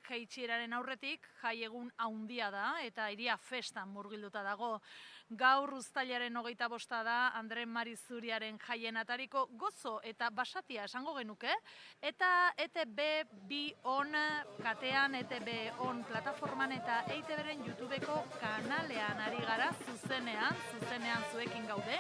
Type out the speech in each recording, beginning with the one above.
jaitsieraren aurretik jai egun handia da eta hiria festan murgilduta dago. Gaur uztailaren 25 da Andre Marizuriaren jaien atariko gozo eta basatia esango genuke, eta ETB bi on katean, ETB on plataforman eta EITB-ren YouTubeko kanalean ari gara zuzenean zuekin gaude.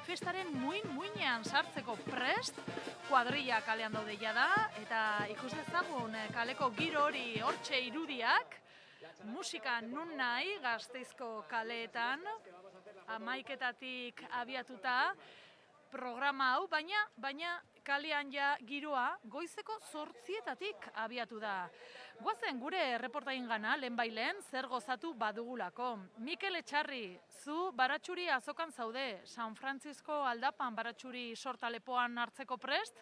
Festaren muinean sartzeko prest, kuadrilla kalean daude jada, eta ikus dezagun kaleko giro hori hortxe irudiak, musika nun nahi Gasteizko kaleetan, 11:00-tik abiatuta programa hau, baina kalean ja giroa goizeko 8:00-tik abiatu da. Goazen gure reportaingana lehenbailen zer gozatu badugulako. Mikel Etxarri, zu Baratxuri azokan zaude, San Francisco aldapan Baratxuri sortalepoan hartzeko prest?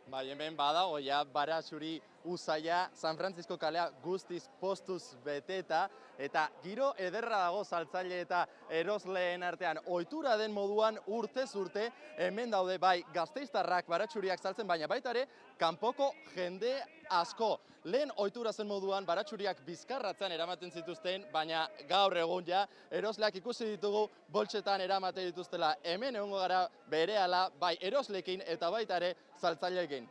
Bai, hemen badago ja Baratxuri usaia, San Francisco kalea guztiz postuz beteta, eta giro ederra dago saltzaile eta erosleen artean. Ohitura den moduan urtez urte hemen daude bai gasteiztarrak Baratxuriak saltzen, baina baita ere kanpoko jende asko. Lehen ohitura zen moduan Baratxuriak bizkarratzen eramaten zituzten, baina gaur egun ja erosleak ikusi ditugu boltsetan eramaten dituztela. Hemen egongo gara berehala bai erosleekin eta baita ere saltzaileekin.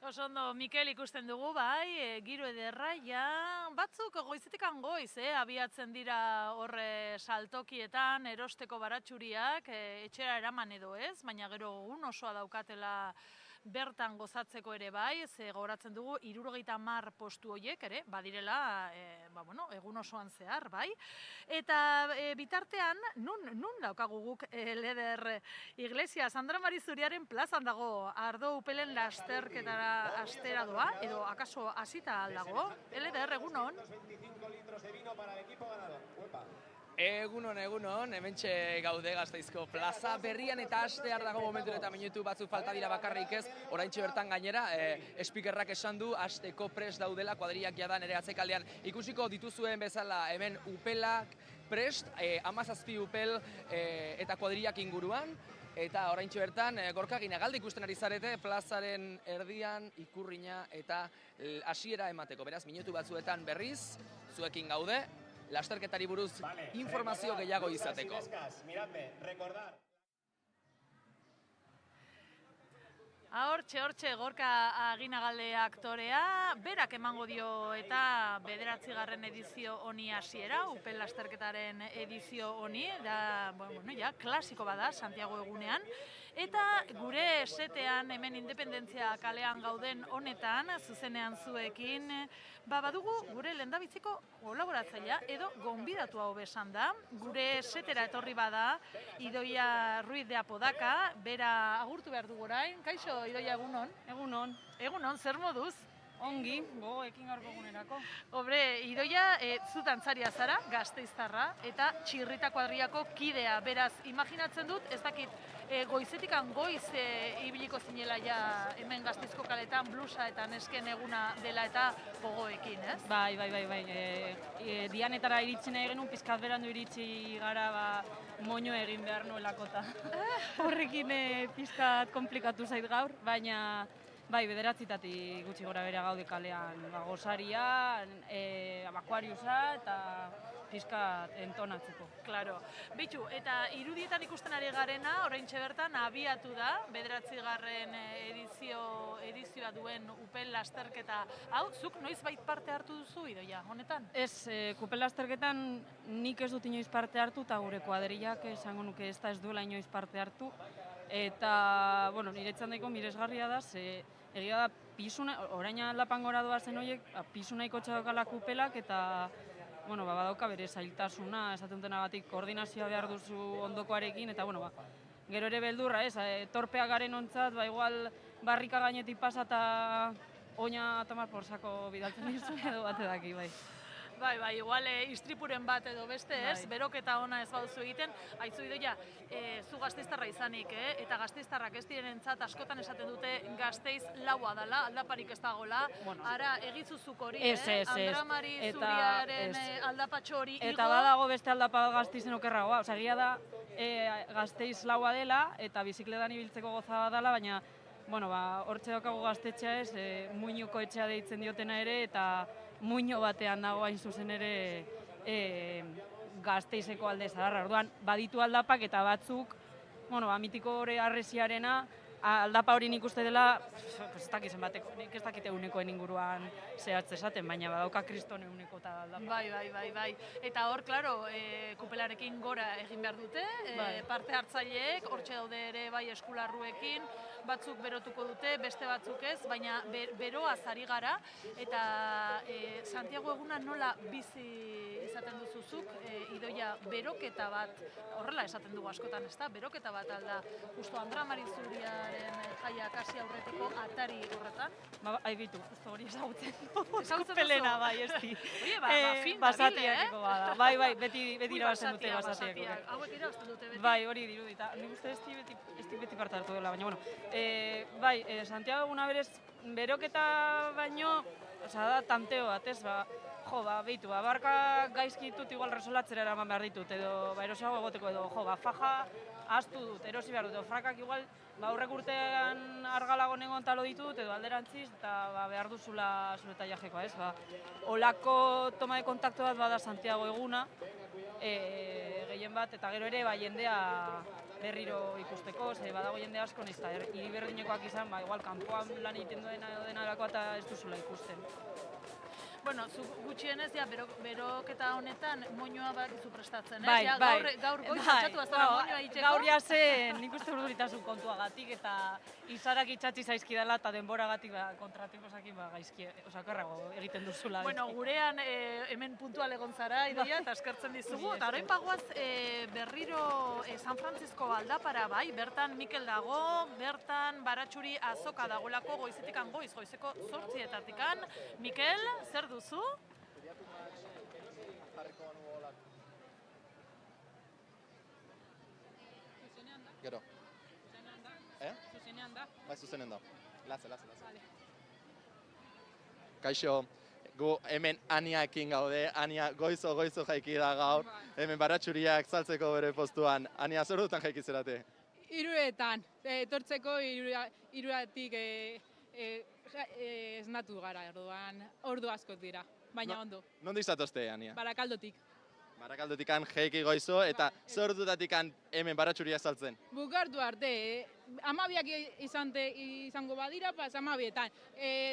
Osondo, Mikel ikusten dugu, bai, giro ederra, ja, batzuk goizetikan goiz, abiatzen dira horre saltokietan, erosteko Baratxuriak, etxera eraman edo ez, baina gero un osoa daukatela bertan gozatzeko ere bai, ze gogoratzen dugu 70 postu horiek ere, badirela, egun osoan zehar, bai. Eta bitartean, nun daukagu guk Leder Iglesia, Andre Marizuriaren plazan dago, ardo upelen lasterketara astera doa, edo akaso hasita aldago? Leder, egunon? Egunon, hementxe gaude Gasteizko plaza berrian eta hastear dago momentu eta minutu batzuk falta dira bakarrik ez, oraintxe bertan gainera, speakerrak esan du hasteko prest daudela, kuadrillak jadan ere atzekaldean ikusiko dituzuen bezala hemen upelak prest, 17 upel eta kuadrillak inguruan, eta oraintxe bertan Gorka Ginagalde ikusten ari zarete plazaren erdian ikurrina eta hasiera emateko, beraz minutu batzuetan berriz, zuekin gaude, lasterketari buruz informazio gehiago izateko. Hortxe, Gorka Ginagalde aktorea, berak emango dio eta 9. edizio honi hasiera, upel lasterketaren edizio honi, da, klasiko bada, Santiago egunean, eta gure setean hemen Independentzia kalean gauden honetan, zuzenean zuekin, badugu gure lehendabiziko kolaboratzailea edo gonbidatu hau besan da, gure setera etorri bada, Idoia Ruiz de Apodaca, bera agurtu behar dugu orain, kaixo, Idoia, egunon? Egunon, zer moduz? Ongi, gogoekin gaurko egunerako. Hombre, Idoia, zu dantzaria zara, gasteiztarra, eta txirrita kuadriako kidea. Beraz, imaginatzen dut, ez dakit, goizetikan goiz ibiliko zinela ja hemen Gasteizko kaletan blusa eta nesken eguna dela eta gogoekin, ez? Bai. Dianetara iritsi nahi genuen, pizkat berandu iritsi gara, moño egin behar nuelakota. Horrekin pizkat komplikatu zait gaur, baina bai, 9:00 gutxi gora bera gaude kalean, gosaria, akuariusa eta pizkat entonatzeko. Claro. Beitu, eta irudietan ikusten ari garena, oraintxe bertan abiatu da, 9. edizioa duen upel lasterketa. Hau, zuk noizbait parte hartu duzu, Idoia, honetan? Ez, upel lasterketan nik ez dut inoiz parte hartu, eta gure kuadrillak esango nuke ez duela inoiz parte hartu. Eta, niretzan daiko miresgarria da, ze egia da, orain aldapan gora doazen horiek, pisu nahiko txadokalak upelak, eta badauka bere zailtasuna, esaten denagatik koordinazioa behar duzu ondokoarekin, eta gero ere beldurra, torpeak garen ontzat, igual barrika gainetik pasa eta oina tomar porsako bidaltzen dizu edo bate daki, bai. Bai, igual istripuren bat edo beste, ez? Beroketa ona ez baduzu egiten. Aizu, Idoia, zu gasteiztarra izanik, eta gasteiztarrak ez direnentzat askotan esaten dute Gasteiz laua dela, aldaparik ez dagoela. Ara, egizuzuk hori, Andre Marizuriaren aldapatxo hori igo. Eta badago beste aldapa Gasteizen okerragoa, egia da, Gasteiz laua dela eta bizikletan ibiltzeko goza dela, baina bueno, hortxe daukagu gaztetxea ez, muinuko etxea deitzen diotena ere, eta muino batean dago hain zuzen ere Gasteizeko alde zaharra. Orduan, baditu aldapak eta batzuk, bueno, mitiko hori arresiarena, aldapa hori nik uste dela, ez dakit zenbateko, nik ez dakite unekoen inguruan zehatz esaten, baina badauka kristone uneko eta aldapa. Bai. Eta hor, klaro, kupelarekin gora egin behar dute, parte hartzaileek, hortxe daude ere bai eskularruekin, batzuk berotuko dute, beste batzuk ez, baina beroaz ari gara, eta Santiago eguna nola bizi izaten duzuzuk, Idoia, beroketa bat, horrela esaten dugu askotan, ez da, beroketa bat alda, justo Andra Marizuriaren jaiak hasi aurretiko atari horretan. Bitu, justo hori ezagutzen Ezagutzen Pelena, duzu? bai, esti. Oie, fin, basatiakeko bada. Bai, beti irabazten dute basatiakeko. Hauek irabazten dute beti. Bai, hori dirudita. Nik uste ez beti parte hartu dela, baina, bueno. Bai, Santiago eguna berez, beroketa baino, da tanteo bat, ez, behitu, barka gaizki ditut igual resolatzera eraman behar ditut, edo erosiago egoteko, edo faja ahaztu dut, erosi behar dut, edo frakak igual, aurrek urtean argalago nengon talo ditut, edo alderantziz, eta behar duzula zure taiajekoa, ez, olako toma de kontaktu bat bada Santiago eguna, gehien bat, eta gero ere, jendea berriro ikusteko, badago jende asko nahiz, eta hiri berdinekoak izan, igual kanpoan lan egiten dena erakoa eta ez duzula ikusten. Bueno, zu gutxienez, beroketa honetan moñoa badakizu prestatzen, ez? Bai. Gaur goiz pentsatu aztara moñoa itxeko. Gaur jazen nik uste urduritasun kontuagatik eta izarak itxatzi zaizkidala eta denboragatik kontratikosakin gaizki, osakarrago egiten duzula. Bueno, gurean hemen puntual egon zara, Idoia, eta eskertzen dizugu. Eta orain bagoaz berriro San Francisco aldapara, bai, bertan Mikel dago, bertan Baratxuri azoka dagolako goizetikan goizeko 8:00-etikan. Mikel, zer duzu? Gero. Zuzenean da? Bai, zuzenen da. Laze. Kaixo, gu hemen Aniaekin gaude, Ania goizo jaiki da gaur, hemen Baratxuriak saltzeko bere postuan. Ania, zer dutan jaiki zerate? 3:00etan, etortzeko 3:00tik esnatu gara, ordu askot dira, baina ondo. Nondi zatozte, Ania? Barakaldotik. Barakaldotikan jaiki goizo, eta zer dutatikan hemen Baratxuriak saltzen? Bukartu arte, 12 izango badira, 12etan.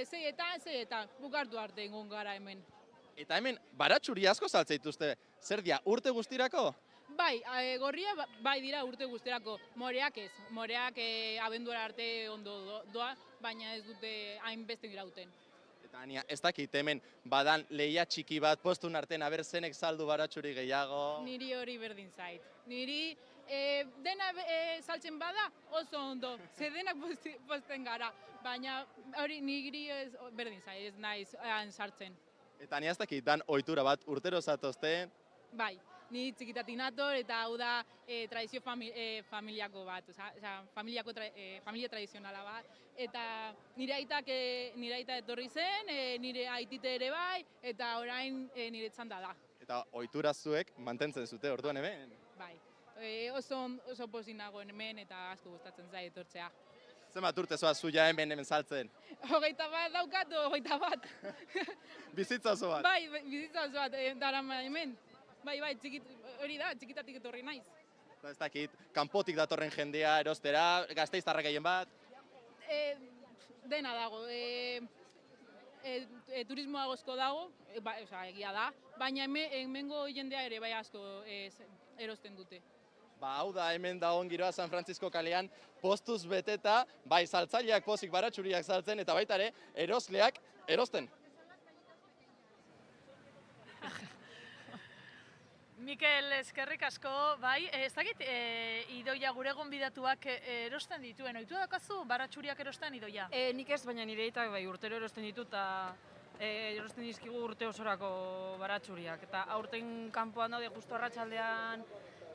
6etan, bukartu arte ingon gara hemen. Eta hemen Baratxuri asko saltzeituzte, zer dia, urte guztirako? Bai, gorria bai dira urte guztirako, moreak ez. Moreak abenduara arte ondo doa, baina ez dute hainbeste irauten. Eta Ania, ez dakit hemen badan lehia txiki bat postun artean aber zenek saldu Baratxuri gehiago? Niri hori berdin zait. Niri dena saltzen bada oso ondo, ze denak posten gara, baina hori niri berdin zait, ez naiz sartzen. Eta Ania, ez dakit, dan ohitura bat urtero zatozte? Bai. Ni txikitatik nator eta hau da tradizio familiako bat, familia tradizionala bat. Eta nire aita etorri zen, nire aitite ere bai, eta orain nire txanda da. Eta ohitura zuek mantentzen zute orduan hemen? Bai, oso pozik nagoen hemen eta asko gustatzen zait etortzea. Zenbat urte zoaz zuia hemen saltzen? 21 daukat, 21. Bizitza oso bat? Bai, bizitza oso bat, darama hemen. Bai, hori da, txikitatik etorri naiz. Ez dakit, kanpotik datorren jendea erostera, Gasteiztarrak gehien bat? Dena dago, turismoa asko dago, egia da, baina hemengo jendea ere bai asko erosten dute. Hau da, hemen dagoen giroa San Francisco kalean postuz beteta, bai saltzaileak pozik Baratxuriak saltzen, eta baita ere, erosleak erosten. Mikel, eskerrik asko, bai, ez dakit, Idoia gure gonbidatuak erosten dituen, ohitu daukazu Baratxuriak erosten, Idoia? Nik ez, baina nire aitak bai urtero erosten ditut, eta erosten dizkigu urte osorako Baratxuriak. Eta aurten kanpoan daude justo arratsaldean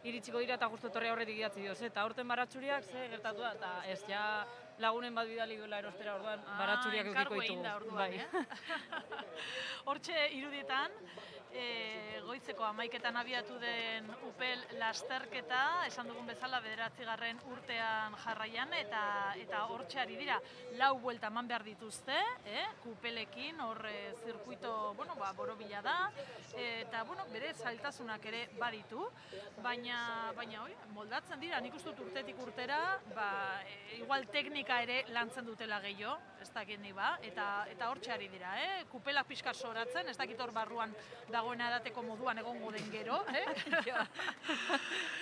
iritsiko dira eta justo etorri aurretik idatzi dioz. Eta aurten Baratxuriak ze gertatu da, eta ez ja lagunen bat bidali duela erostera orduan Baratxuriak edukiko ditugu. Orduan, hortxe irudietan, goizeko 11etan abiatu den upel lasterketa, esan dugun bezala 9. urtean jarraian, eta hortxe ari dira, 4 buelta eman behar dituzte, kupelekin, hor zirkuito, borobila da, eta bere zailtasunak ere baditu, baina moldatzen dira, nik uste dut urtetik urtera, igual teknika ere lantzen dutela gehiago, ez dakit nik eta hortxe ari dira, kupelak pixka soratzen, ez dakit hor barruan dagoena edateko moduan egongo den gero,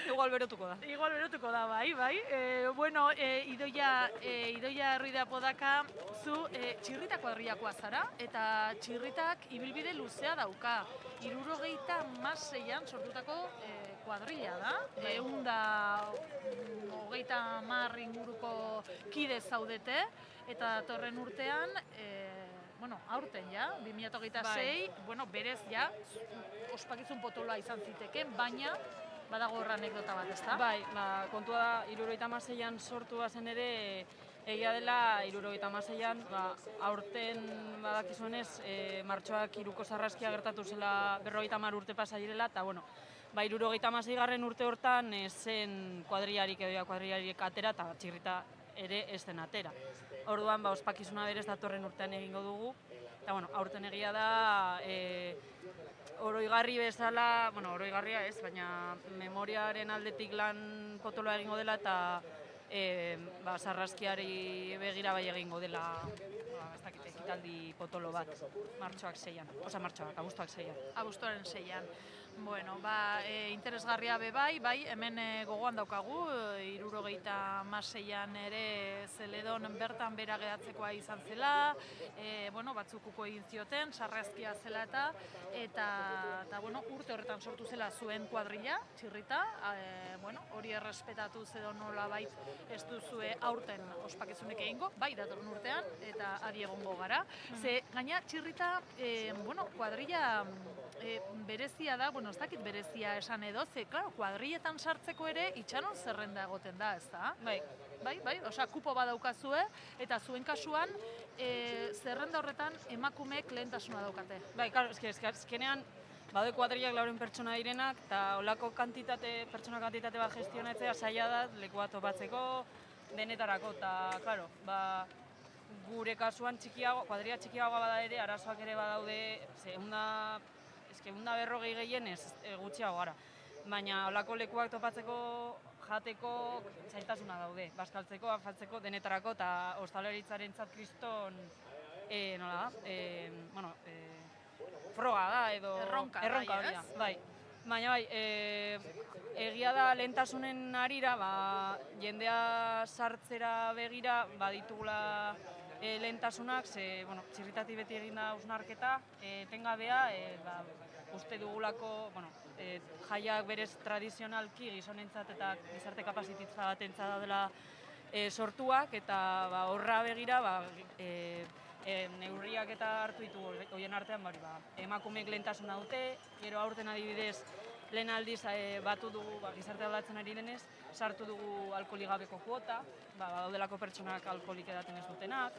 Igual berotuko da. Igual berotuko da, bai. Bueno, Idoia Herrida Podaka, zu txirrita kuadrillakoa zara, eta txirritak ibilbide luzea dauka. 76an sortutako kuadrilla da, 130 inguruko kide zaudete, eta torren urtean, aurten ja, 2026, berez ja, ospakizun potoloa izan ziteken, baina badago horra anekdota bat, ezta? Bai, kontua da, 76an sortu bazen ere, egia dela, 76an, aurten badakizuenez, martxoak 3ko sarraskia gertatu zela 50 urte pasa direla, eta 76. urte hortan zen kuadrillarik atera, eta txirrita ere ez den atera. Orduan, ospakizuna berez datorren urtean egingo dugu, eta aurten egia da, oroigarri bezala, oroigarria ez, baina memoriaren aldetik lan potoloa egingo dela, eta sarraskiari begira bai egingo dela, ez dakit, ekitaldi potolo bat, abuztuak 6an. Abuztuaren 6an. Bueno, interesgarria be bai, hemen gogoan daukagu, 76an ere Zeledon bertan bera gehatzekoa izan zela, batzukuko egin zioten, sarrazkia zela eta urte horretan sortu zela zuen kuadrilla, txirrita, hori errespetatuz edo nolabait ez duzue aurten ospakizunek egingo, bai datorren urtean, eta adi egongo gara. Ze, gaina txirrita, kuadrilla berezia da, ez dakit berezia esan edo, ze, klaro, kuadrilletan sartzeko ere itxaron zerrenda egoten da, ez da? Bai, kupo badaukazue, eta zuen kasuan, zerrenda horretan emakumeek lehentasuna daukate. Bai, klaro, ezkenean, badoi kuadrillak 400 pertsona direnak, eta olako pertsona kantitate bat gestionatzea zaila da, leku bat topatzeko, denetarako, eta, klaro, gure kasuan kuadrilla txikiagoa bada ere, arazoak ere badaude, 140 gehienez gutxiago gara. Baina olako lekuak topatzeko, jateko zailtasuna daude, bazkaltzeko, afaltzeko, denetarako, eta ostalaritzaren kriston, froga da, edo erronka hori da. Bai. Baina egia da lehentasunen arira, jendea sartzera begira, baditugula lehentasunak, txirritati beti egin da hausnarketa, etengabea, uste dugulako, jaiak berez tradizionalki gizonentzat eta gizarte kapazititza batentzat dela sortuak, eta horra begira, neurriak eta hartu ditugu horien artean, emakumeek lehentasuna dute, gero aurten adibidez, lehen aldiz batu dugu, gizarte aldatzen ari denez, sartu dugu alkoholigabeko kuota, badaudelako pertsonak alkoholik edaten ez dutenak,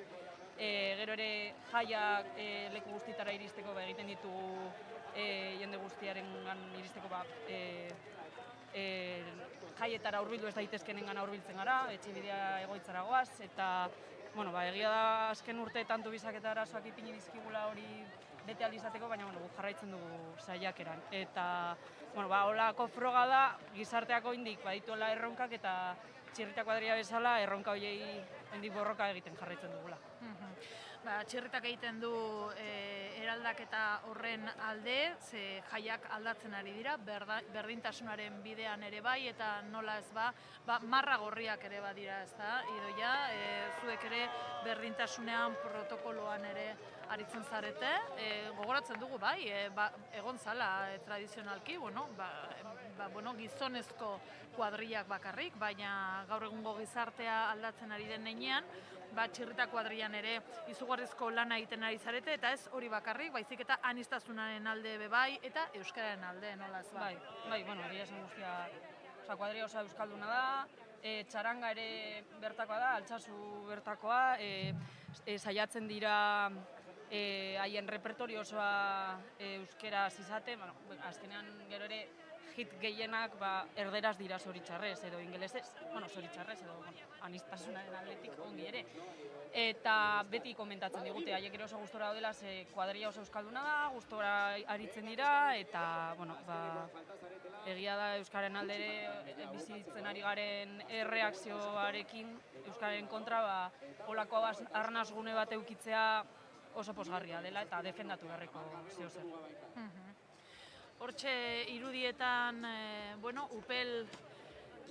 gero ere jaiak leku guztietara iristeko egiten ditugu jende guztiarengan iristeko jaietara hurbildu ez daitezkenengan hurbiltzen gara, etxebidea egoitzara goaz, eta egia da azken urteetan bizak eta arazoak ipini dizkigula hori bete aldizateko, baina guk jarraitzen dugu saiakeran. Eta holako froga da, gizarteako indik badituela erronkak eta txirrita kuadrilla bezala erronka horiei indik borroka egiten jarraitzen dugula. Txirritak egiten du eraldaketa horren alde, ze jaiak aldatzen ari dira, berdintasunaren bidean ere bai, eta nola ez marra gorriak ere badira, ez da, Idoia, zuek ere berdintasunean protokoloan ere aritzen zarete, gogoratzen dugu bai, egon zala tradizionalki, gizonezko kuadrillak bakarrik, baina gaur egungo gizartea aldatzen ari den heinean, txirrita kuadrillan ere izugarrizko lana egiten ari zarete, eta ez hori bakarrik, baizik eta aniztasunaren alde bai, eta euskararen alde, nola ez ba? Bai, egia esan guztia, kuadrilla osa euskalduna da, txaranga ere bertakoa da, altsasu bertakoa, saiatzen dira haien repertorio osoa euskeraz izaten, azkenean gero ere hit gehienak erderaz dira zoritxarrez edo ingelesez, zoritxarrez edo anistasunaren aldetik ongi ere. Eta beti komentatzen digute, haiek ere oso gustora daudela, ze kuadrilla oso euskalduna da, gustora aritzen dira, eta, egia da euskaren aldere bizitzen ari garen erreakzioarekin euskararen kontra, holako arnasgune bat eukitzea oso posgarria dela eta defendatu beharreko zeo zer. Hortxe irudietan, upel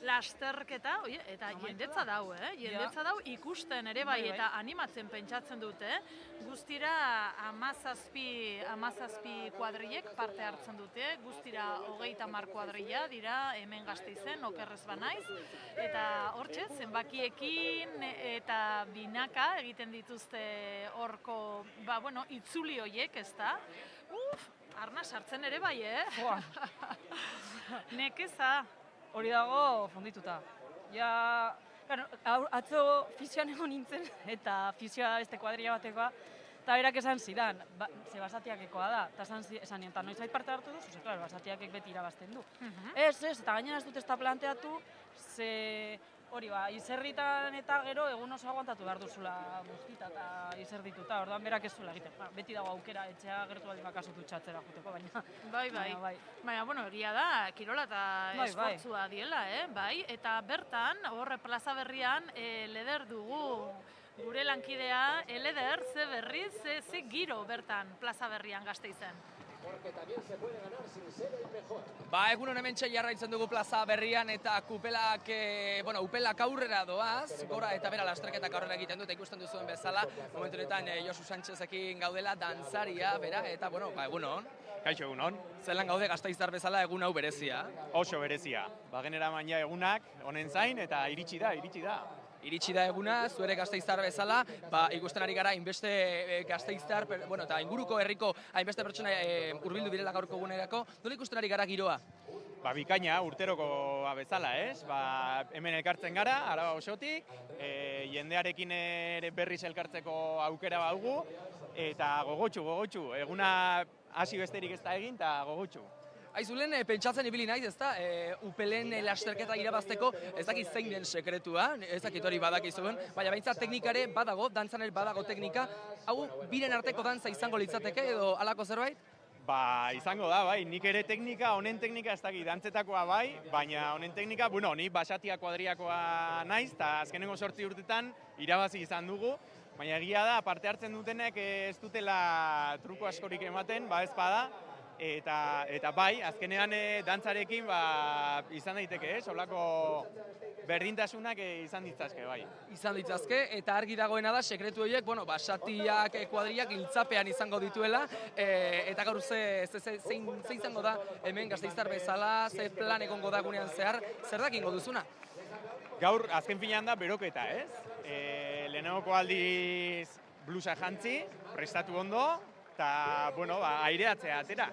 lasterketa, eta jendetza dau, jendetza dau ikusten ere bai eta animatzen pentsatzen dute, guztira 17 kuadrilek parte hartzen dute, guztira 30 kuadrilla dira hemen Gasteizen, okerrez banaiz, eta hortxe zenbakiekin eta binaka egiten dituzte horko, itzuli horiek, ezta? Arna sartzen ere bai, Nekeza. Hori dago fondituta. Atzo fizioan egon nintzen, eta fizioa beste kuadrilla batekoa, eta berak esan zidan, ze basatiakekoa da, eta esan nion, eta noiz parte hartu duzu, ze, klaro, basatiakek beti irabazten du. Ez, eta gainera ez dut ez da planteatu, ze hori izerritan eta gero egun oso aguantatu behar duzula guztita eta izerdituta, orduan berak ez zuela egiten. Beti dago aukera etxea gertu baldin bakazu dutxatzera juteko, baina... Baina, egia da, kirola eta esfortzua diela, bai, eta bertan, horre plaza berrian, Leder dugu gure lankidea, Leder, ze berriz, ze giro bertan plaza berrian Gasteizen. Egun honen hementxe jarraitzen dugu plaza berrian eta upelak aurrera doaz, gora eta bera lasterketak aurrera egiten dut, ikusten duzuen bezala, momentu honetan Josu Sánchezekin gaudela, dantzaria, bera, eta egun hon. Kaixo, egun hon. Zelan gaude Gasteiztar bezala egun hau berezia? Oso berezia. Genera maina egunak honen zain eta iritsi da. Iritsi da eguna, zuere Gasteiztar bezala, ikusten ari gara hainbeste Gasteiztar, eta inguruko herriko hainbeste pertsona hurbildu direla gaurko egunerako, nola ikusten ari gara giroa? Bikaina, urteroko bezala, ez? Hemen elkartzen gara, Araba osotik, jendearekin ere berriz elkartzeko aukera badugu, eta gogotsu, eguna hasi besterik ez da egin, eta gogotsu. Aizulen, pentsatzen ibili naiz, ezta? Upelen lasterketa irabazteko, ez dakit zein den sekretua, ez dakit hori badakizuen, baina behintzat teknikare badago, dantzan badago teknika, hau biren arteko dantza izango litzateke edo halako zerbait? Izango da, bai, nik ere honen teknika ez dakit, dantzetakoa bai, baina honen teknika, ni basatia kuadriakoa naiz, eta azkenengo 8 urtetan irabazi izan dugu, baina egia da, parte hartzen dutenek ez dutela truko askorik ematen, ez bada, eta bai, azkenean dantzarekin izan daiteke, olako berdintasunak izan ditzazke, bai. Izan ditzazke, eta argi dagoena da, sekretu horiek, basatiak, kuadriak hiltzapean izango dituela, eta gaur zein izango da hemen Gasteiztar bezala, ze plan egongo da gunean zehar, zer dakingo duzuna? Gaur, azken finean da, beroketa, ez? Lehenagoko aldiz blusa jantzi, prestatu ondo, eta, aireatzea atera.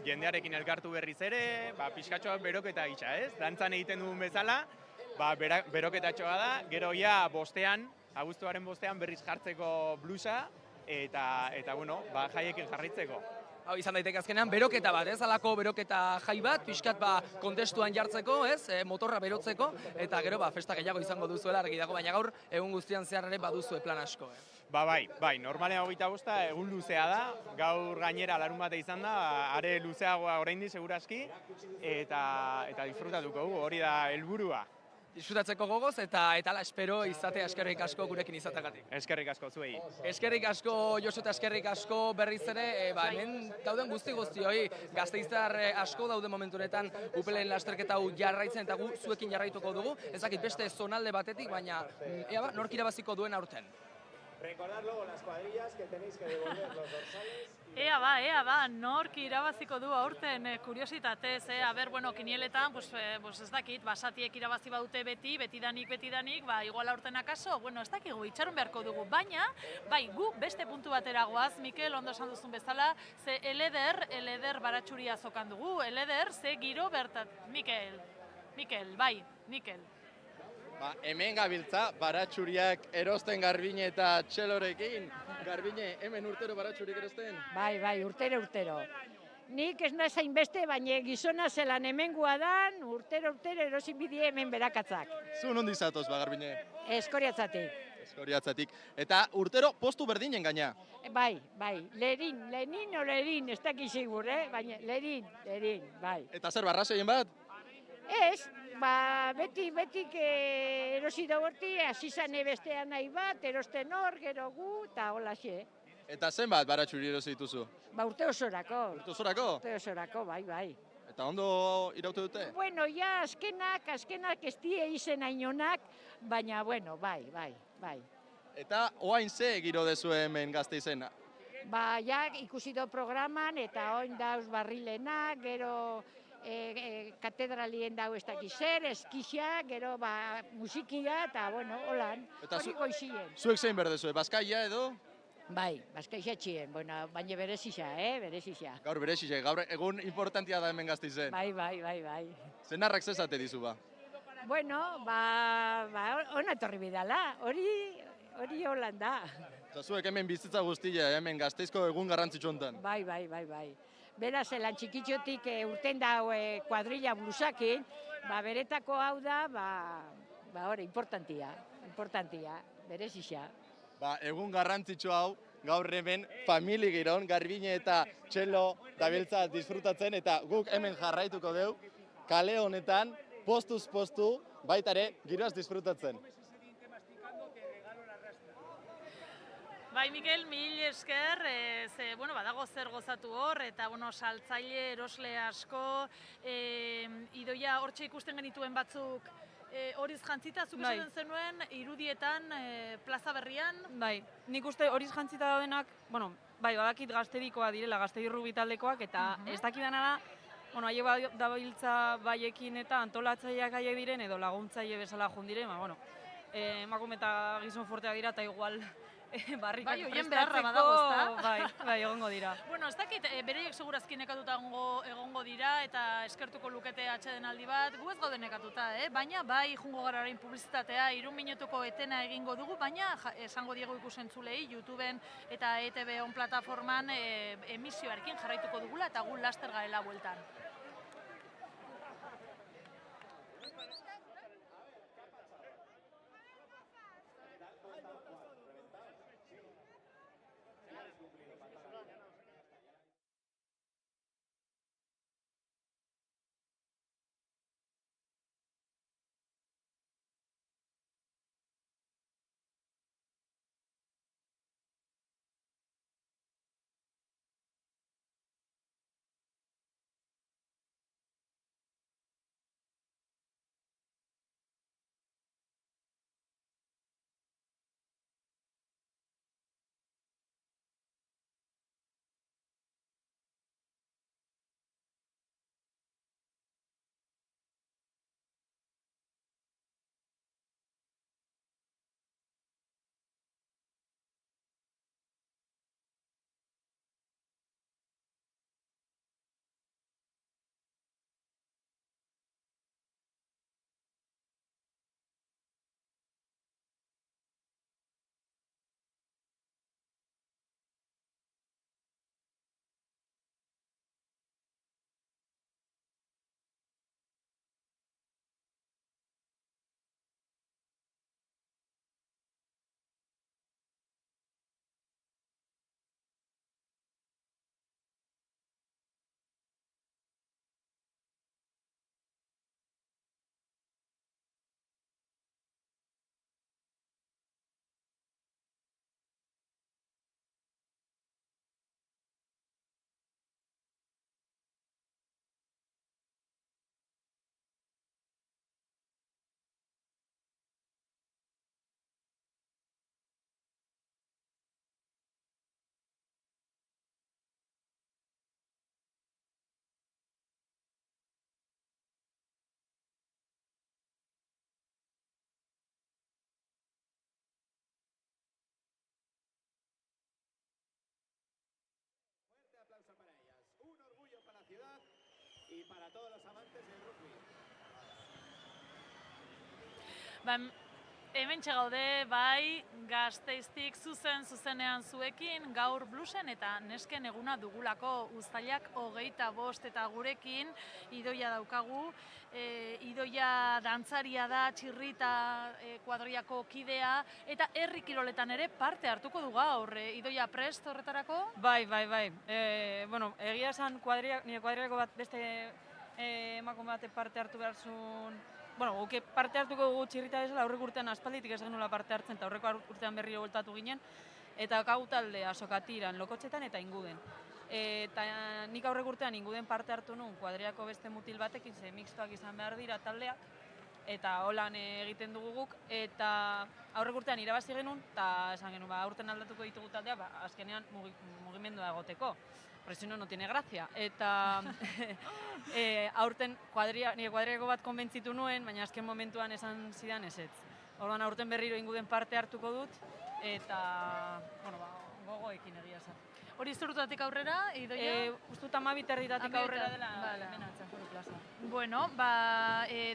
Jendearekin elkartu berriz ere, pixkatxoa beroketa gitza, ez? Dantzan egiten duen bezala, beroketatxoa da, gero ja abuztuaren bostean berriz jartzeko blusa, eta jaiekin jarraitzeko. Hau izan daiteke azkenean beroketa bat, ez? Halako beroketa jai bat, pixkat kontestuan jartzeko, ez? Motorra berotzeko, eta gero festa gehiago izango duzuela argi dago, baina gaur egun guztian zehar ere baduzue plan asko. Bai, normalean 25 egun luzea da, gaur gainera larunbata izan da, are luzeagoa oraindik segurazki, eta disfrutatuko dugu, hori da helburua. Disfrutatzeko gogoz eta ala espero izatea, eskerrik asko gurekin izateagatik. Eskerrik asko zuei. Eskerrik asko Josu eta eskerrik asko berriz ere, hemen dauden guzti hori Gasteiztar asko dauden momentu honetan upelen lasterketa hau jarraitzen eta gu zuekin jarraituko dugu, ez dakit beste zonalde batetik, baina nork irabaziko duen aurten. Recordad luego las cuadrillas que tenéis que devolver los dorsales. Nork irabaziko du aurten kuriositatez, kinieletan, ez dakit, basatiek irabazi badute betidanik, igual aurten akaso, ez dakigu, itxaron beharko dugu, baina, gu beste puntu batera goaz, Mikel, ondo esan duzun bezala, ze Leder baratxuria zokan dugu, Leder, ze giro bertat, Mikel. Ba, hemen gabiltza, baratxuriak erosten Garbine eta Txelorekin. Garbine, hemen urtero baratxurik erosten? Bai, urtero. Nik ez naiz hainbeste, baina gizona zelan hemengua dan, urtero erosin bidie hemen berakatzak. Zu nondi zatoz, ba, Garbine? Eskoriatzatik. Eskoriatzatik. Eta urtero postu berdinen gaina. Bai, lerin, ez dakiz sigur, baina lerin, bai. Eta zer, barrazoien bat? Ez, betik erosi da horti, azizane bestean nahi bat, erosten hor, gero gu, eta hola xe. Eta zenbat baratxuri erosi dituzu? Urte osorako. Urte osorako? Urte osorako, bai. Eta ondo iraute dute? Bueno, ja, azkenak ez die izen ainonak, baina, bueno, bai. Eta oain ze giro dezu hemen Gasteizen? Ja, ikusi do programan, eta oin dauz barrilenak, gero katedralien dau ez dakiz zer, eskixa, gero musikia, eta, bueno, holan, hori goizien. Zuek zein berdezue, Bazkaia edo? Bai, Bazkaia txien, bueno, baina berezisa, berezisa. Gaur berezisa, gaur egun importantia da hemen Gasteizen. Bai. Zenarrak zezate dizu ba? Bueno, ona etorri bidala, hori holan da. Eta zuek hemen bizitza guztia, hemen Gasteizko egun garrantzitsu hontan. Bai. Beraz, zelan txikitxotik urten da kuadrilla blusakin, beretako hau da, hori, importantia, berezisa. Egun garrantzitsu hau, gaur hemen famili giron, Garbine eta Txelo dabiltza disfrutatzen, eta guk hemen jarraituko deu, kale honetan, postuz postu, baitare giroaz disfrutatzen. Bai, Mikel, mil esker, badago zer gozatu hor, eta, saltzaile, erosle asko, idoia hortxe ikusten genituen batzuk horiz jantzita, zuk esaten zenuen, irudietan, plaza berrian? Bai, nik uste horiz jantzita daudenak, badakit gaztedikoa direla, gaztedirru bitaldekoak, eta ez dakidana da, haie dabiltza baiekin eta antolatzaileak haiek diren, edo laguntzaile bezala jundiren, emakume eta gizon forteak dira, eta igual barrikak prestatzeko, bai, egongo dira. Bueno, ez dakit, bereiek segurazki nekatuta egongo dira, eta eskertuko lukete atxeden aldi bat, gu ez gaude nekatuta, baina bai jungo gara orain publizitatea, 3 minutuko etena egingo dugu, baina esango diego ikusentzulei, YouTubeen eta ETV on plataforman emisioarekin jarraituko dugula, eta gu laster garela bueltan. aplauso para ellas. Un orgullo para la ciudad y para todos los amantes del rugby. Hementxe gaude, bai, Gasteiztik zuzenean zuekin, gaur bluesen eta nesken eguna dugulako uztailak 25 eta gurekin Idoia daukagu. Idoia dantzaria da, txirrita kuadriako kidea, eta herri kiroletan ere parte hartuko du gaur. Idoia prest horretarako? Bai. Bueno, egia esan nire kuadriako bat beste emakume batek parte hartu behar zuen. Bueno, guke parte hartuko dugu txirrita bezala, aurreko urtean aspalditik ez genuela parte hartzen, eta aurreko urtean berriro bueltatu ginen, eta kau taldea Sokatiran, Lokotxetan eta Inguden. Eta nik aurreko urtean Inguden parte hartu nuen kuadriako beste mutil batekin, ze mixtoak izan behar dira taldeak, eta holan egiten dugu guk, eta aurreko urtean irabazi genuen, eta esan genuen, aurten aldatuko ditugu taldea, azkenean mugimendua egoteko. Por eso no tiene gracia. Eta aurten nire kuadriako bat konbentzitu nuen, baina azken momentuan esan zidan ezetz. Orduan aurten berriro Inguden parte hartuko dut, eta gogoekin egia esan. Hori zurtutatik aurrera, Idoia? Uste dut 12:30 aurrera dela hemen Txanforo plaza. Bueno,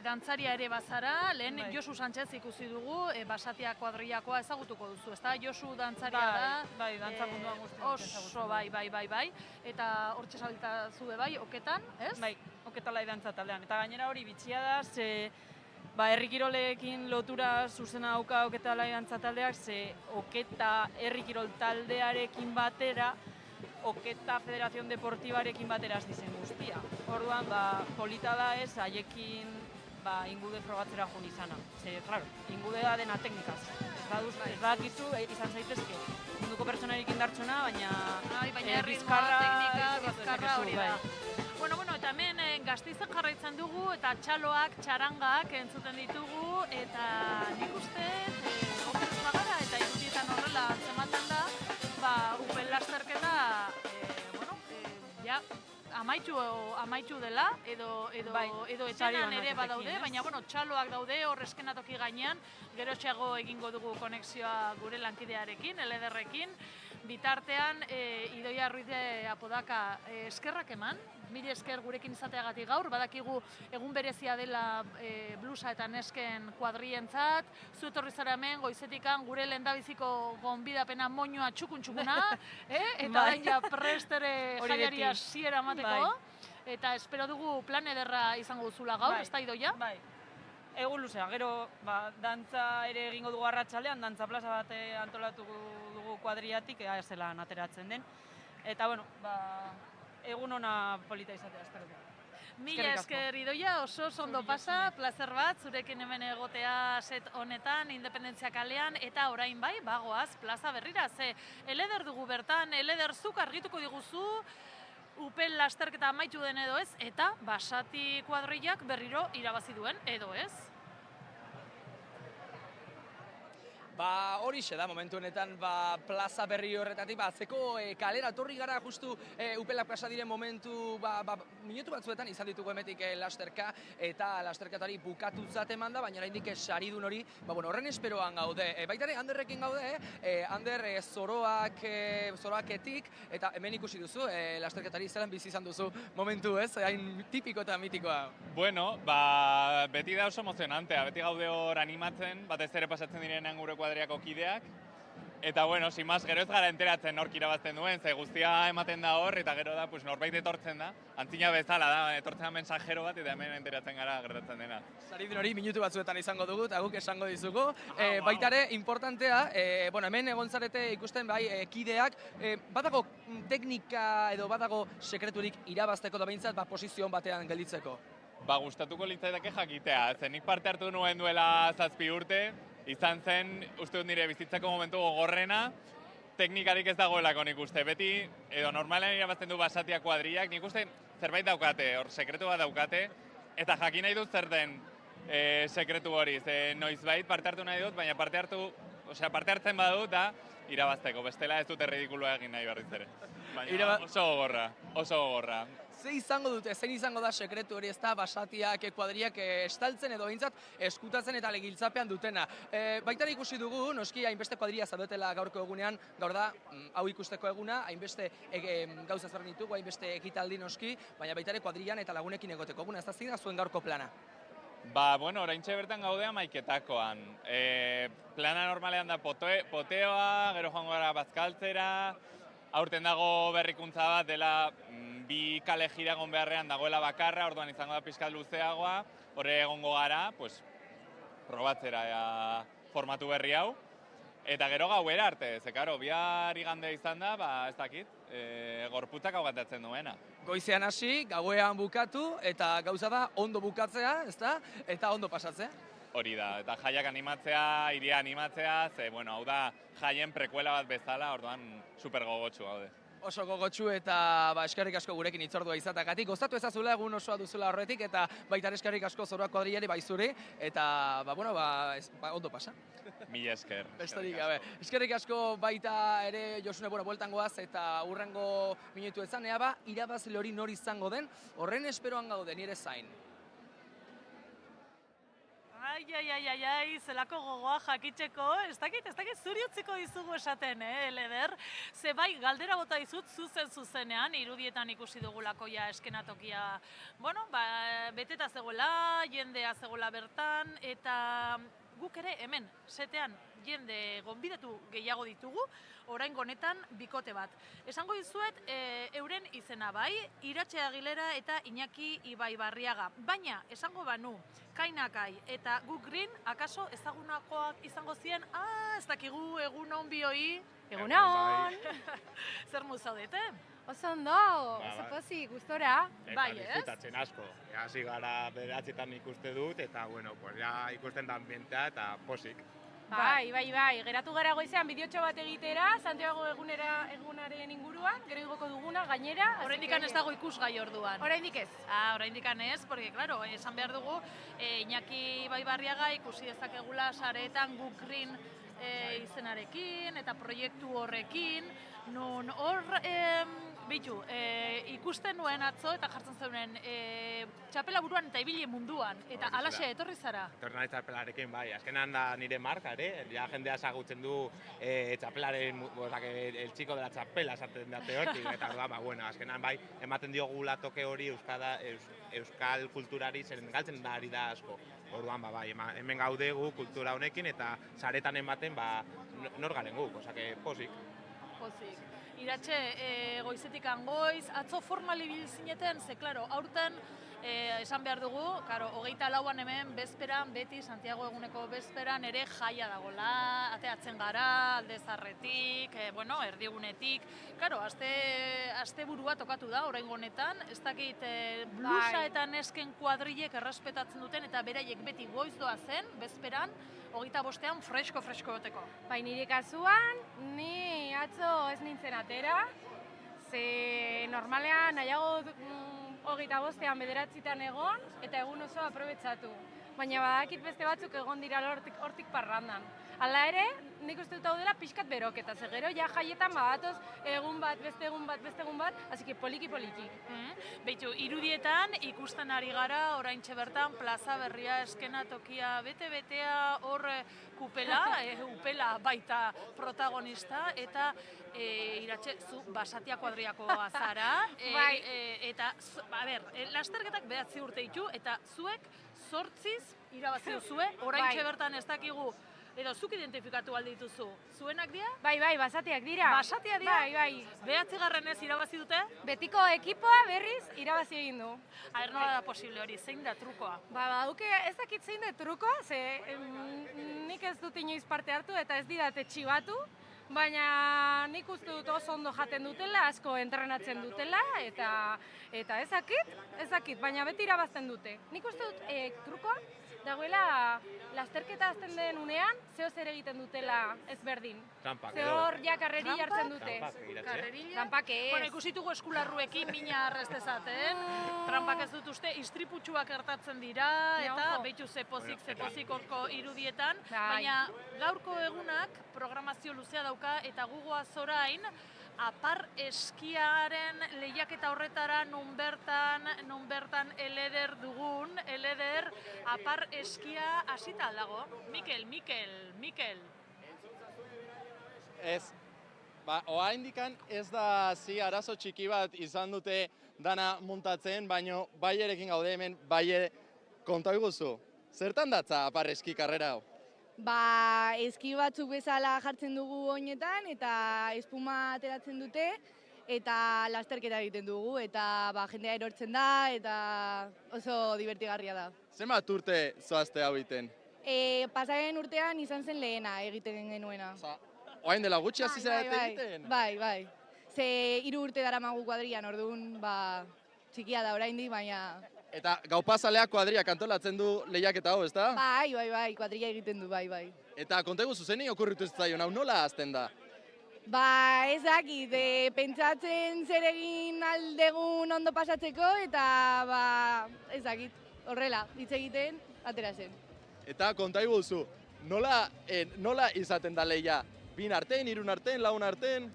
dantzaria ere bazara, lehen Josu Sánchez ikusi dugu, Basatia kuadrillakoa ezagutuko duzu, ezta? Josu dantzaria da. Bai, dantza munduan guztiak ezagutzen. Oso, bai. Eta hortxe zabiltza zube bai, oketan, ez? Bai, oketala dantza taldean. Eta gainera hori bitxia da, ze herri kirolekin lotura zuzena dauka oketala dantza taldeak, ze oketa herri kirol taldearekin batera, Oketa Federación Deportibarekin batera ez dizen guztia. Orduan, polita da ez, haiekin Ingude frogatzera joan izana. Ze, claro, Ingude da dena teknikaz. Ez badakizu, izan zaitezke munduko pertsonarik indartsona, baina bizkarra, bizkarra hori da. Bueno, eta hemen Gasteizen jarraitzen dugu, eta txaloak, txarangak entzuten ditugu, eta nik uste, operez bagara, eta irudietan horrela antzematen da, Upel lasterketa, amaitu dela, edo etenan ere badaude, baina txaloak daude hor eskenatoki gainean, gerotxeago egingo dugu konexioa gure lankidearekin, Elederrekin, bitartean Idoia Ruiz de Apodaca eskerrak eman, mila esker gurekin izateagatik gaur, badakigu egun berezia dela blusa eta nesken kuadrientzat, zu etorri zara hemen goizetikan gure lehendabiziko gonbidapena moñoa txukun-txukuna, eta ja prestere jaiari hasiera emateko, eta espero dugu plan ederra izango duzula gaur, ez da Idoia? Bai. Egun luzea, gero dantza ere egingo dugu arratsalean, dantza plaza bat antolatu dugu kuadriatik, ea zelan ateratzen den. Eta, egun ona polita izatea, espero dugu. Mila esker Idoia, oso ondo pasa, plazer bat, zurekin hemen egotea set honetan, Independentzia kalean, eta orain bai, bagoaz, plaza berrira, ze Eleder dugu bertan, Eleder zuk argituko diguzu, Upel lasterketa amaitu den edo ez, eta Basati kuadrillak berriro irabazi duen edo ez. Horixe da, momentu honetan plaza berri horretatik, atzeko kalera torri gara justu Upelak pasa diren momentu minutu batzuetan izan ditugu emetik lasterka, eta lasterketari bukatutzat eman da, baina oraindik saridun hori, horren esperoan gaude. Baita ere, Anderrekin gaude, Ander zoroaketik, eta hemen ikusi duzu, lasterketari zelan bizi izan duzu momentu, ez? Hain tipiko eta mitikoa. Bueno, beti da oso emozionantea, beti gaude hor animatzen, batez ere pasatzen direnean gure kuadriako kideak. Eta, sin más, gero ez gara enteratzen nork irabazten duen, ze guztia ematen da hor, eta gero da, norbait etortzen da. Antzina bezala da, etortzen da mensajero bat, eta hemen enteratzen gara gertatzen dena. Saridun hori minutu batzuetan izango dugu, eta guk esango dizugu. Baita ere, importantea, hemen egon zarete ikusten kideak, badago teknika edo badago sekreturik irabazteko da behintzat, posizioan batean gelditzeko? Gustatuko litzaidake jakitea, nik parte hartu nuen duela 7 urte, izan zen, uste dut nire bizitzako momentu gogorrena, teknikarik ez dagoelako nik uste. Beti, edo normalen irabazten du Basatia kuadrillak, nik uste zerbait daukate, hor sekretu bat daukate, eta jakin nahi dut zer den sekretu hori. Noizbait parte hartu nahi dut, baina parte hartzen badut da irabazteko. Bestela ez dut erridikulua egin nahi berriz ere. Baina oso gogorra. Zein izango da sekretu hori, ez da Basatiak kuadriak estaltzen edo behintzat eskutatzen eta legiltzapean dutena. Baita ikusi dugu, noski hainbeste kuadria zaudetela gaurko egunean, gaur da, hau ikusteko eguna, hainbeste gauza zerren ditugu, hainbeste ekitaldi noski, baina baita ere kuadrian eta lagunekin egoteko eguna, ez da zein da zuen gaurko plana? Bueno, oraintxe bertan gaude Amaiketakoan. Plana normalean da poteoa, gero joango gara bazkaltzera, aurten dago berrikuntza bat dela bi kale jira egon beharrean dagoela bakarra, orduan izango da pixkat luzeagoa, hori egongo gara, probatzera formatu berri hau. Eta gero gauera arte, ze karo, bihar igande izan da, ez dakit, gorputzak aguantatzen duena. Goizean hasi, gauean bukatu, eta gauza da ondo bukatzea, ezta? Eta ondo pasatzea. Hori da, eta jaiak animatzea, iria animatzea, ze, hau da jaien prekuela bat bezala, orduan super gogotsu gaude. Oso gogotsu eta eskerrik asko gurekin hitzordua izatagatik. Gozatu ezazula egun osoa duzula horretik eta baita eskerrik asko Zoroa kuadrillari bai zuri eta ondo pasa. Mila esker. Besterik gabe. Eskerrik asko baita ere Josune bueltan goaz eta hurrengo minutu ezan ea irabazle hori nor izango den, horren esperoan gaude nire zain. Ai, zelako gogoa jakitzeko, ez dakit zuri utziko dizugu esaten, Leder? Ze bai, galdera bota dizut zuzenean, irudietan ikusi dugulako ja eskenatokia, beteta zegoela, jendea zegoela bertan, eta guk ere hemen, setean, jende gonbidatu gehiago ditugu, oraingo honetan bikote bat. Esango dizuet, euren izena bai, Iratxe Agilera eta Iñaki Ibaibarriaga. Baina, esango banu, Kainakai eta Guk Green, akaso ezagunakoak izango ziren, ez dakigu egun on bioi. Egunon! Zer mu zaudete? Oso ondo, oso pozik, gustora. Bai, ez? Disfrutatzen asko. Hasi gara bederatzetan ikuste dut, eta ikusten da ambientea eta posik. Bai, geratu gara goizean bideotxo bat egitera, Santiago egunaren inguruan, gero igoko duguna, gainera. Oraindik ez dago ikusgai orduan. Oraindik ez. Oraindik ez, porque, claro, esan behar dugu, Iñaki Ibaibarriaga ikusi dezakegula sareetan Guk Green izenarekin eta proiektu horrekin, non hor, ikusten nuen atzo eta jartzen zeunen txapela buruan eta ibili munduan, eta alaxe etorri zara? Etorri naiz txapelarekin, bai, azkenan da nire marka, ja jendea ezagutzen du txapelaren, el chico de la txapela esaten dute hortik, eta azkenan bai, ematen diogula toke hori euskal kulturari zeren galtzen da ari da asko. Orduan, hemen gaudegu kultura honekin eta saretan ematen nor garen guk, osake, posik. Posik. Iratxe, goizetik angoiz, atzo formal ibil zineten, ze, klaro, aurten esan behar dugu, 24an hemen bezperan, beti Santiago eguneko bezperan ere jaia dagoela, ateatzen gara, alde zarretik, erdigunetik. Karo, aste burua tokatu da, oraingo honetan, ez dakit blusa eta nesken kuadrilek errespetatzen duten, eta beraiek beti goiz doa zen, bezperan, 25ean fresko goteko. Bai, nire kasuan, ni atzo ez nintzen atera, ze normalean nahiago 25ean bederatzitan egon, eta egun oso aprobetsatu. Baina badakit beste batzuk egon dira hortik parrandan. Hala ere, nik uste dut hau dela pixkat beroketa, ze gero ja jaietan badatoz egun bat, beste egun bat, hasi que poliki. Beitu, irudietan ikusten ari gara, oraintxe bertan, plaza berria eskenatokia bete-betea hor upela baita protagonista, eta Iratxe, zu Basatia kuadriakoa zara, eta, lasterketak 9 urte ditu, eta zuek 8 irabazi duzue, oraintxe bertan ez dakigu, edo zuk identifikatu alde dituzu, zuenak dira? Bai, Basatiak dira. Basatia dira? Bai. 9. irabazi dute? Betiko ekipoa berriz irabazi egin du. Nola da posible hori, zein da trukoa? Ez dakit zein da trukoa, ze nik ez dut inoiz parte hartu eta ez didate txibatu, baina nik uste dut oso ondo jaten dutela, asko entrenatzen dutela, eta ez dakit, baina beti irabazten dute. Nik uste dut trukoa dagoela lasterketa azten den unean, zeo zer egiten dutela ezberdin. Trampak, edo. Zehor ja karrerilla hartzen dute. Trampak ez. Bueno, ikusitugu eskularruekin mina arrez dezaten. Trampak ez dut uste, istriputxuak gertatzen dira, eta behitu zepozik orko irudietan. Baina gaurko egunak programazio luzea dauka, eta gugoaz orain, apar eskiaren lehiaketa horretara non bertan Eleder dugun, Eleder apar eskia hasita aldago. Mikel. Ez, oraindikan ez da arazo txiki bat izan dute dana muntatzen, baino Baierekin gaude hemen, Baier, konta iguzu, Zertan datza apar eski karrera hau? Ba, eski batzuk bezala jartzen dugu oinetan eta espuma ateratzen dute eta lasterketa egiten dugu eta ba, jendea erortzen da eta oso divertigarria da. Zenbat urte zoazte hau egiten? Pasaren urtean izan zen lehena egiten genuena. Oain dela gutxi hasi zarete egiten? Bai. Ze 3 urte daramagu kuadrian, orduan ba, txikia da oraindik, baina... Eta gaupazaleak kuadriak antolatzen du lehiaketa hau, ezta? Bai, kuadrilla egiten du, bai. Eta kontegu zuzeni okurritu ez zaion, hau nola azten da? Ba, ez dakit, pentsatzen zer egin aldegun ondo pasatzeko eta ba, ez dakit, horrela, hitz egiten, atera zen. Eta kontaigu zu, nola izaten da lehia? 2 artean, 3 artean, 4 artean?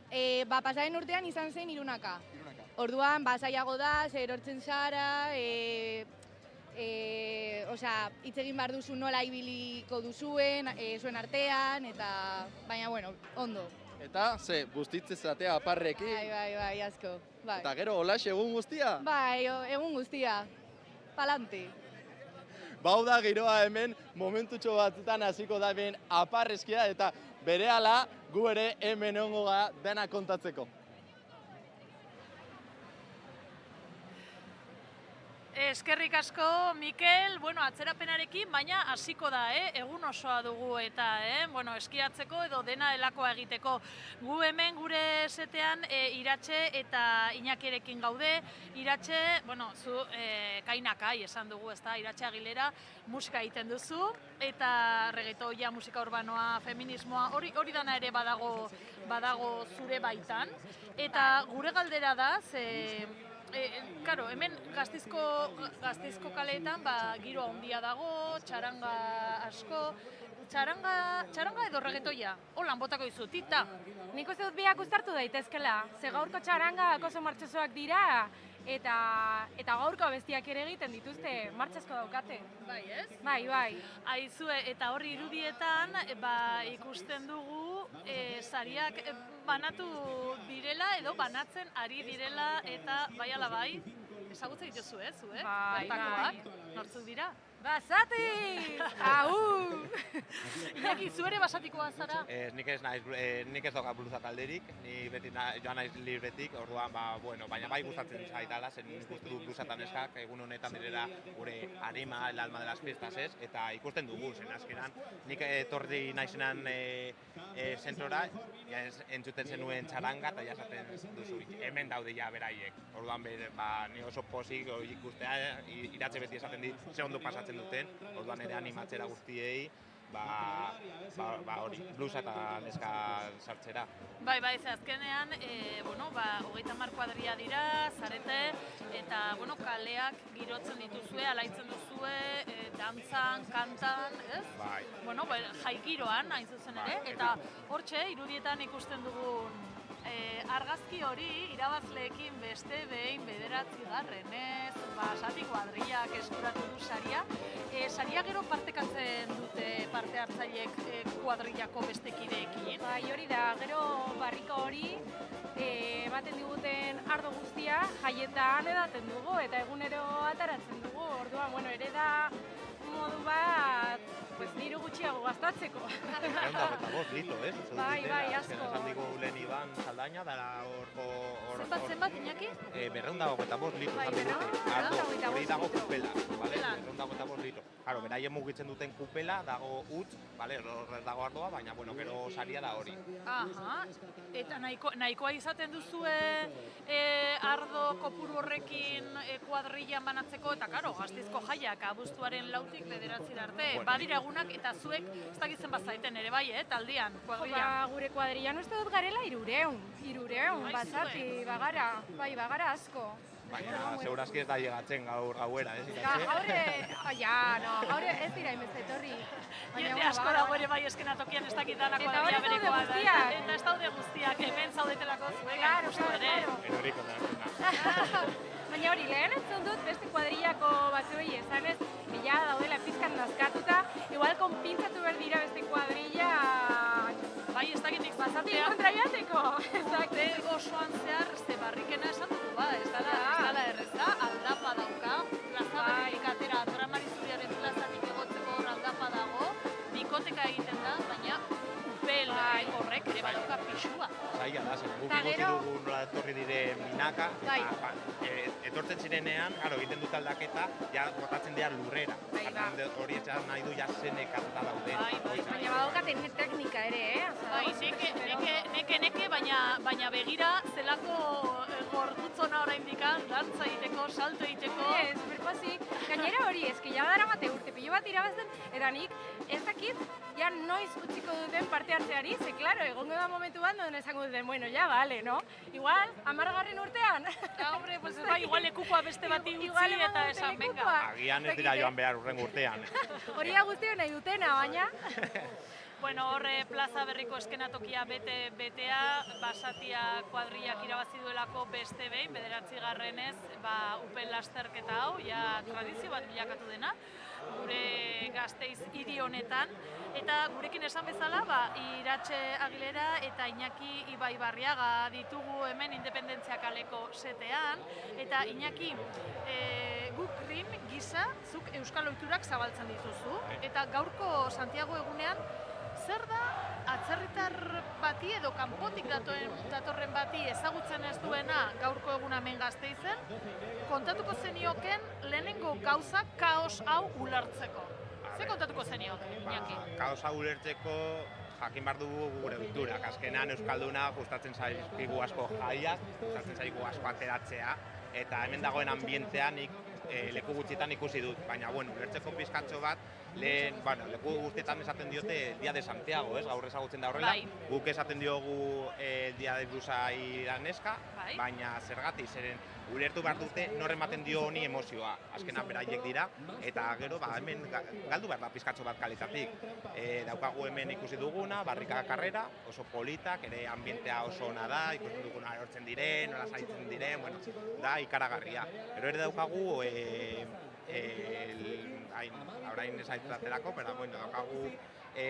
Ba, pasaren urtean izan zen 3. Orduan, ba, zailago da, zer erortzen zara, hitz egin behar duzu nola ibiliko duzuen, zuen artean, eta baina, bueno, ondo. Eta, bustitzen zatea aparrekin? Bai, asko. Bai. Eta gero, holax egun guztia? Bai, egun guztia. Palante. Bau da giroa hemen, momentutxo batzutan hasiko da hemen aparreskia eta berehala gu ere hemen egongo gara dena kontatzeko. Eskerrik asko, Mikel, atzerapenarekin, baina hasiko da, egun osoa dugu eta, eskiatzeko edo dena delakoa egiteko. Gu hemen gure setean Iratxe eta Iñakirekin gaude. Iratxe, zu kainakai esan dugu, ezta, Iratxe Agilera, musika egiten duzu, eta reggaetoia, musika urbanoa, feminismoa, hori dana ere badago zure baitan. Eta gure galdera da, hemen Gasteizko kaleetan giro handia dago, txaranga asko, txaranga edo reggaetoia? Holan botako dizu, Tita? Nik uste dut biak uztartu daitezkela, ze gaurko txarangak oso martxosoak dira, eta gaurko abestiak ere egiten dituzte, martxasko daukate. Bai, ez? Bai. Aizue, eta hori irudietan ikusten dugu sariak banatu direla edo banatzen ari direla eta bai ala bai, ezagutzen dituzu, zu, bertakoak, nortzuk dira? Basati! Au! Iñaki, zu ere basatikoa zara? Nik ez dauka bluza talderik, ni beti joan naiz libretik, orduan, baina bai gustatzen zaidala, zen nik uste du bluzatan eskak, egun honetan direla gure anima, el alma de las fiestas ez, eta ikusten dugu, zen azkenan, nik etorri naizenan zentrora, entzuten zenuen txaranga, eta jasaten duzu, hemen daude ja beraiek. Orduan, ni oso pozik ikustea, Iratxe beti esaten dit, ze ondo pasatzen duten, orduan ere animatzera guztiei, hori, blusa eta neska sartzera. Bai, ze azkenean, 30 kuadria dira, zarete, eta, kaleak girotzen dituzue, alaitzen duzue, dantzan, kantan, ez? Bai. Jai giroan, hain zuzen ere, eta hortxe, irudietan ikusten dugun argazki hori irabazleekin beste behin 9. Sati kuadriak eskuratu du saria. Saria gero partekatzen dute parte hartzaileek kuadrillako beste kideekin. Bai, hori da, gero barriko hori ematen diguten ardo guztia jaietan edaten dugu eta egunero ataratzen dugu. Orduan, ere da modu bat diru gutxiago gastatzeko. 205 litro, ez? Bai, asko. Esan digu lehen Iban Saldaina, dara hor... Zenbat, Iñaki? 205 litro. Bai, 205 hori dago kupela, 205 litro. Claro, beraien mugitzen duten kupela, dago utz, horrez dago ardoa, baina, gero saria da hori. Aha, eta nahikoa izaten duzue ardo kopuru horrekin kuadrillan banatzeko, eta karo, Gasteizko jaiak abuztuaren 4tik 9 arte, badira egunak, eta zuek ez dakitzen bazaiten ere bai, taldean, kuadrillan. Gure kuadrillan uste dut garela 300, Basati, bagara asko. Baina, segurazki ez da llegatzen gauera, ez? Gaur ez dira imez etorri. Jende asko dago ere bai eskenatokian ez dakitana kuadrilla berekoa da. Eta ez daude guztiak, hemen zaudetelako zuek, justu ere. Eroriko da. Baina hori, lehen entzun dut beste kuadrillako batzuei esanez, bila daudela pizkan nazkatuta, igual konpintzatu behar dira beste kuadrilla... Bai, ez dakitik Basatik kontraiateko. Ze osoan zehar, ze barrikena esan dugu, ez dala erreza, aldapa dauka, plaza beretik atera, Dora Marizuriaren plazatik egotzeko horrek ere badauka pixua. Zaila da, zen guk Ta ikusi gero- dugu nola etorri diren minaka, Bai. etortzen zirenean, claro, egiten dut aldaketa, ja botatzen dira lurrera. Bai, ba. Hori etxan nahi du ja zenekatuta daude. Baina badaukaten teknika ere, Bai, neke, baina begira zelako gorputzona oraindikan, dantza egiteko, salto egiteko. Ez, berpozik. Gainera hori, eski ja daramate urte pilo bat irabazten, eta nik ez dakit, ja noiz utziko duten parte hartzeari, ze, klaro, egongo da momentu bat, non esango duten, bueno, ja, vale, no? Igual, 10. urtean. Hombre, pues bai, igual lekukoa beste bati utzi Igual emango eta dute esan, venga. lekukoa. Agian ez dira joan behar urren urtean. Hori da guztio nahi dutena, baina. Bueno, horre plaza berriko eskenatokia betea, Basatia kuadrillak irabazi duelako beste behin, 9. Upel lasterketa hau, ja tradizio bat bilakatu dena, gure Gasteiz hiri honetan. Eta gurekin esan bezala, Iratxe Agilera eta Iñaki Ibaibarriaga ditugu hemen Independentzia kaleko setean. Eta Iñaki, guk rim gisa, zuk euskal ohiturak zabaltzen dituzu. Eta gaurko Santiago egunean, zer da atzerritar bati edo kanpotik datorren bati ezagutzen ez duena gaurko eguna hemen Gasteizen, kontatuko zenioken lehenengo gauzak kaos hau ulertzeko. Ze kontatuko zenioke, Iñaki? Kaos hau ulertzeko jakin behar dugu gure ohiturak. Azkenean Euskalduna gustatzen zaigu asko jaiak, gustatzen zaigu asko ateratzea, eta hemen dagoen ambientea nik leku gutxietan ikusi dut, baina bueno, ulertzeko pizkatxo bat, leku guztietan esaten diote el Dia de Santiago, gaur ezagutzen da horrela, guk esaten diogu el Dia de Blusai neska, baina zergatik, zeren ulertu behar dute nor ematen dio honi emozioa, azkenan beraiek dira, eta gero hemen galdu behar da pizkatxo bat kalitatik. Daukagu hemen ikusi duguna, barrika karrera, oso politak, ere ambientea oso ona da, ikusten duguna erortzen diren, nola zaitzen diren, bueno, da ikaragarria. Gero ere daukagu, orain ez aitzaterako, pero bueno, daukagu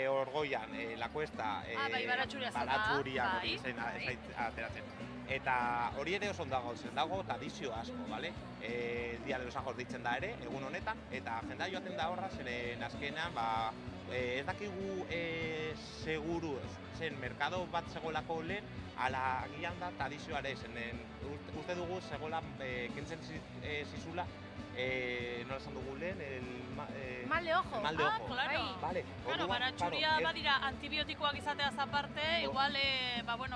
Orgoian, La Cuesta, Baratxuriak hori zen ateratzen. Eta hori ere oso dago tradizio asko, bale? Dia de los Ajos ditzen da ere, egun honetan, eta jendea joaten da horra, zeren azkenean, ez dakigu seguru zen merkado bat zegoelako lehen, ala agian da tradizioare zen. Uste dugu zegoela kentzen zizula, nola esan dugu lehen, Mal de ojo. Mal de ojo. Claro. Vale. Claro, baratxuria badira antibiotikoak izateaz aparte, igual,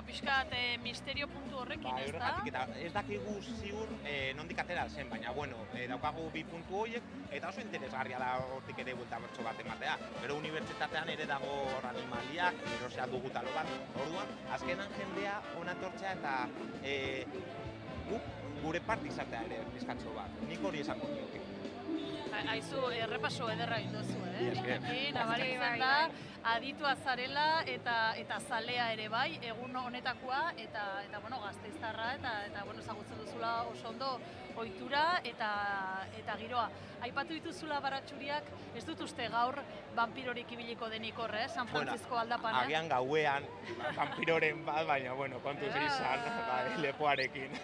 pixkat misterio puntu horrekin, ez da? Eta ez dakigu ziur nondik atera zen, baina, bueno, daukagu 2 puntu horiek, eta oso interesgarria da hortik ere buelta bertso bat ematea. Pero unibertsitatean ere dago hor animaliak, erosea dugu talo bat, orduan, azkenan jendea ona tortzea eta gure part izatea ere bizkatxo bat. Nik hori esango nioke. Aizu, errepaso ederra egin duzu, nabaritzen da, aditua zarela eta zalea ere bai, egun honetakoa, eta bueno, Gasteiztarra, eta bueno, ezagutzen duzula oso ondo ohitura eta giroa. Aipatu dituzula baratxuriak, ez dut uste gaur vampirorik ibiliko denik horre, San Francisco aldapan, Agian gauean, vampiroren bat, baina, bueno, kontuz izan, lepoarekin.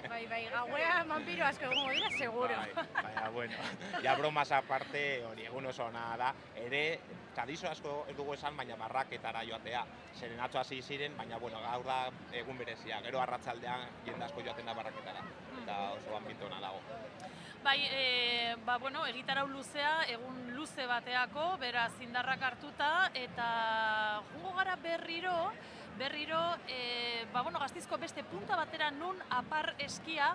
Bai, gauean vampiro asko egongo dira, seguro. Baina, bueno, ja bromas aparte, hori egun oso ona da, ere, tradizio asko ez dugu esan, baina barraketara joatea. Serenatxo hasi ziren, baina, bueno, gaur da egun berezia, gero arratsaldean jende asko joaten da barraketara, eta oso ambiente ona dago. Bai, bueno, egitarau luzea, egun luze bateako, beraz indarrak hartuta, eta jungo gara berriro, bueno, Gasteizko beste punta batera nun apar eskia,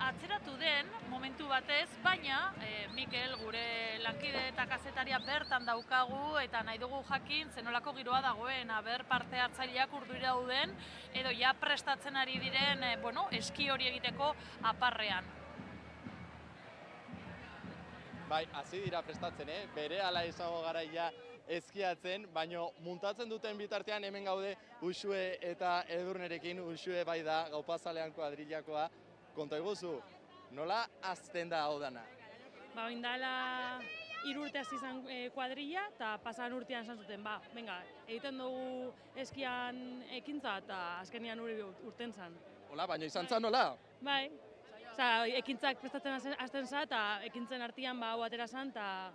atzeratu den momentu batez, baina Mikel, gure lankide eta kazetaria bertan daukagu eta nahi dugu jakin zenolako giroa dagoen, aber parte hartzaileak urduri dauden edo ja prestatzen ari diren, bueno, eski hori egiteko aparrean. Bai, hasi dira prestatzen, bere ala izango garaia eskiatzen, baino muntatzen duten bitartean hemen gaude Uxue eta Edurnerekin. Uxue bai da gaupazalean kuadrillakoa. Konta iguzu, nola azten da hau dana? Oindala 3 urte hasi izan kuadrilla, eta pasan urtean esan zuten, venga, egiten dugu eskian ekintza, eta azkenian urten zan. Hola, baina izan zan nola? Bai, ekintzak prestatzen hasten za, eta ekintzen artean hau atera zan, eta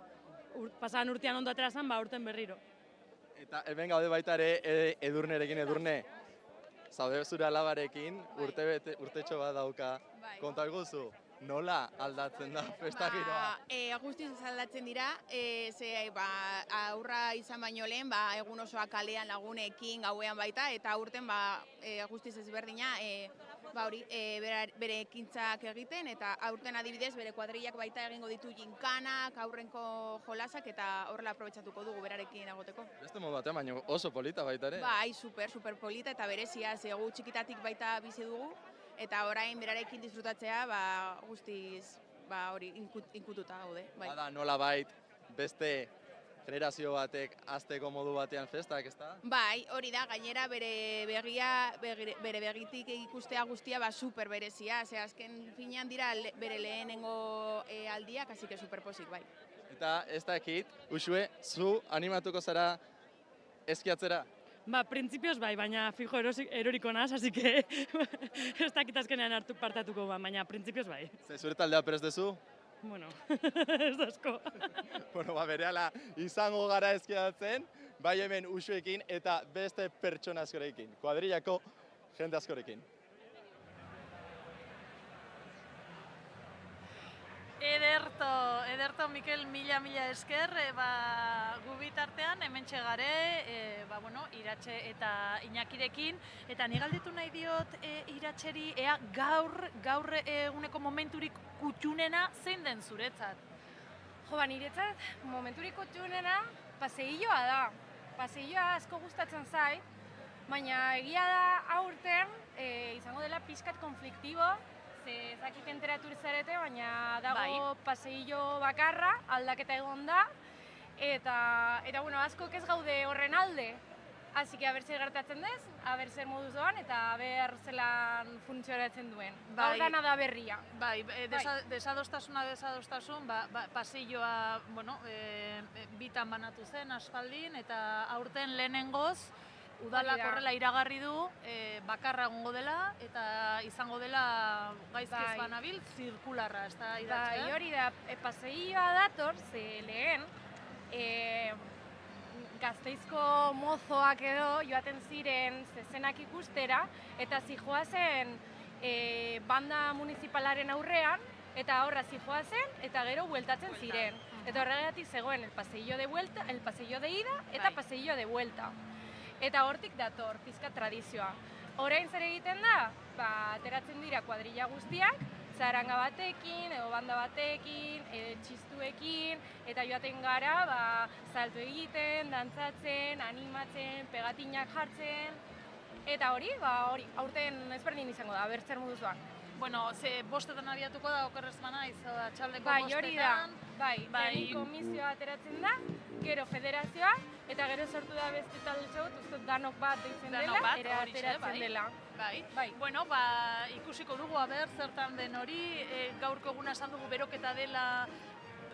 pasan urtean ondo atera zan, urten berriro. Eta hemen gaude baita ere Edurnerekin, Edurne, zaude zure alabarekin, urtetxo bat dauka. Konta guzu, nola aldatzen da festa giroa? Guztiz aldatzen dira, aurra izan baino lehen, egun osoa kalean lagunekin gauean baita, eta aurten guztiz ezberdina, bere ekintzak egiten, eta aurten adibidez bere kuadrillak baita egingo ditu jinkanak, aurrenko jolasak, eta horrela aprobetxatuko dugu berarekin egoteko. Beste modu batean, baina oso polita baita ere. Bai, super polita eta berezia, gu txikitatik baita bizi dugu, eta orain berarekin disfrutatzea guztiz hori inkututa gaude. Bada nola bait, beste generazio batek azteko modu batean festak, ezta? Bai, hori da, gainera bere begitik ikustea guztia super berezia, azken finean dira bere lehenengo aldiak, así que super pozik, bai. Eta ez dakit, Uxue, zu animatuko zara eskiatzera? Printzipioz bai, baina fijo eroriko naz, así que ez dakit azkenean partatuko, baina printzipioz bai. Zure taldea prest dezu? Bueno, ez asko. Bueno, berehala izango gara eskiatzen, bai hemen Uxuekin eta beste pertsona askorekin, kuadrillako jende askorekin. Ederto Mikel, mila esker, gu bitartean hementxe gare, Iratxe eta Iñakirekin, eta ni galdetu nahi diot Iratxeri, ea gaur eguneko momenturik kutxunena zein den zuretzat? Niretzat momenturik kutxunena paseilloa da. Paseilloa asko gustatzen zait, baina egia da aurten izango dela pixkat konfliktibo, ez dakit enteratu zarete, baina dago paseillo bakarra, aldaketa egon da, eta askok ez gaude horren alde. Así que a ber zer gertatzen dez, a ber zer moduz doan, eta a ber zelan funtzionatzen duen. Gaur dana da berria. Bai, desadostasun, paseilloa, bitan banatu zen aspaldin, eta aurten lehenengoz, udalak horrela iragarri du, bakarra egongo dela, eta izango dela gaizkiz banabil, zirkularra, ez da Iratxe? Bai, hori da, paseilloa dator, ze lehen, Gasteizko mozoak edo joaten ziren zezenak ikustera, eta zijoazen banda municipalaren aurrean, eta horra zijoazen, eta gero bueltatzen ziren. Eta horregatik zegoen el paseillo de ida eta paseillo de vuelta. Eta hortik dator, pizka tradizioa. Orain zer egiten da? Ateratzen dira kuadrilla guztiak, zaranga batekin, edo banda batekin, txistuekin, eta joaten gara, salto egiten, dantzatzen, animatzen, pegatinak jartzen, eta hori, aurten ezberdin izango da, ber zer moduz doan. Bueno, bostetan abiatuko da, okerrez banaiz, txaldeko bostetan. Bai, hori da, bai, komisioa ateratzen da, gero federazioa, eta gero sortu da beste talde txot, danok bat deitzen dela, ere ateratzen dela. Bai. Bueno, ikusiko dugu, zertan den hori, gaurko eguna esan dugu beroketa dela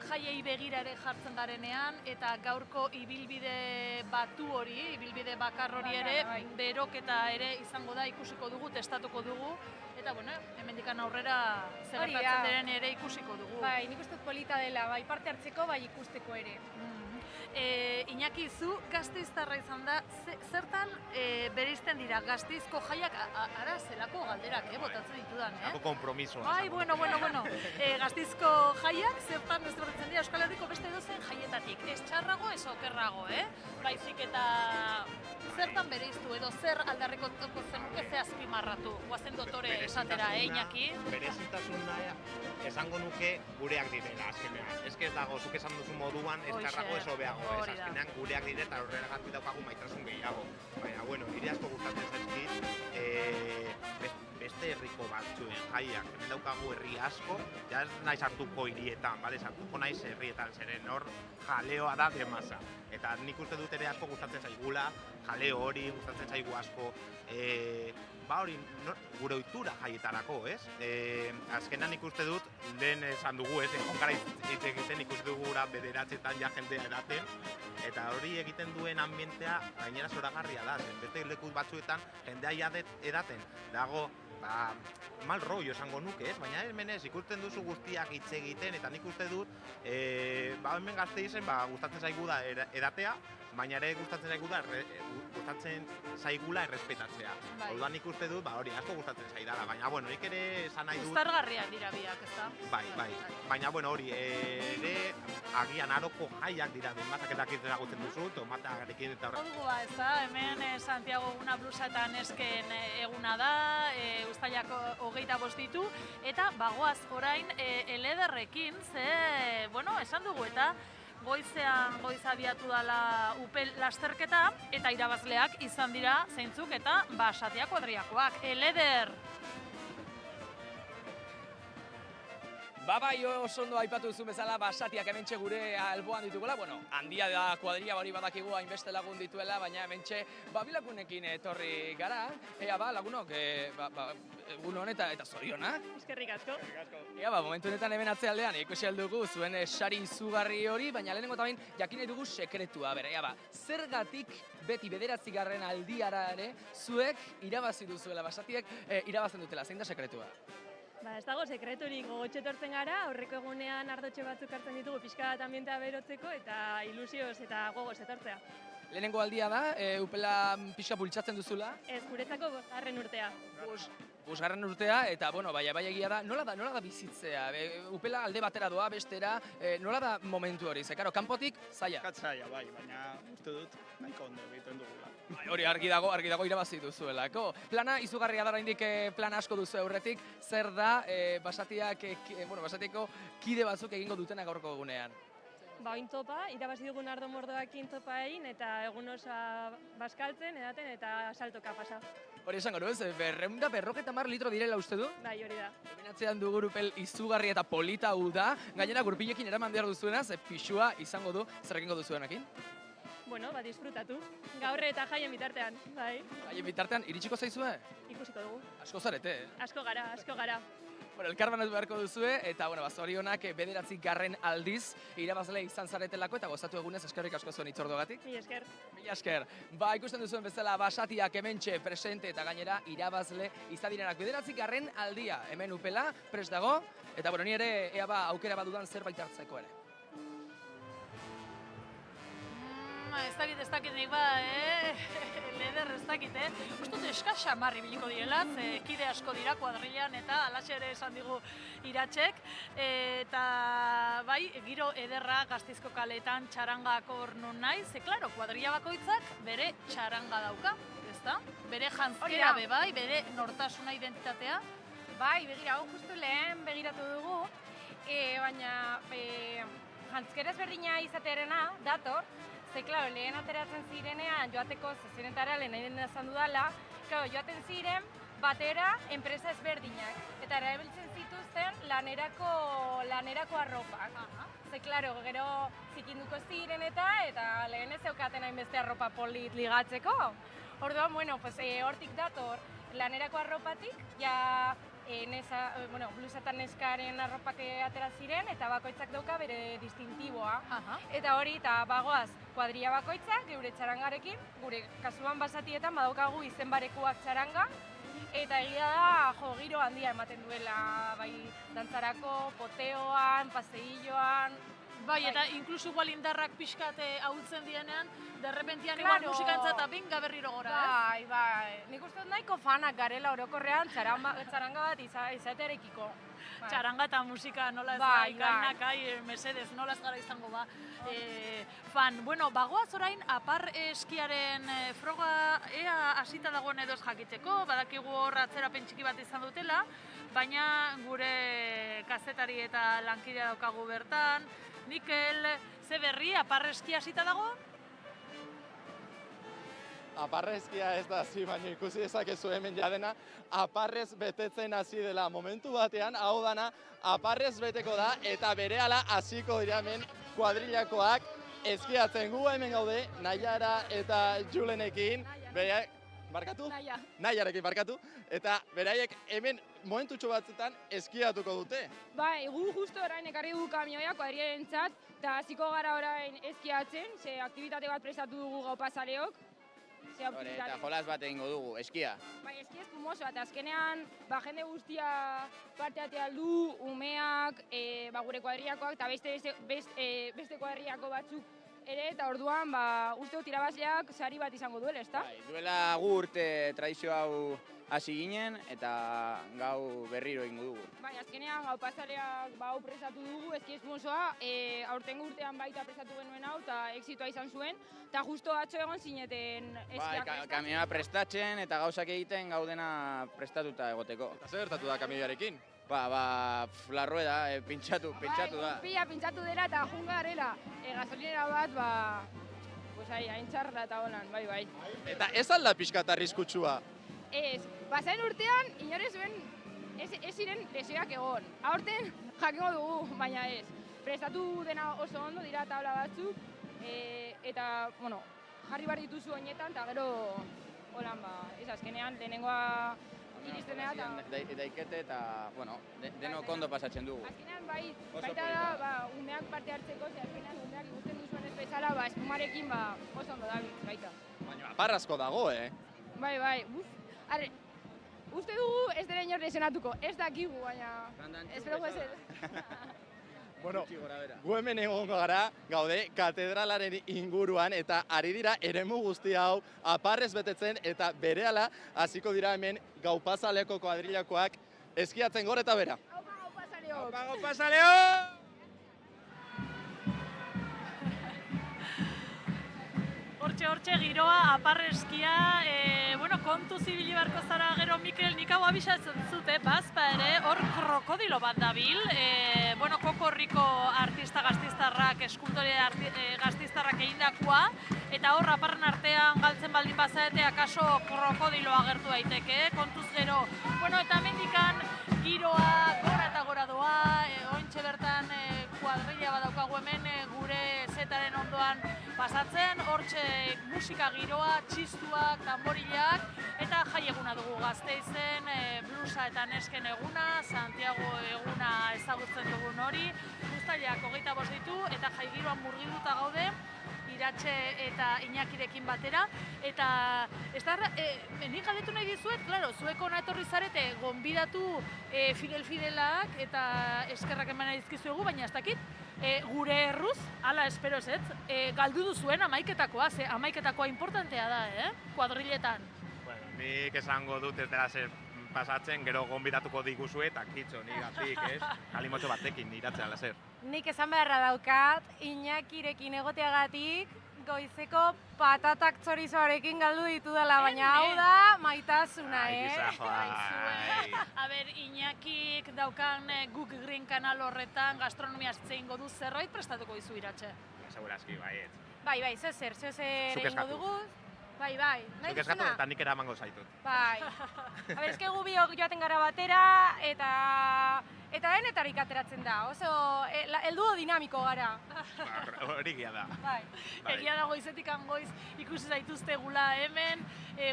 jaiei begira ere jartzen garenean, eta gaurko ibilbide batu hori, ibilbide bakar hori ere, beroketa ere izango da, ikusiko dugu, testatuko dugu, eta hemendikan aurrera zer gertatzen diren ere ikusiko dugu. Bai, nik uste polita dela, bai parte hartzeko, bai ikusteko ere. Iñaki, zu Gasteiztarra izan da, zertan bereizten dira Gasteizko jaiak, ara zelako galderak, botatzen ditudan, Zelako kompromisoa. Bai, bueno. Gasteizko jaiak zertan desberdintzen dira Euskal Herriko beste edozen jaietatik. Ez txarrago, ez okerrago, Baizik eta zertan bereiztu edo zer aldarrikotako zenuke ze azpimarratu, guazen dotore esatera, Iñaki? Berezitasuna esango nuke gureak direla, azkenean. Ez ez dago, zuk esan duzu moduan, ez txarrago ez hobeago. Azkenean gureak dire eta horrela gati daukagu maitasun gehiago. Baina, nire asko gustatzen zaizkit, beste herriko batzuen jaiak, hemen daukagu herri asko, ja ez naiz hartuko hirietan, sartuko naiz herrietan, zeren hor jaleoa da demasa. Eta nik uste dut ere asko gustatzen zaigula, jaleo hori gustatzen zaigu asko, gure ohitura jaietarako, ez? Azkenan ikuste dut, lehen esan dugu, egonkara hitz egiten ikuste dugu gura bederatzetan ja jendea edaten, eta hori egiten duen ambientea gainera zoragarria da, beste leku batzuetan jendea edaten, dago mal rollo esango nuke, ez? Baina hemen ez, ikusten duzu guztiak hitz egiten, eta nik uste dut, hemen Gasteizen gustatzen zaigu da edatea, baina ere gustatzen zaigula errespetatzea. Bai. Orduan nik uste dut, hori asko gustatzen zaidala, baina bueno, nik ere esan nahi dut. Uztargarriak dira biak, ezta? Bai. Baina bueno, hori ere agian aroko jaiak dira, denbatak ezagutzen duzu, tomatarekin eta horrek. Ondua, ezta? Hemen Santiago eguna blusa eta nesken eguna da, uztailako 25 ditu, eta bagoaz orain elederrekin, ze, bueno, esan dugu eta goiz abiatu dala Upel lasterketa eta irabazleak izan dira zeintzuk eta Basatia kuadriakoak. Eleder! Bai, oso ondo aipatu duzun bezala Basatiak hementxe gure alboan ditugola. Bueno, handia da kuadrilla hori badakigu hainbeste lagun dituela, baina hementxe bilagunekin etorri gara. Ea lagunok, egun honetan eta zorionak. Eskerrik asko. Ea momentu honetan hemen atzealdean ikusi aldugu zuen sari izugarri hori, baina lehenengo eta bain jakin nahi dugu sekretua. Ea zergatik beti 9. aldiara ere zuek irabazi duzuela, Basatiek irabazen dutela, zein da sekretua? Ez dago sekreturik, gogotxe etortzen gara, aurreko egunean ardotxe batzuk hartzen ditugu pixka bat ambientea berotzeko eta ilusioz eta gogoz etortzea. Lehenengo aldia da, Upela pixka bultzatzen duzula? Ez, guretzako 5. urtea. 5. urtea, eta, bueno, bai egia da, nola da bizitzea? Upela alde batera doa, bestera, nola da momentu hori? Ze, karo, kanpotik, zaila? Zaila, bai, baina uste dut, nahiko ondo egiten dugula. Hori argi dago irabazi duzuelako. Plana izugarria da oraindik plan asko duzu aurretik, zer da Basatiako kide batzuk egingo dutena gaurko egunean? Oin topa, irabazi dugun ardo mordoakin topa egin eta egun osoa bazkaltzen, edaten eta saltoka pasa. Hori esango du, ez? 250 litro direla uste du? Bai, hori da. Hemenatzean dugu Upel izugarri eta polita hau da, gainera gurpilekin eraman behar duzuena, ze pixua izango du, zer egingo duzuenakin? Bueno, disfrutatu. Gaur eta jaien bitartean, bai. Jaien bitartean, iritsiko zaizue? Ikusiko dugu. Asko zarete, Asko gara. Bueno, elkarbanatu beharko duzue, eta, zorionak 9. aldiz irabazle izan zaretelako, eta gozatu egunez eskerrik asko zuen itzordogatik. Mila esker. Mila esker. Ikusten duzuen bezala Basatiak hementxe presente eta gainera irabazle izan direnak 9. aldia hemen Upela, prest dago, eta, ni ere aukera badudan zerbait hartzeko ere. Ez dakit nik Leder ez dakit, Ustut eskas xamarri biliko direla, kide asko dira kuadrilan eta alaxe ere esan digu Iratsek. Eta bai, giro ederra Gasteizko kaleetan txarangak hor non nahi, ze klaro, kuadrilla bakoitzak bere txaranga dauka, ezta? Bere jantzkera bai, bere nortasuna identitatea. Bai, begira, justu lehen begiratu dugu, baina jantzkera ezberdina izatearena dator, ze, klaro, lehen ateratzen zirenean joateko zezenetara lehen esan dudala, joaten ziren batera enpresa ezberdinak, eta erabiltzen zituzten lanerako arropak. Ze, klaro, gero zikinduko ziren eta lehen ez zeukaten hainbeste arropa polit ligatzeko. Orduan, hortik dator lanerako arropatik, blusa eta neskaren arropak atera ziren, eta bakoitzak dauka bere distintiboa. Eta hori, eta bagoaz, kuadrilla bakoitzak, geure txarangarekin, gure kasuan Basatietan badaukagu izen barekuak txaranga, eta egia da, giro handia ematen duela, bai, dantzarako, poteoan, paseilloan. Bai, eta inkluso igual indarrak pixkat ahultzen dienean, derrepentian igual musikantza eta binga berriro gora, ez? Bai, nik uste dut nahiko fanak garela orokorrean txaranga bat izatearekiko. Txaranga eta musika nola ez da ikainak, mesedez, nola ez gara izango fan. Bueno, bagoaz orain, apar eskiaren froga ea hasita dagoen edo ez jakiteko, badakigu hor atzerapen txiki bat izan dutela, baina gure kazetari eta lankidea daukagu bertan. Mikel, ze berri, apar eskia hasita dago? Aparrezkia ez da hasi, baina ikusi dezakezu hemen jadena, aparrez betetzen hasi dela momentu batean, hau dana, aparrez beteko da, eta berehala hasiko dira hemen kuadrillakoak eskiatzen. Gu hemen gaude, Naiara eta Julenekin, Naiarekin barkatu, eta beraiek hemen momentutxo batzutan eskiatuko dute. Bai, gu justo orain ekarri dugu kamioia kuadrillarentzat, eta hasiko gara orain eskiatzen, ze aktibitate bat prestatu dugu gau pasaleok. Eta jolas bat egingo dugu, eskia. Bai, eskia espumosoa, eta azkenean jende guztia parte atea du, umeak, gure kuadrillakoak, eta beste kuadrillako batzuk ere, eta orduan, uste dut irabazleak sari bat izango duela, ezta? Duela urte tradizio hau hasi ginen, eta gau berriro egingo dugu. Bai, azkenean gau pasaleak hau prestatu dugu, eski esponsoa, aurtengo urtean baita prestatu genuen hau, eta exitoa izan zuen, eta justo atzo egon zineten eskiak. Bai, kamioa prestatzen eta gauzak egiten gaudena prestatuta egoteko. Eta zer gertatu da kamioarekin? La rueda, pintxatu da. Pila pintxatu dela eta jungarela, gasolinera bat, hain txarra eta holan, bai. Eta ez alda pixkat arriskutsua? Ez, pasaen urtean, inore zuen, ez ziren lesioak egon. Aurten jakingo dugu, baina ez. Prestatu dena oso ondo dira tabla batzuk, eta, jarri behar dituzu oinetan, eta gero, holan, ez azkenean, lehenengoa iriztenea eta... Daikete eta, denok ondo pasatzen dugu. Azkenean, baita da, umeak parte hartzeko, ze azkenean, umeak ikusten duzuen ez bezala, espumarekin oso ondo dabiltz, baita. Baina, aparrazko dago, Bai, Arre, uste dugu ez dela inor lesionatuko, ez dakigu, baina... Espero ez ez. Bueno, gu hemen egongo gara, gaude, katedralaren inguruan, eta ari dira eremu guzti hau aparrez betetzen, eta berehala hasiko dira hemen gaupazaleko kuadrilakoak eskiatzen gore eta bera. Aupa, gaupazaleok! Hortxe giroa, aparreskia, kontu zibili barko zara gero Mikel, nik hau abisatzen zute, bazpa ere, hor krokodilo bat dabil, kokorriko artista gaztiztarrak, eskultore gaztiztarrak egindakoa, eta hor aparren artean galtzen baldin bazarete, akaso krokodilo agertu daiteke, kontuz gero, eta mendikan giroa gora eta gora doa, ointxe bertan kuadrilla bat daukagu hemen gure zetaren ondoan pasatzen, hortxe musika giroa, txistuak, tamborilak, eta jaieguna dugu Gasteizen, blusa eta nesken eguna, Santiago eguna ezagutzen dugun hori, uztailak 25 ditu, eta jaigiroan murgilduta gaude, Iratxe eta Iñakirekin batera, eta nik galdetu nahi dizuet, zuek hona etorri zarete gonbidatu Fidelak eta eskerrak eman dizkizuegu, baina ez dakit, gure erruz, ala espero ez, galdu duzuen amaiketakoa, ze amaiketakoa importantea da, kuadriletan. Nik esango dut ez dela zer pasatzen, gero gonbidatuko diguzu eta kitxo, nigatik, ez? Kalimotxo batekin, Iratxe, ala zer. Nik esan beharra daukat, Iñakirekin egoteagatik, goizeko patatak txorizoarekin galdu ditudala, baina hau da maitasuna, A ber, Iñakik daukan Guk Green kanal horretan gastronomia zeingo du zerbait prestatuko dizu Iratxe. Segurazki, baiet. Bai, zezer egingo dugu. Bai, Zuk eskatu eta nik eramango zaitut. Bai. A ber, gu biok joaten gara batera, eta denetarik ateratzen da, oso helduo dinamiko gara. Hori gia da. Egia da goizetik goiz ikusi zaituztegula hemen,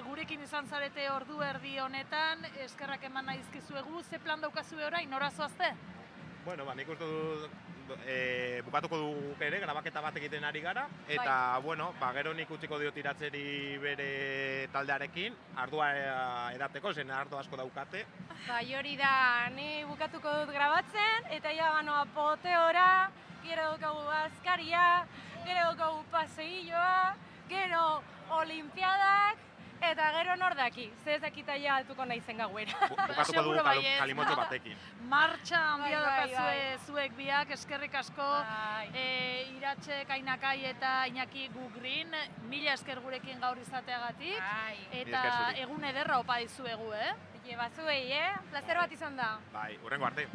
gurekin izan zarete ordu erdi honetan, eskerrak eman nahi dizkizuegu, ze plan daukazue orain, nora zoazte? Nik uste dut bukatuko dugu ere, grabaketa bat egiten ari gara, eta, gero nik utziko diot Iratxeri bere taldearekin, ardua edateko, zen ardo asko daukate. Bai, hori da, ni bukatuko dut grabatzen, eta ja banoa poteora, gero daukagu bazkaria, gero daukagu paseilloa, gero olimpiadak, eta gero nordaki, ze ez dakita ja altuko nahi zen gauera. Bukatuko dugu kalimotxo batekin. Martxa handia daukazue zuek biak, eskerrik asko, Iratxe, Kainakai eta Iñaki Guk Green, mila esker gurekin gaur izateagatik, eta egun ederra opa dizuegu, Bazuei, plazer bat izan da. Bai, hurrengo arte.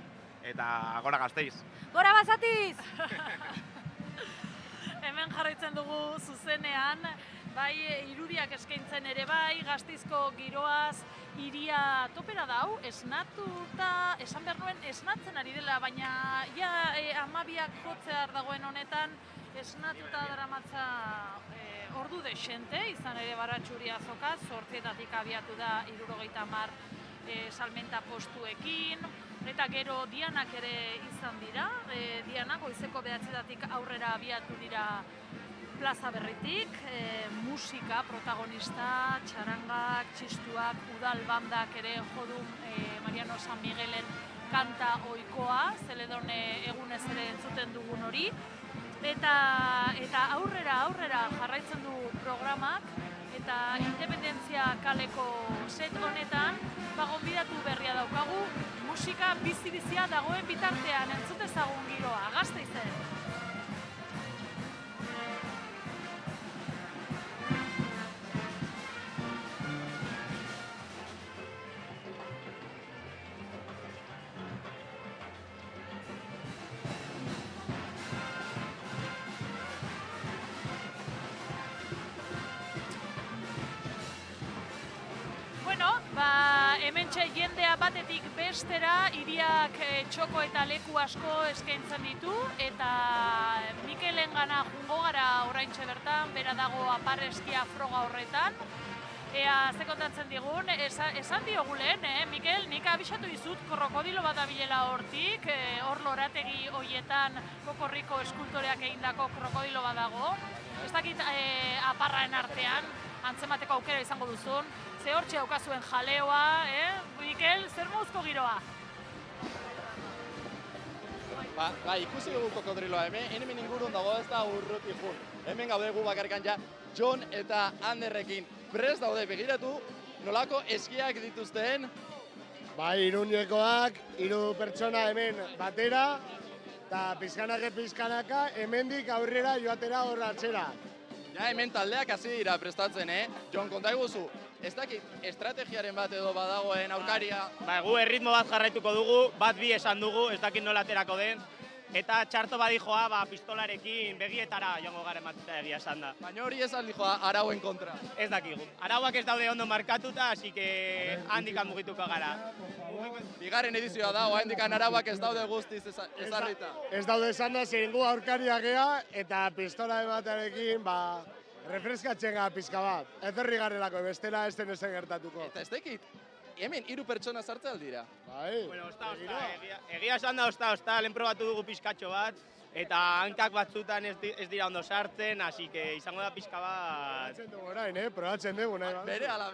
Eta gora Gasteiz. Gora Basatiz! Hemen jarraitzen dugu zuzenean, bai irudiak eskaintzen ere bai, Gasteizko giroaz, iria topera dau, esnatuta, esan behar nuen esnatzen ari dela, baina ja amabiak jotzear dagoen honetan, esnatuta daramatza ordu desente, izan ere Baratxuri azoka, 8-etatik abiatu da 70 salmenta postuekin, eta gero Dianak ere izan dira, Dianak goizeko 9-etatik aurrera abiatu dira plaza berritik, musika protagonista, txarangak, txistuak, udal bandak ere jodun Mariano San Miguelen kanta ohikoa, Zeledon egunez ere entzuten dugun hori, Eta aurrera jarraitzen du programak, eta Independentzia kaleko set honetan, gonbidatu berria daukagu, musika bizi-bizia dagoen bitartean, entzut ezagun giroa, Gasteizen. Hementxe jendea batetik bestera, hiriak txoko eta leku asko eskaintzen ditu, eta Mikelengana jungo gara oraintxe bertan, bera dago Aparreskia froga horretan. Ea, ze kontatzen digun, esan diogu lehen, Mikel, nik abisatu dizut krokodilo bat abilela hortik, hor lorategi hoietan kokorriko eskultoreak egindako krokodilo bat dago. Ez dakit aparraen artean, antzemateko aukera izango duzun, ze hortxe daukazuen jaleoa, Mikel, zer moduzko giroa? Ikusi dugu kokodriloa hemen ingurun dago ez da urruti jun. Hemen gaude gu bakarrikan ja, Jon eta Anderrekin prest daude begiratu, nolako eskiak dituzten? Iruñekoak, 3 pertsona hemen batera, eta pizkanaka hemendik aurrera joatera hor atzera. Ja, hemen taldeak hasi dira prestatzen, Jon, konta eguzu, ez dakit estrategiaren bat edo badagoen aurkaria? Gu erritmo bat jarraituko dugu, bat bi esan dugu, ez dakit nola aterako den, eta txarto badijoa pistolarekin begietara joango garen batita egia esan da. Baina hori ez aldijoa arauen kontra? Ez dakigu. Arauak ez daude ondo markatuta, así que handikan mugituko gara. Bigarren edizioa da, handikan arauak ez daude guztiz ezarrita. Ez daude esan da, zirengu aurkaria gea, eta pistola ematearekin, refreskatzen gara pizka bat. Etorri garelako, bestela ez den ezen gertatuko. Eta ez dakit, hemen 3 pertsona sartze aldira. Bueno, egia esan da, osta, lehen probatu dugu pizkatxo bat, eta hankak batzutan ez dira ondo sartzen, así que izango da pizka bat... Probatzen dugu orain, probatzen dugu nahi. Berehala.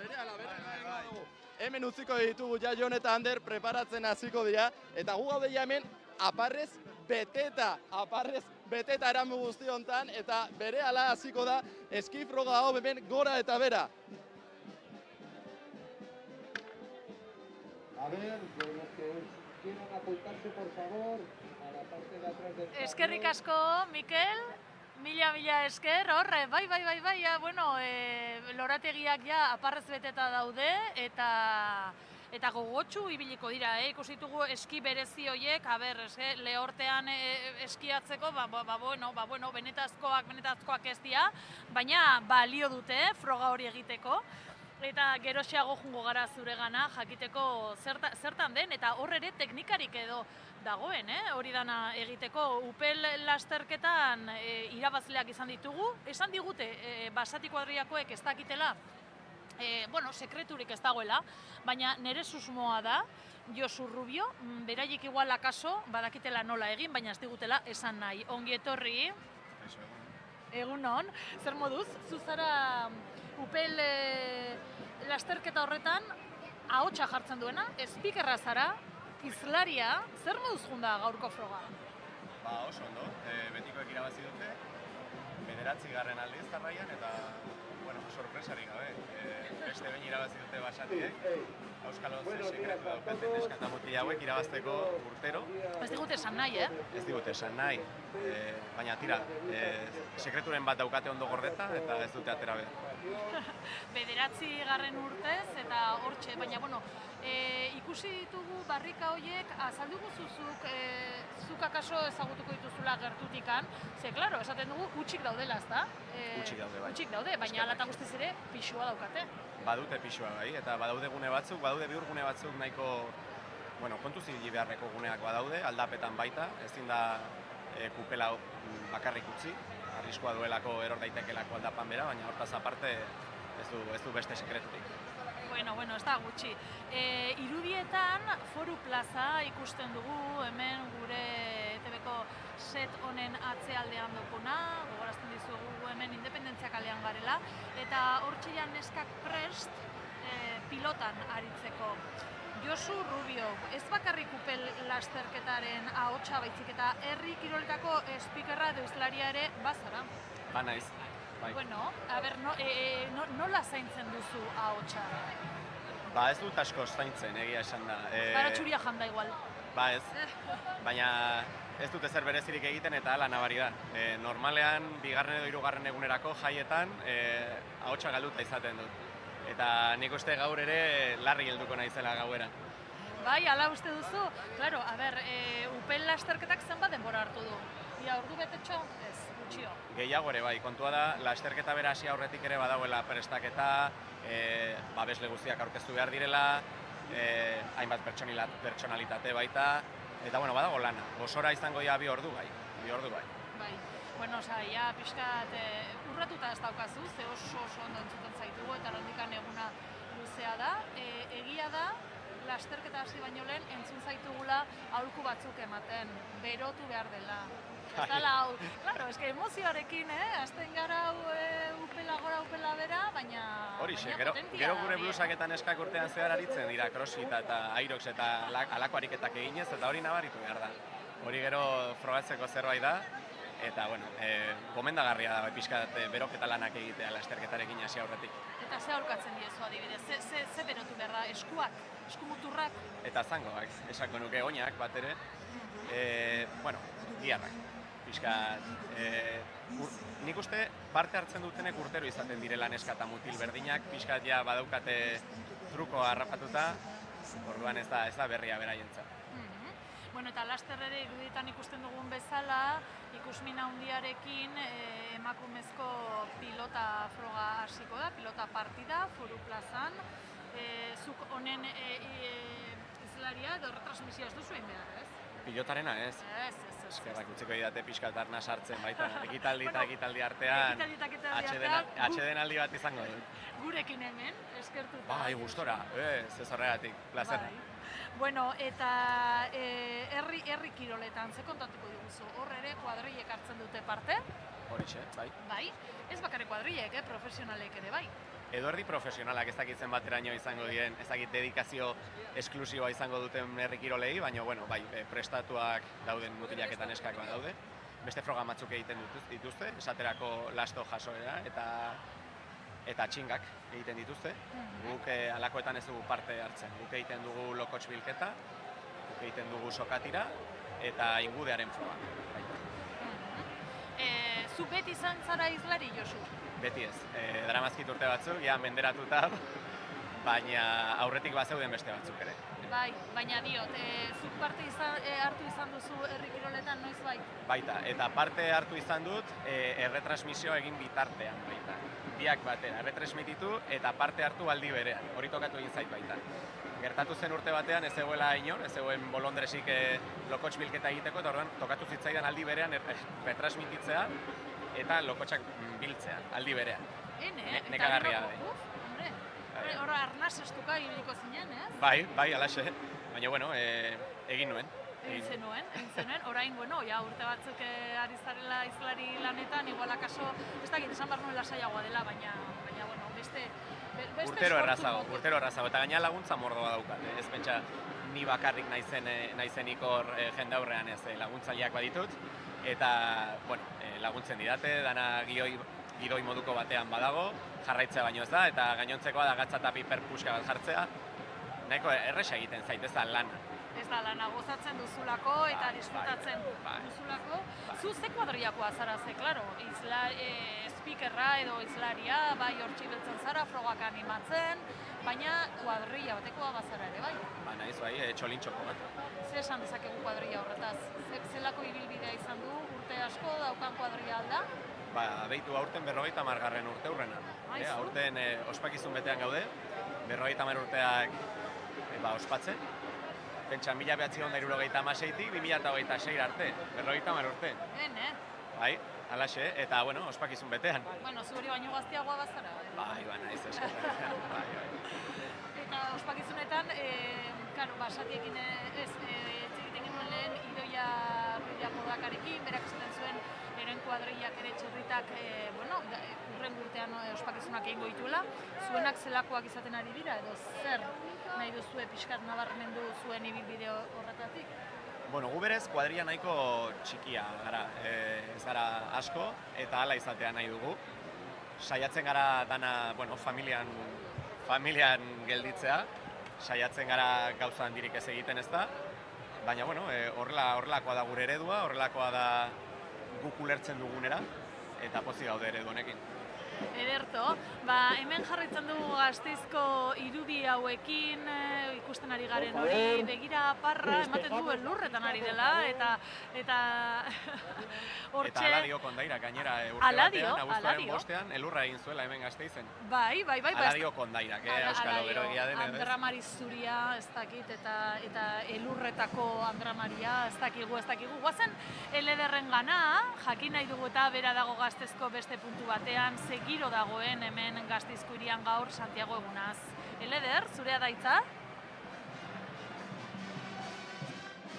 Hemen utziko ditugu ja Jon eta Ander preparatzen hasiko dira, eta gu gaude hemen aparrez beteta eramu guzti hontan, eta berehala hasiko da eskifroga hau hemen gora eta bera. A ver, los que quieran apuntarse, por favor, a la parte de atrás del... Eskerrik asko, Mikel, mila esker, horre, bai, bueno, lorategiak ja aparrez beteta daude, eta gogotsu ibiliko dira, ikusi ditugu eski berezi horiek, lehortean eskiatzeko, bueno, benetazkoak ez dira, baina balio dute, froga hori egiteko, eta geroxeago jungo gara zuregana jakiteko zertan den, eta hor ere teknikarik edo dagoen, hori dana egiteko. Upel lasterketan irabazleak izan ditugu, esan digute Basati kuadrillakoek ez dakitela, sekreturik ez dagoela, baina nire susmoa da, Josu Rubio, beraiek igual akaso, badakitela nola egin, baina ez digutela esan nahi. Ongi etorri, egunon, zer moduz, zuzara Upel lasterketa horretan ahotsa jartzen duena, speakerra zara, hizlaria, zer moduz junda gaurko froga? Oso ondo, betikoek irabazi dute, 9. aldiz jarraian, eta sorpresarik gabe. Beste behin irabazi dute Basatiek, Euskal 11 sekretu daukate neska eta mutila hauek irabazteko urtero. Ez digute esan nahi, Ez digute esan nahi, baina tira, sekreturen bat daukate ondo gordeta eta ez dute atera behar. 9. urtez eta hortxe, baina ikusi ditugu barrika horiek, azaldugu zuk akaso ezagutuko dituzula gertutikan, ze, klaro, esaten dugu hutsik daudela, ez da? Hutsik daude, bai. Hutsik daude, baina alata guztiz ere pixua daukate. Badute pixua, bai, eta badaude gune batzuk, badaude bihurgune batzuk nahiko, kontuz ibili beharreko guneak badaude, aldapetan baita, ezin da kupela bakarrik utzi, arriskua duelako eror daitekelako aldapan bera, baina hortaz aparte ez du beste sekreturik. Bueno, ez da gutxi. Irudietan Foru Plaza ikusten dugu, hemen gure ETV-ko set honen atzealdean dukuna, gogorazten dizugu hemen Independentzia kalean garela, eta hortxe neskak prest pilotan aritzeko. Josu Rubio, ez bakarrik upel lasterketaren ahotsa baizik eta herri kiroletako speakerra edo hizlaria ere bazara. Ba naiz, bai. Bueno, a ber, nola zaintzen duzu ahotsa? Ba ez dut asko zaintzen, egia esan da. Baratxuria janda igual. Ba ez, baina ez dut ezer berezirik egiten eta hala nabari da. Normalean, 2. edo 3. egunerako jaietan ahotsa galduta izaten dut. Eta nik uste gaur ere larri helduko naizela gauera. Bai, ala uste duzu? Claro, a ber, upel lasterketak zenbat denbora hartu du? Ia ordu betetxo? Ez, gutxio. Gehiago ere bai, kontua da, lasterketa bera hasi aurretik ere badagoela prestaketa, babesle guztiak aurkeztu behar direla, hainbat pertsonalitate baita, eta bueno, badago lana. Osora izango ja 2 ordu bai, 2 ordu bai. Bai, bueno, ja pixkat urratuta ez daukazu, ze oso ondo entzuten zaitugu eta handikan eguna luzea da. Egia da, lasterketa hasi baino lehen entzun zaitugula aholku batzuk ematen, berotu behar dela. Ez dala hau, claro, eske emozioarekin, hasten gara upela gora, upela bera, baina Horixe, gero gure blusaketan eskak urtean zehar aritzen dira crossfita eta aerox eta alako ariketak eginez, eta hori nabaritu behar da. Hori gero frogatzeko zerbait da, eta bueno, gomendagarria da pixkat beroketa lanak egitea lasterketarekin hasi aurretik. Eta ze aurkatzen diezu adibidez, ze berotu behar da, eskuak, eskumuturrak? Eta zangoak, esako nuke oinak bat ere, bueno, giharrak. Pixkat, nik uste parte hartzen dutenek urtero izaten direla neska eta mutil berdinak, pixkat ja badaukate trukoa harrapatuta, orduan ez da berria beraientzat. Bueno, eta laster ere iruditan ikusten dugun bezala, ikusmin handiarekin emakumezko pilota froga hasiko da, pilota partida, Foru plazan. Zuk honen izlaria edo retransmisioa ez duzu egin behar, ez? Pilotarena ez? Ez. Eskerrak utziko didate pixkat arna sartzen baita, egitaldi eta egitaldi artean, atsedenaldi bat izango dut. Gurekin hemen, eskertuta. Bai, gustora, ez horregatik, plazer. Bueno, eta herri kiroletan, ze kontatuko diguzu? Hor ere kuadrilek hartzen dute parte? Horixe, bai. Bai, ez bakarrik kuadrilek, profesionalek ere bai. Edo erdi profesionalak ez dakitzen bateraino izango diren, ez dakit dedikazio esklusiboa izango duten herri kirolei, baina bueno, bai, prestatuak dauden mutilak eta neskak badaude. Beste froga batzuk egiten dituzte, esaterako lasto jasoera eta txingak egiten dituzte. Guk alakoetan ez dugu parte hartzen. Guk egiten dugu lokotx bilketa, guk egiten dugu sokatira eta ingudearen froga. Zu beti izan zara hizlari, Josu? Beti ez. Daramazkit urte batzuk, ja menderatuta, baina aurretik bazeuden beste batzuk ere. Bai, baina diot, zuk parte hartu izan duzu herri kiroletan noiz bai? Baita, eta parte hartu izan dut erretransmisioa egin bitartean baita. Biak batera, erretransmititu eta parte hartu aldi berean, hori tokatu egin zait baita. Gertatu zen urte batean ez zegoela inor, ez zegoen bolondresik lokotx bilketa egiteko, eta orduan tokatu zitzaidan aldi berean erretransmititzea eta lokotxak biltzea, aldi berean. Nekagarria da. Hora arnaz estuka ibiliko zinen, ez? Bai, alaxe. Baina, bueno, egin nuen. Egin zenuen. Orain, bueno, ja urte batzuk ari zarela hizlari lanetan, igual akaso, ez dakit, esan behar nuen lasaiagoa dela, baina, bueno, beste urtero errazago, eta gaina laguntza mordoa daukat. Ez pentsa, ni bakarrik naizenik hor jendaurrean ez laguntzaileak baditut, eta, bueno, laguntzen didate, dana gidoi moduko batean badago, jarraitzea baino ez da, eta gainontzekoa da gatza eta piper puska bat jartzea, nahiko erresa egiten zait, ez da lana. Ez da lana, gozatzen duzulako eta disfrutatzen duzulako. Zu ze kuadrillakoa zara, ze, klaro, speakerra edo hizlaria, bai hortxe beltzen zara, frogak animatzen, baina kuadrilla batekoa bazara ere, bai? Ba, naiz, bai, txolintxoko bat. Ze esan dezakegu kuadrilla horretaz? Zelako ibilbidea izan du, urte asko daukan kuadrilla alda? Ba, behitu aurten 50. urte hurrena. Aurten ospakizun betean gaude, 50 urteak ospatzen. Pentsa, 1976-tik 2026 arte, 50 urte. Bai, alaxe, eta, bueno, ospakizun betean. Bueno, zuri baino gaztiagoa bazara. Bai, naiz eskerrak. Eta ospakizunetan, karo, basatiekin ez, egiten genuen lehen Idoia Ruidako dakarekin, berak esaten zuen, eren kuadrillak ere txirritak, urren urtean ospakizunak egingo dituela. Zuenak zelakoak izaten ari dira, edo zer nahi duzue pixkat nabarmendu zuen ibilbide horretatik? Bueno, gu berez kuadrilla nahiko txikia gara, ez gara asko, eta hala izatea nahi dugu. Saiatzen gara dana, familian gelditzea, saiatzen gara gauza handirik ez egiten ez da, baina, horrelakoa da gure eredua, horrelakoa da guk ulertzen dugunera, eta pozik gaude eredu honekin. Ederto, hemen jarraitzen dugu Gasteizko irudi hauekin, ikusten ari garen hori, begira parra, ematen du elurretan ari dela, eta hortxe... Eta ala dio Kondaira, gainera, urte batean, abuztuaren bostean, elurra egin zuela hemen Gasteizen. Bai. Ala dio Kondaira, euskalo gero egia den edo ez. Andramari zuria, ez dakit, eta elurretako Andramaria, ez dakigu. Guazen, Elederren gana, jakin nahi dugu eta bera dago Gasteizko beste puntu batean, giro dagoen hemen Gasteizko hirian gaur Santiago egunaz. Eleder, zurea da hitza?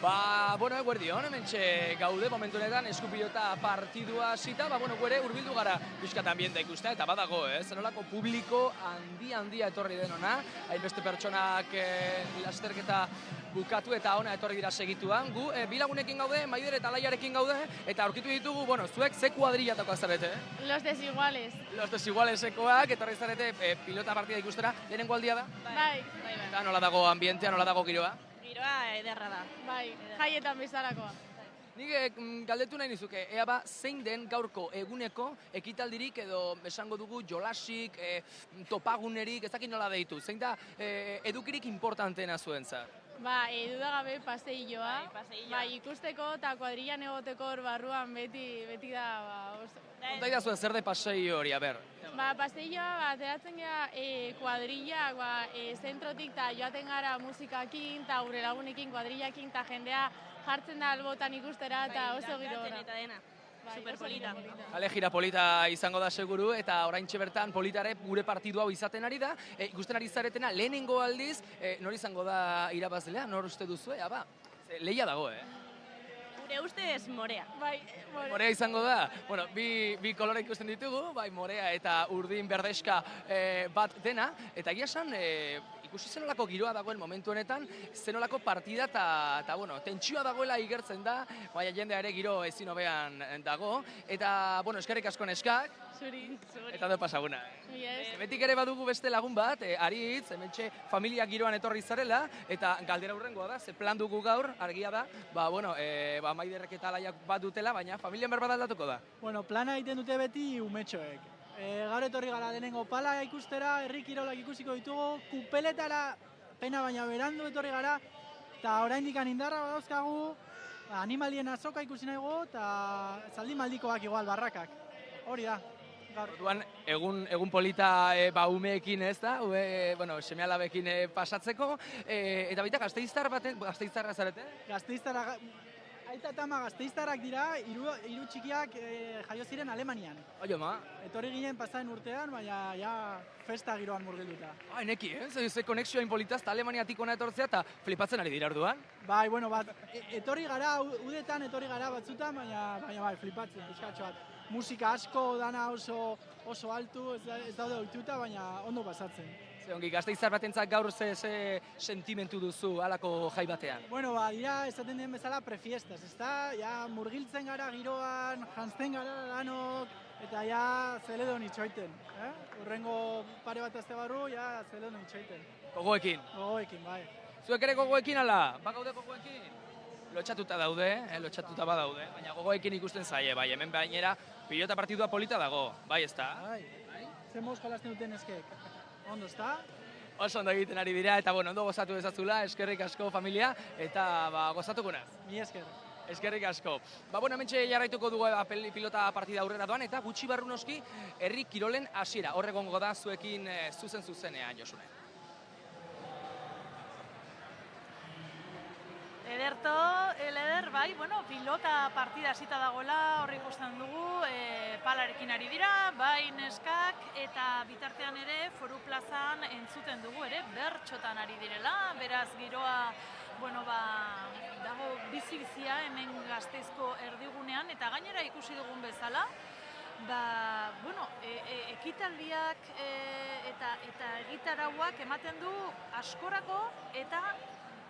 Eguerdion, hementxe gaude momentu honetan eskupilota partidua hasita, gure hurbildu gara pixkat ambienta ikusta, eta badago, zenolako publiko handia etorri den ona, hainbeste pertsonak lasterketa bukatu eta ona etorri dira segituan. Gu bilagunekin gaude, Maider eta Laiarekin gaude, eta aurkitu ditugu, zuek ze kuadrillatakoak zarete? Los desiguales. Los desigualesekoak, etorri zarete pilota partida ikustera, lehenengo aldia da? Bai. Eta nola dago ambientea, nola dago giroa? Giroa ederra da. Bai, jaietan bezalakoa. Nik galdetu nahi nizuke, ea zein den gaurko eguneko ekitaldirik edo esango dugu jolasik, topagunerik, ez dakit nola deitu, zein da edukirik importanteena zuentzat? Edudagabe paseilloa, ikusteko eta kuadrillan egoteko hor barruan beti da... Konta idazuen zer de paseillo hori, aber? Paseilloa, ateratzen gara kuadrillak, zentrotik eta joaten gara musikakin, eta gure lagunekin, kuadrillakin, eta jendea jartzen da albotan ikustera, eta oso giro gora. Eta dena. Superpolita. Kale gira polita izango da seguru, eta oraintxe bertan politare gure partidu hau izaten ari da. Ikusten ari zaretena, lehenengo aldiz, nor izango da irabazlea, nor uste duzu, lehia dago, Gure ustez morea. Morea izango da. Bi kolore ikusten ditugu, morea eta urdin berdeska bat dena, eta egia esan, ikusi zenolako giroa dagoen momentu honetan, zenolako partida eta tentsioa dagoela igertzen da, baina jendea ere giro ezin hobean dago, eta, eskerrik asko neskak, Zuri. eta do pasaguna. Betik ere badugu beste lagun bat, Aritz, hementxe familia giroan etorri zarela, eta galdera hurrengoa da, ze plan dugu gaur, argia da, Maiderrek eta Laiak bat dutela, baina familian berbat aldatuko da. Plana egiten dute beti umetxoek. Gaur etorri gara lehenengo pala ikustera, herri kirolak ikusiko ditugu, kupeletara pena baina berandu etorri gara, eta oraindik indarra dauzkagu, animalien azoka ikusi nahi gu, eta zaldi maldikoak igual, barrakak. Hori da. Orduan, egun polita umeekin ez da, seme-alabekin pasatzeko, eta baita gasteiztarra zarete? Gasteiztarra, aita eta ama gasteiztarrak dira, hiru txikiak jaio ziren Alemanian. Oio ma? Etorri ginen pasaren urtean, baina festa giroan murgilduta. Neki, ze konexioa inpolitaz eta Alemaniatik ona etortzea eta flipatzen ari dira orduan? Etorri gara, udetan etorri gara batzutan, baina flipatzen, pixkatxo bat. Musika asko dana oso altu, ez daude ohituta, baina ondo pasatzen. Ongi, gasteiztar batentzat gaur ze sentimentu duzu halako jai batean? Dira, esaten den bezala prefiestas, ezta? Murgiltzen gara giroan, jantzten gara lanok, eta zeledon itxoiten. Urrengo pare bat azte barru, zeledon itxoiten. Gogoekin? Gogoekin, bai. Zuek ere gogoekin ala? Bagaude gogoekin? Lotxatuta daude, lotxatuta badaude, baina gogoekin ikusten zaie, hemen bainera pilota partidua polita dago, bai ezta? Zer moz jolasten duten eskek. Ondo, ezta? Oso ondo egiten ari dira, eta ondo gozatu dezazula, eskerrik asko familia, eta gozatuko naz. Mi esker. Eskerrik asko. Hementxe jarraituko dugu pilota partida aurrera doan, eta gutxi barru noski, herri kirolen hasiera. Horregongo da zuekin zuzenean, Josune. Eleder, pilota partida hasita dagoela, horri ikusten dugu, palarekin ari dira, neskak, eta bitartean ere foru plazan entzuten dugu ere, bertxotan ari direla, beraz giroa dago bizi-bizia hemen Gasteizko erdigunean, eta gainera ikusi dugun bezala, ekitaldiak eta egitarauak ematen du askorako eta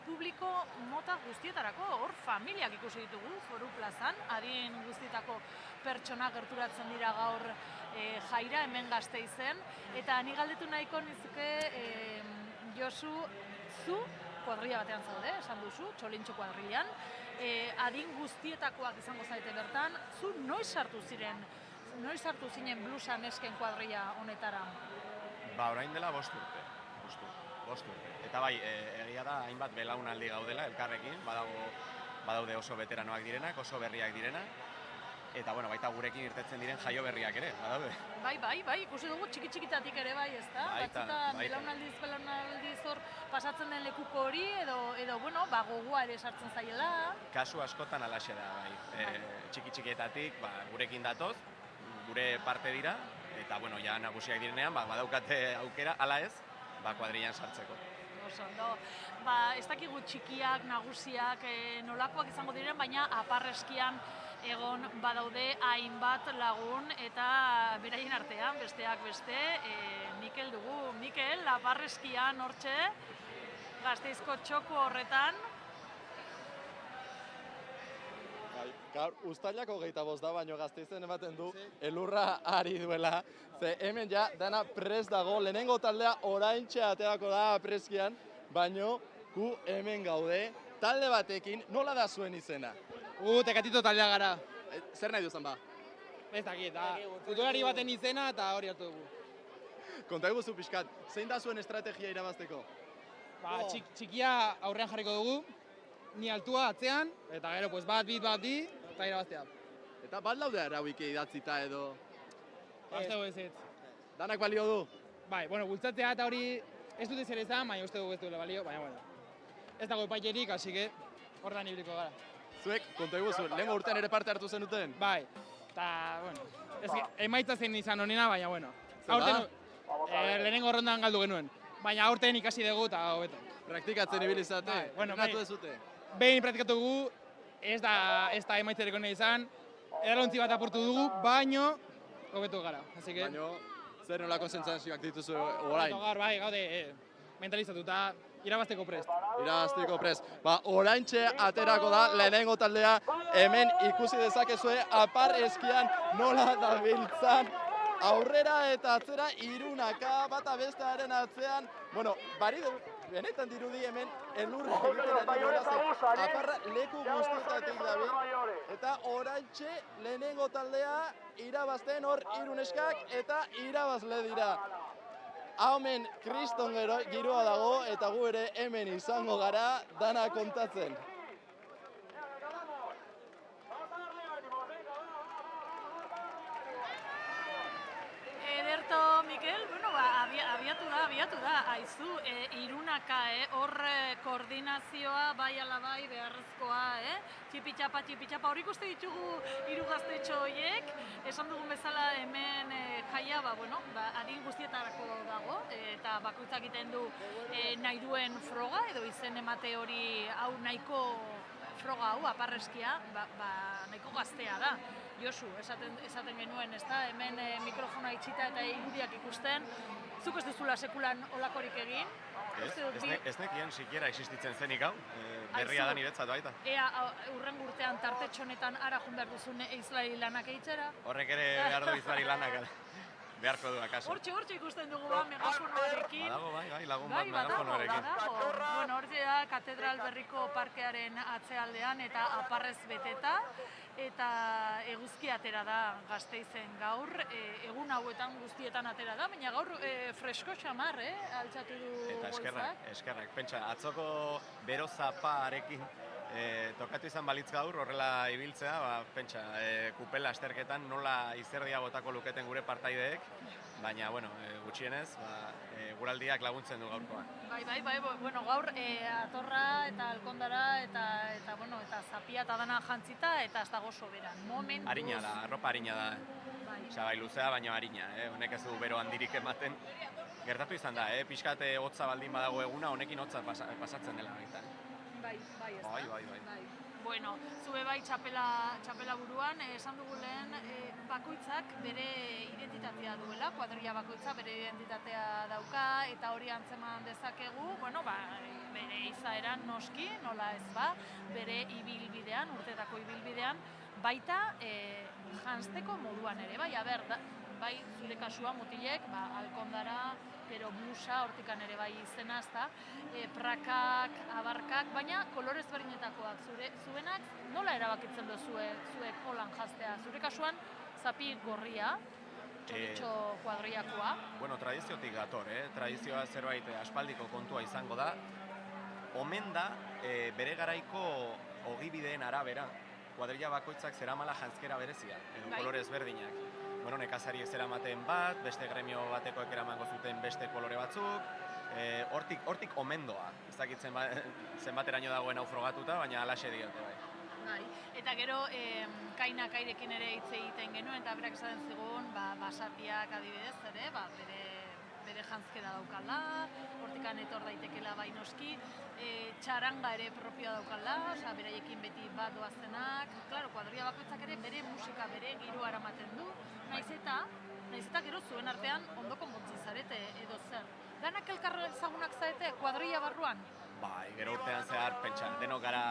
publiko mota guztietarako, hor familiak ikusi ditugu Foru Plazan, adin guztietako pertsona gerturatzen dira gaur jaira hemen Gasteizen, eta ni galdetu nahiko nizuke Josu, zu kuadrilla batean zaude, esan duzu, Txolintxo kuadrillan, adin guztietakoak izango zaite bertan, zu noiz sartu zinen blusa nesken kuadrilla honetara? Orain dela 5 urte. Eta bai, egia da hainbat belaunaldi gaudela elkarrekin, badaude oso veteranoak direnak, oso berriak direnak, eta baita gurekin irtetzen diren jaio berriak ere, badaude. Bai, ikusi dugu txiki-txikitatik ere bai, ezta? Batzutan belaunaldiz hor pasatzen den lekuko hori, edo gogoa ere sartzen zaiela. Kasu askotan alaxe da, bai. Txiki-txikietatik gurekin datoz, gure parte dira, eta ja nagusiak direnean, badaukate aukera, ala ez, kuadrillan sartzeko. Oso ondo. Ez dakigu txikiak, nagusiak, nolakoak izango diren, baina aparreskian egon badaude hainbat lagun eta beraien artean, besteak beste, Mikel dugu. Mikel, aparreskian hortxe, Gasteizko txoko horretan. Gaur, uztailak 25 da, baino Gasteizen ematen du elurra ari duela. Ze hemen ja dana prest dago, lehenengo taldea oraintxe aterako da apreskian, baino gu hemen gaude. Talde batekin, nola da zuen izena? Tekatito taldea gara. Zer nahi duzan ba? Ez dakit, futbolari baten izena eta hori hartu dugu. Konta eguzu pixkat, zein da zuen estrategia irabazteko? Txikia aurrean jarriko dugu, ni altua atzean, eta gero bat bi, eta irabaztea. Eta bat laude arauik idatzita edo? Ez dugu ez. Danak balio du? Bai, bultzatzea eta hori ez dute zer ezan, baina uste dugu ez duela balio, baina ez dago epaikerik, hasi que horretan ibiliko gara. Zuek, konta eguzu, lehenko urtean ere parte hartu zenuten? Bai, eta, emaitza zen izan honena, baina, lehenengo rondan galdu genuen. Baina aurten ikasi dugu eta hobeto. Praktikatzen ibilizate, entrenatu dezute? Behin praktikatu dugu, ez da emaitzereko nahi izan, edalontzi bat apurtu dugu, baino hobetu gara. Baino, zer nolako zentzazioak dituzu orain? Bai, gaude mentalizatuta, irabazteko prest. Irabazteko prest. Oraintxe aterako da lehenengo taldea, hemen ikusi dezakezue apar eskian nola dabiltzan. Aurrera eta atzera irunaka, bata bestearen atzean. Benetan dirudi hemen elurra egiten ari nola zen. Aparra leku guztietatik dabil. Eta oraintxe lehenengo taldea irabazten hor iruneskak eta irabazle dira. Hemen kriston giroa dago eta gu ere hemen izango gara dana kontatzen. Ederto, Mikel, abiatu da, aizu, irunaka, hor koordinazioa, bai ala bai, beharrezkoa, txipitxapa, hor ikuste ditugu hiru gaztetxo horiek, esan dugun bezala hemen jaia, adin guztietarako dago, eta bakoitzak egiten du nahi duen froga, edo izen emate hori hau nahiko froga hau, aparreskia, nahiko gaztea da. Josu, esaten genuen, ezta, hemen mikrofonoa itxita eta irudiak ikusten, zuk ez duzula sekulan olakorik egin? Ez nekien sikiera existitzen zenik hau, berria da niretzat baita. Ea, urren urtean tartetxonetan ara joan behar duzun eizlari lanak eitzera? Horrek ere behar du izlari lanak beharko du akaso. Hortxe ikusten dugu megafonoarekin. Badago, bai, lagun bat megafonoarekin. Hortxe da, Katedral Berriko parkearen atzealdean eta aparrez beteta. Eta eguzki atera da Gasteizen gaur, egun hauetan guztietan atera da, baina gaur fresko xamar, altxatu du goizak. Eta eskerrak, pentsa, atzoko bero zapaarekin tokatu izan balitz gaur, horrela ibiltzea, pentsa, kupela asterketan nola izerdia botako luketen gure partaideek, baina, gutxienez, guraldiak laguntzen du gaurkoan. Bai, gaur atorra eta alkondara eta zapia eta dana jantzita eta ez dago soberan. Harina da, arropa harina da. Bai, luzea, baina harina, honek ez du bero handirik ematen. Gertatu izan da, pixkat hotza baldin badago eguna, honekin hotza pasatzen dela baita. Bai, ezta? Bai. Bueno, zue bai txapela buruan, esan dugu lehen, bakoitzak bere identitatea duela, kuadrilla bakoitza bere identitatea dauka, eta hori antzeman dezakegu, bueno, bere izaeran noski, nola ez ba, bere ibilbidean, urtetako ibilbidean, baita janzteko moduan ere, bai, bai, zure kasua mutilek, Alkondara, gero blusa, hortikan ere bai izena, ezta, prakak, abarkak, baina kolorez berdinetakoak. Zuenak nola erabakitzen duzue zuek holan jaztea? Zure kasuan, zapi gorria, txoritxo kuadriakoa. Bueno, tradiziotik dator, tradizioa zerbait aspaldiko kontua izango da. Omen da, bere garaiko ogibideen arabera, kuadrilla bakoitzak zeramala janzkera berezia, edo kolorez berdinak. Bueno, nekazariek zeramaten bat, beste gremio batekoek eramango zuten beste kolore batzuk, hortik omendoa. Ez dakitzen zenbateraino dagoen hau frogatuta, baina alaxe diote bai. Eta gero, kairekin ere hitz egiten genuen, eta berak esaten zigun, basatiak adibidez ere, bere janzkera daukala, hortikan etor daitekela bai noski, txaranga ere propioa daukala, beraiekin beti bat doazenak, klaro, kuadrilla bakoitzak ere bere musika, bere giroa eramaten du, naiz eta gero zuen artean ondoko motzi zarete edo zer. Danak elkar ezagunak zarete kuadrilla barruan? Bai, gero urtean zehar, pentsa, denok gara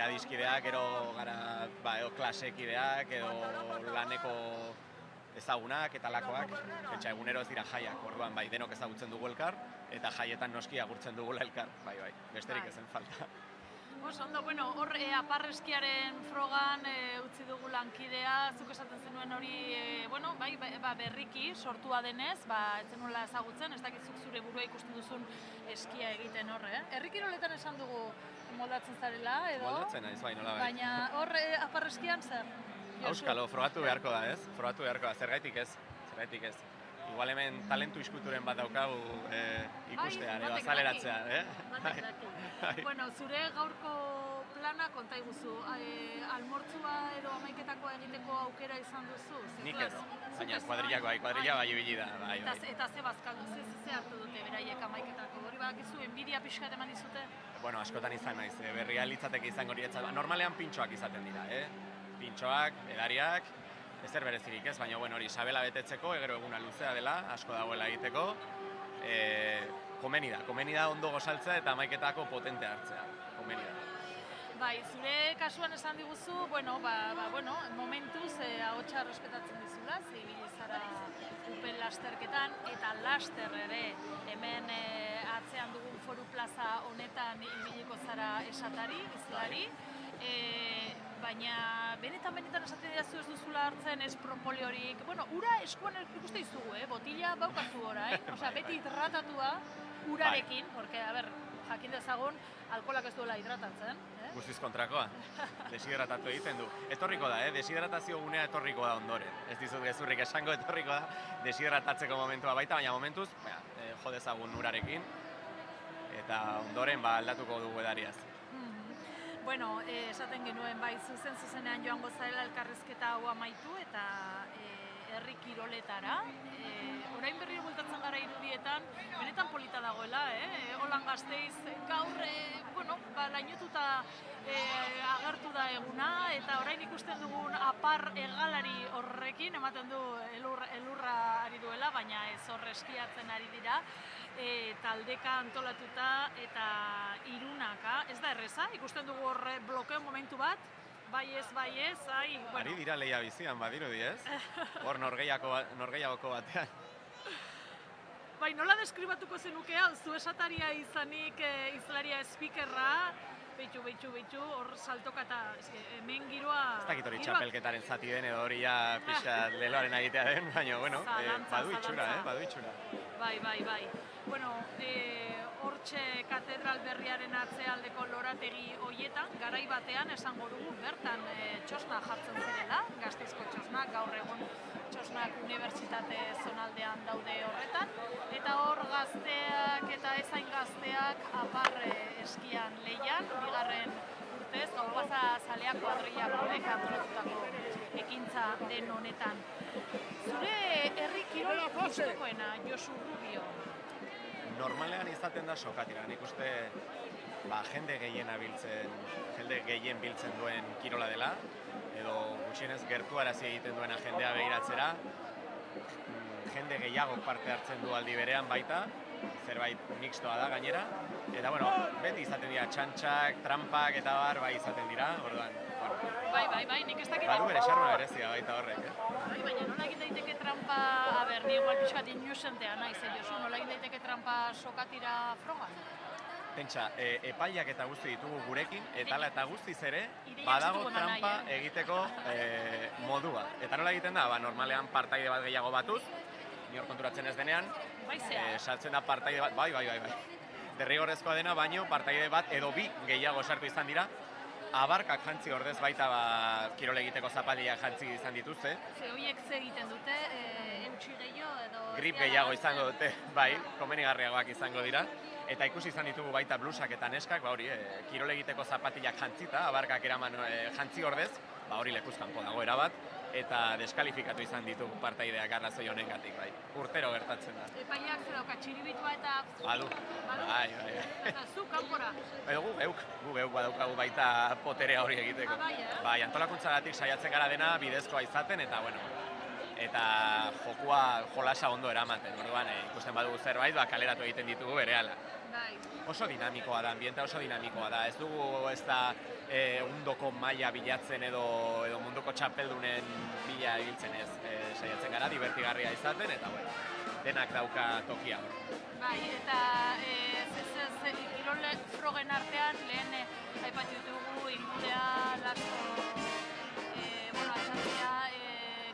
adiskideak, gero gara klasekideak, edo laneko ezagunak eta lakoak, pentsa egunero ez dira jaiak, orduan bai, denok ezagutzen dugu elkar, eta jaietan noski agurtzen dugula elkar, bai, besterik ezen falta. Ondo, bueno, hor aparreskiaren frogan utzi dugu lankidea, zuk esaten zenuen hori, bueno, bai, berriki sortua denez, ez zenuela ezagutzen, ez dakizuk zure burua ikusten duzun eskia egiten horre. Herrikiroletan esan dugu moldatzen zarela, edo? Moldatzen naiz, bai, nola bai. Baina hor aparreskian zer? Auskalo, frogatu beharko da, ez? Frogatu beharko da, zergaitik ez. Igual hemen talentu iskuturen bat daukagu ikustea, azaleratzea, Batek daki. Bueno, zure gaurko plana konta iguzu. Almortzua edo amaiketakoa egiteko aukera izan duzu? Nik edo, baina kuadrilla bai ibili da. Eta ze bazkaldu, ze hartu dute beraiek amaiketako? Hori badakizu, enbidia pixkat eman dizute? Bueno, askotan izan naiz, berria litzateke izango niretzat. Normalean pintxoak izaten dira, pintxoak, edariak, ezer berezirik ez, baina hori sabela betetzeko, gero eguna luzea dela, asko dagoela egiteko, komeni da ondo gozaltzea eta amaiketako potente hartzea, komeni da. Bai, zure kasuan esan diguzu, momentuz ahotsa respetatzen dizula, ibili zara Upel lasterketan, eta laster ere hemen atzean dugun Foru Plaza honetan ibiliko zara esatari, izlari, baina benetan esaten didazu ez duzula hartzen, ez propoliorik, ura eskuan ikuste izugu, botila baukazu orain, beti hidratatua urarekin, porque, jakin dezagun, alkoholak ez duela hidratatzen. Guztiz kontrakoa, deshidratatu egiten du. Etorriko da, deshidratazio gunea etorriko da ondoren. Ez dizut gezurrik esango etorriko da, deshidratatzeko momentua baita, baina momentuz, jo dezagun urarekin, eta ondoren aldatuko dugu edariaz. Bueno, esaten genuen bai zuzenean joango zarela elkarrizketa hau amaitu eta herri kiroletara. Orain berriro bueltatzen gara irudietan, benetan polita dagoela, Holan Gasteiz gaur, lainotuta agertu da eguna, eta orain ikusten dugun apar hegalari horrekin, ematen du elurra ari duela, baina ez hor eskiatzen ari dira, taldeka antolatuta eta irunaka, ez da erreza, ikusten dugu hor blokeo momentu bat, bai ez, Ari dira lehia bizian, badirudi ez? Hor norgehiagoko batean. Bai, nola deskribatuko zenuke hau, zu esataria izanik izlaria speakerra, Beitxu, hor saltoka eta hemen giroa... Ez dakit hori txapelketaren zati den edo hori ja pixa leloaren egitea den, baina, badu itxura. Bai. Bueno, hortxe katedral berriaren atzealdeko lorategi hoietan, garai batean esango dugu bertan txosna jartzen zirela, Gasteizko txosnak, gaur egun txosnak unibertsitate zonaldean daude horretan, eta hor gazteak eta ezain gazteak apar eskian lehian, bigarren urtez, Gaurbaza zaleak kuadrilla kolek antolatutako ekintza den honetan. Zure herri kirol gustukoena, Josu Rubio? Normalean izaten da sokatira, nik uste jende gehien biltzen duen kirola dela, edo gutxienez gertuarazi egiten duena jendea begiratzera, jende gehiago parte hartzen du aldi berean baita, zerbait mixtoa da gainera, eta beti izaten dira txantxak, trampak eta bai izaten dira, orduan, Bai, nik ez dakit. badu bere xarma berezia baita horrek, Baina nola egin daiteke trampa, ni igual pixkat inusentea naiz, Josu, nola egin daiteke trampa sokatira frogan? Pentsa, epaiak eta guzti ditugu gurekin, eta guztiz ere, badago trampa egiteko modua. Eta nola egiten da, normalean partaide bat gehiago batuz, ni hor konturatzen ez denean, sartzen da partaide bat, bai, derrigorrezkoa dena, baino partaide bat edo bi gehiago sartu izan dira, abarkak jantzi ordez baita kirol egiteko zapaldiak jantzi izan dituzte. Ze horiek ze egiten dute, eutxi gehiago edo... Grip gehiago izango dute, bai, komenigarriagoak izango dira. Eta ikusi izan ditugu baita blusak eta neskak, kirol egiteko zapatilak jantzita, abarkak eraman jantzi ordez, hori lekuzkanpo dago erabat, eta deskalifikatu izan ditugu partaideak arrazoi honengatik, bai. Urtero gertatzen da. Epaiak zer dauka, txiribitua eta... Badu, bai. Eta zu, kanpora? Gu geuk badaukagu baita poterea hori egiteko. Bai, antolakuntzagatik saiatzen gara dena bidezkoa izaten, eta jokua jolasa ondo eramaten. Orduan, ikusten badugu zerbait, kaleratu egiten ditugu berehala. Oso dinamikoa da, ambienta oso dinamikoa da. Ez dugu ez da undoko maila bilatzen edo munduko txapeldunen bila ibiltzen ez. Saiatzen gara, divertigarria izaten, eta denak dauka tokia hor. Bai, eta kirol frogen artean lehen aipatu ditugu ingudea, lasko,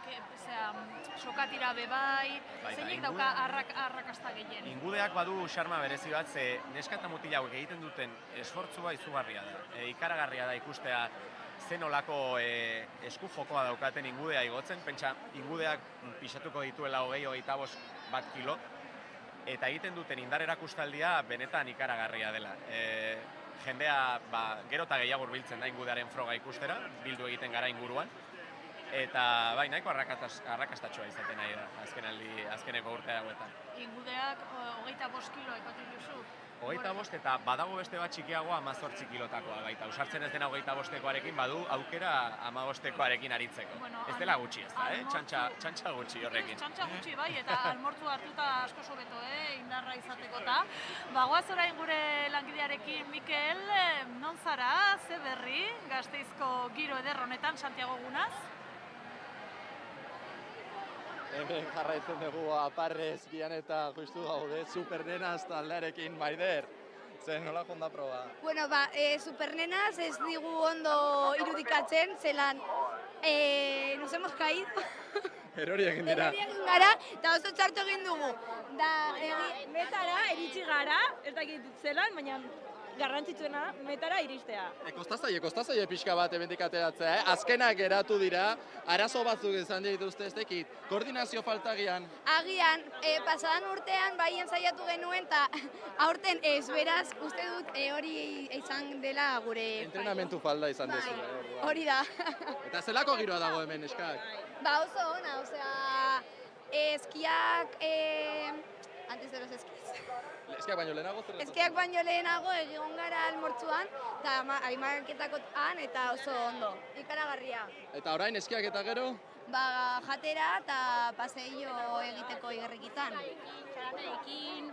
atxatzea, sokatira bebai, zeinek dauka arrakasta gehien? Ingudeak badu xarma berezi bat, ze neska eta mutil hauek egiten duten esfortzua izugarria da. Ikaragarria da ikustea zen olako esku jokoa daukaten ingudea igotzen, pentsa ingudeak pixatuko dituela 20-25 kilo, eta egiten duten indar erakustaldia benetan ikaragarria dela. Jendea gero eta gehiago hurbiltzen da ingudearen froga ikustera, bildu egiten gara inguruan, eta nahiko arrakastatxoa izaten nahi da, azkeneko urte hauetan. Ingudeak 25 kilo aipatu duzu? 25 eta badago beste bat txikiagoa 18 kilotakoa baita. Usartzen ez dena 25koarekin badu aukera 15koarekin aritzeko. Ez dela gutxi ez da, txantxa gutxi horrekin. Txantxa gutxi bai, eta almortzu hartuta asko sobeto, indarra izateko eta. Goaz orain gure langidearekin, Mikel, non zara, ze berri, Gasteizko giro eder honetan, Santiago egunaz? Hemen jarraitzen dugu aparre eskian eta justu gaude Supernenaz taldearekin, Maider. Zer, nola jonda proba? Bueno, Supernenaz ez digu ondo irudikatzen, zelan nos hemos caído. Erori egin dira. Erori egin gara, eta oso txartu egin dugu. Metara iritsi gara, ez dakit zelan, baina garrantzitsuena metara iristea. Kostazaie pixka bat ebendik ateratzea, Azkenak geratu dira, arazo batzuk izan dituzte ez dekit, koordinazio faltagian. Agian, pasadan urtean bai ensaiatu genuen, eta aurten ez, beraz, uste dut hori izan dela gure... Entrenamentu falda izan dezula. Hori da. Eta zelako giroa dago hemen, eskak? Oso ona, eskiak... Antes de los esquís. Eskiak baino lehenago? Eskiak baino lehenago egon gara almortzuan, eta aimarketakoan eta oso ondo, ikaragarria. Eta orain eskiak eta gero? Jatera eta paseillo egiteko igerrikitan. Txaranekin,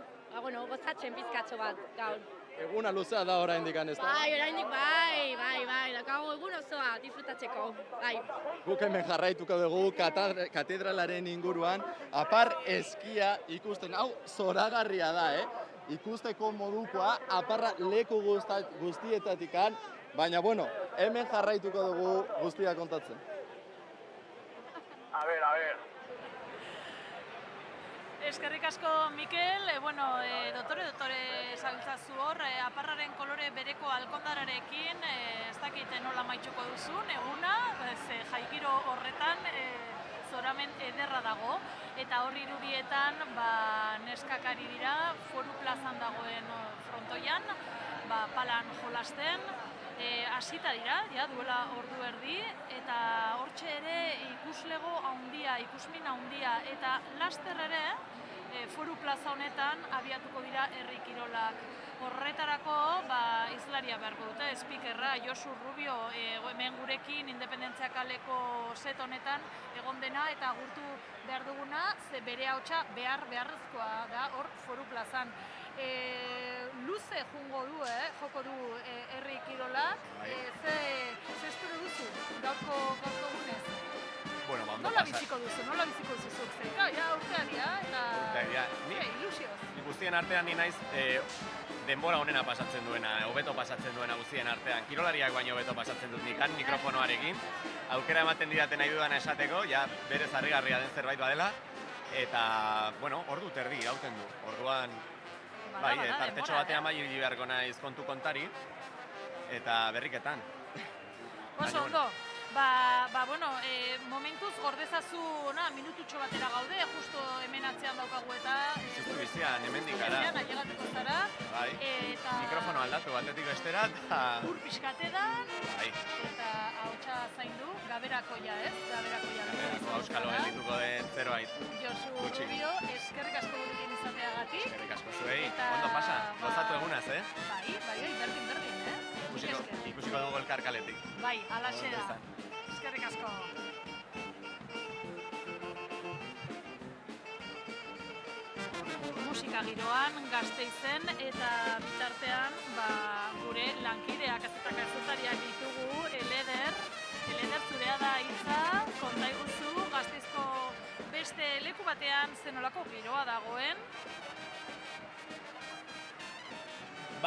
gozatzen bizkatxo bat gaur. Eguna luzea da oraindik ez da? Oraindik bai, daukagu egun osoa disfrutatzeko, bai. Guk hemen jarraituko dugu katedralaren inguruan, apar eskia ikusten, hau zoragarria da, ikusteko modukoa, aparra leku guztietatikan, baina hemen jarraituko dugu guztia kontatzen. A ver. Eskerrik asko, Mikel. Dotore zabiltzazu hor, aparraren kolore bereko alkondararekin, ez dakit nola maitxuko duzun, eguna, jaigiro horretan zoramen ederra dago, eta horri irudietan neskak ari dira, Foru plazan dagoen frontoian, palan jolasten, hasita dira, duela ordu erdi, eta hortxe ere ikuslego handia, ikusmin handia, eta laster ere Foru plaza honetan abiatuko dira herri kirolak. Horretarako izlaria beharko dute, speakerra, Josu Rubio hemen gurekin Independentzia kaleko set honetan egon dena eta agurtu behar duguna, ze bere hautsa beharrezkoa da hor Foru Plazan. Luze joko du herri kirolak, ze espero duzu gaurko gunez? Nola biziko duzu zuk, zeka, urtearia eta ilusioz. Guztien artean ni naiz denbora onena pasatzen duena, hobeto pasatzen duena guztien artean. Kirolariak baino hobeto pasatzen dut nikan mikrofonoarekin. Aukera ematen didaten nahi dudana esateko, ja berez harrigarria den zerbait badela. Eta, ordu terdi irauten du. Orduan, tartetxo batean bai ibili beharko naiz kontu kontari. Eta berriketan. Oso ondo. Momentuz gordezazu minututxo batera gaude, justo hemen atzean daukagu eta... Ziztu bizian, hemendik ara. Ailegateko zara. Bai, mikrofono aldatu batetik bestera eta... Ur pixkatedan. Eta hautsa zaindu, gaberakoia ez? Gaberako auskalo geldituko den zerbait. Josu Rubio, eskerrik asko gurekin izateagatik. Eskerrik asko zuei. Ondo pasa, gozatu egunaz, Bai, berdin, Ikusiko dugu elkar kaletik. Bai, alaxe da. Eskerrik asko. Musika giroan, Gasteizen eta bitartean gure lankideak eta kazetariak ditugu, Eleder zurea da hitza, konta iguzu Gasteizko beste leku batean zenolako giroa dagoen.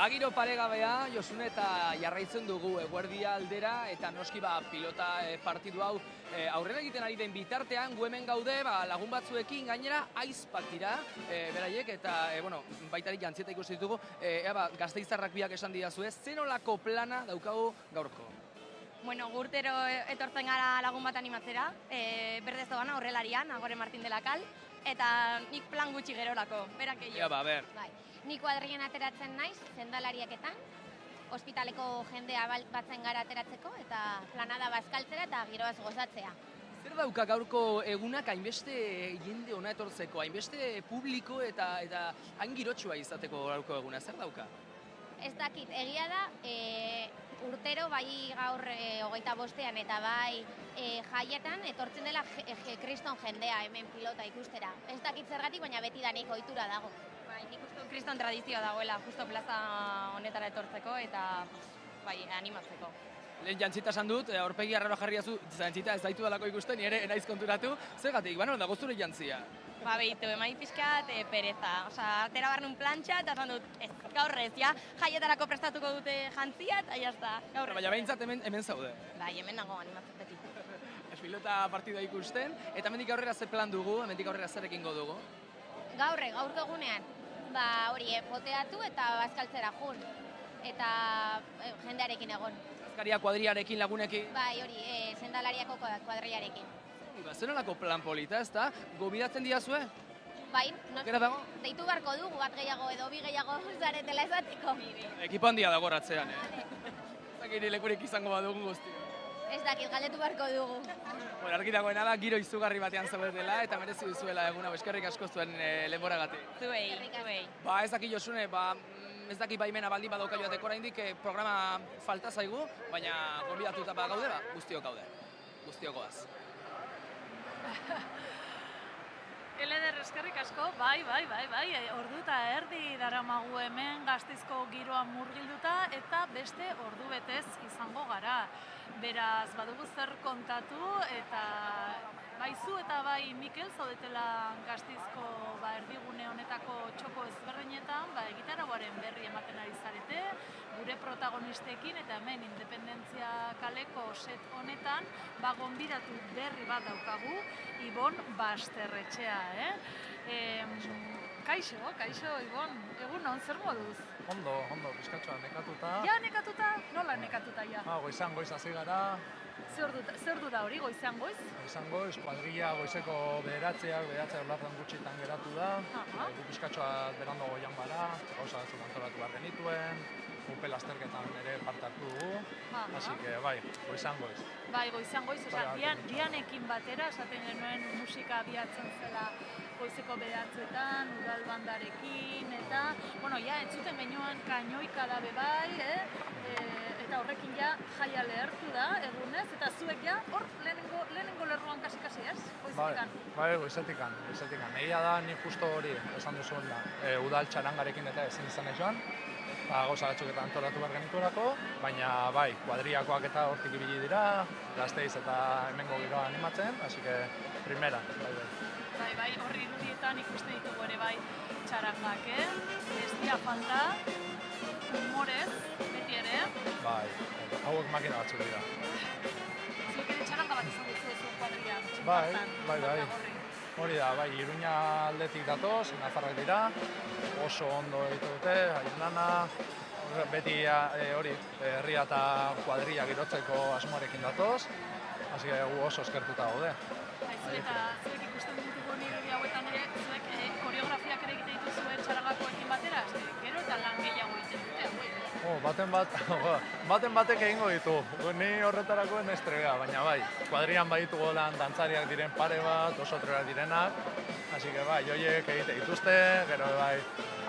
Giro paregabea, Josune, eta jarraitzen dugu eguerdia aldera eta noski pilota partidu hau aurrera egiten ari den bitartean, gu hemen gaude lagun batzuekin gainera aizpak dira beraiek eta baitarik jantzieta ikusi ditugu. Gasteiztarrak biak esan didazue, zenolako plana daukagu gaurko? Urtero etortzen gara lagun bat animatzera, berdez doana horrelarian, Agore Martin de la Cal, eta nik plan gutxi gerorako, berak egin. Ni kuadrien ateratzen naiz, zendalariaketan, ospitaleko jendea batzen gara ateratzeko, eta planada bazkaltzera eta giroaz gozatzea. Zer dauka gaurko egunak hainbeste jende ona etortzeko, hainbeste publiko eta hain girotsua izateko gaurko eguna, zer dauka? Ez dakit, egia da, urtero bai gaur 25ean eta bai jaietan etortzen dela kriston jendea hemen pilota ikustera. Ez dakit zergatik, baina beti danik ohitura dago. Nik uste kriston tradizioa dagoela justo plaza honetara etortzeko eta animatzeko. Lehen jantzita esan dut, aurpegi arraro jarriazu, jantzita ez daitu dalako ikusten, nire enaiz konturatu, zergatik, dago zure jantzia? Behitu, emai pixkat pereza. Atera barren un plantxa eta esan dut, gaur ez, jaietarako prestatuko dute jantzia eta jazta. Baina behintzat hemen zaude. Hemen nago animatzen beti. Pilota partidua ikusten, eta hemendik aurrera ze plan dugu, hemendik aurrera zer egingo dugu? Gaurko egunean, poteatu eta bazkaltzera jun, eta jendearekin egon. Azkaria kuadriarekin lagunekin? Bai, zendalariako kuadriarekin. Zenolako plan polita, ez da? Gobidatzen diazue? Bai, deitu barko dugu, bat gehiago edo bi gehiago zaretela esateko. Ekipo handia dago ratzean, Zakiri lekurik izango badugun guzti. Ez dakit, galdetu barko dugu. Argi dagoena da, giro izugarri batean zaudetela eta merezi duzuela eguna, eskerrik asko zuen lehenboragatik. Zuei. Ez daki Josune, ez daki baimena baldin badauka joateko oraindik programa falta zaigu, baina gonbidatuta gaude, guztiok gaude. Guztiok goaz. Eleder, eskerrik asko, bai, ordu eta erdi daramagu hemen Gasteizko giroa murgilduta eta beste ordu betez izango gara. Beraz, badugu zer kontatu eta bai zu eta bai Mikel zaudetela Gasteizko erdigune honetako txoko ezberdinetan, egitarauaren berri ematen ari zarete, gure protagonistekin eta hemen Independentzia kaleko set honetan gonbidatu berri bat daukagu, Ibon Basterretxea, Kaixo, Ibon, egunon, zer moduz? Ondo, pizkatxoa, nekatuta. Ja, nekatuta? Nola nekatuta, ja? Goiz hasi gara. Zer du da hori, goizean goiz? Goizean goiz, kuadrilla goizeko bederatzeak lardan gutxitan geratu da. Gu pizkatxoa berando goian bara, gauza batzuk antolatu behar genituen, upel azterketan ere parte hartu dugu, así que goizan goiz. Goizan goiz, dianekin batera, esaten genuen musika abiatzen zela goizeko beratzetan, udal bandarekin, eta, ja, entzuten genioan kainoika da bebai, eta horrekin ja jaia lehertu da, egunez, eta zuek ja hor lehenengo lerroan kasi-kasi, ez? Bai, goizetikan. Egia da, ni justo hori esan duzun da, udal txarangarekin eta ezin izan joan, gauza batzuk eta antolatu behar genituelako, baina bai, kuadriakoak eta hortik ibili dira, Gasteiz eta hemengo giroa animatzen, hasi que primera, bai. Bai, horri irudietan ikusten ditugu ere bai txarangak, ez dira falta, humorez, beti ere. Bai, hauek makina batzuk dira. Zuek ere txaranga bat izan duzu kuadrian, Bai. Hori da, bai, Iruña aldetik datoz, nafarrak dira, oso ondo egiten dute, haien lana, beti hori, herria eta kuadrilla girotzeko asmoarekin datoz, hasi gu oso eskertuta gaude. Zuek ikusten ditugu irudi hauetan ere, zuek koreografiak ere egiten dituzuen txarangakoekin batera, gero eta lan gehiago egiten dute, Baten batek egingo ditu, ni horretarako ez trebea, baina bai, kuadrian baditugu lan dantzariak diren pare bat, oso trebak direnak, hasi que bai, joiek egite dituzte, gero bai,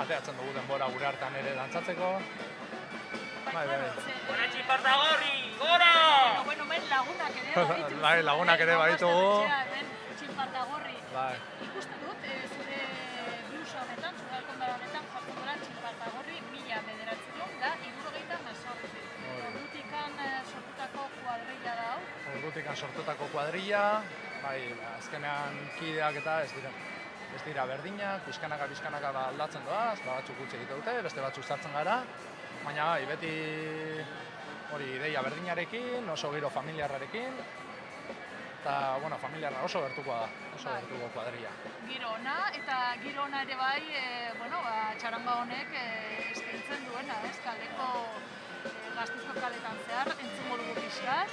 ateatzen dugu denbora gure hartan ere dantzatzeko. Bai. Gora Txinpartagorri, gora! Bueno, lagunak ere baditugu. Bai, lagunak ere baditugu. Txinpartagorri. Bai. Ikusten dut, zure blusa honetan, zure alkondara honetan, jartzen dura Txinpartagorri 1978. Ordutikan sortutako kuadrilla da hau? Ordutikan sortutako kuadrilla, bai, azkenean kideak eta ez dira berdinak, pixkanaka aldatzen doaz, batzuk gutxi egite dute, beste batzuk sartzen gara, baina bai, beti hori ideia berdinarekin, oso giro familiarrarekin, eta, bueno, familiarra oso gertukoa da, oso gertuko kuadrilla. Giro ona, eta giro ona ere bai, txaranga honek eskaintzen duena, ez? Kaleko, Gasteizko kaletan zehar, entzungo dugu pixkat.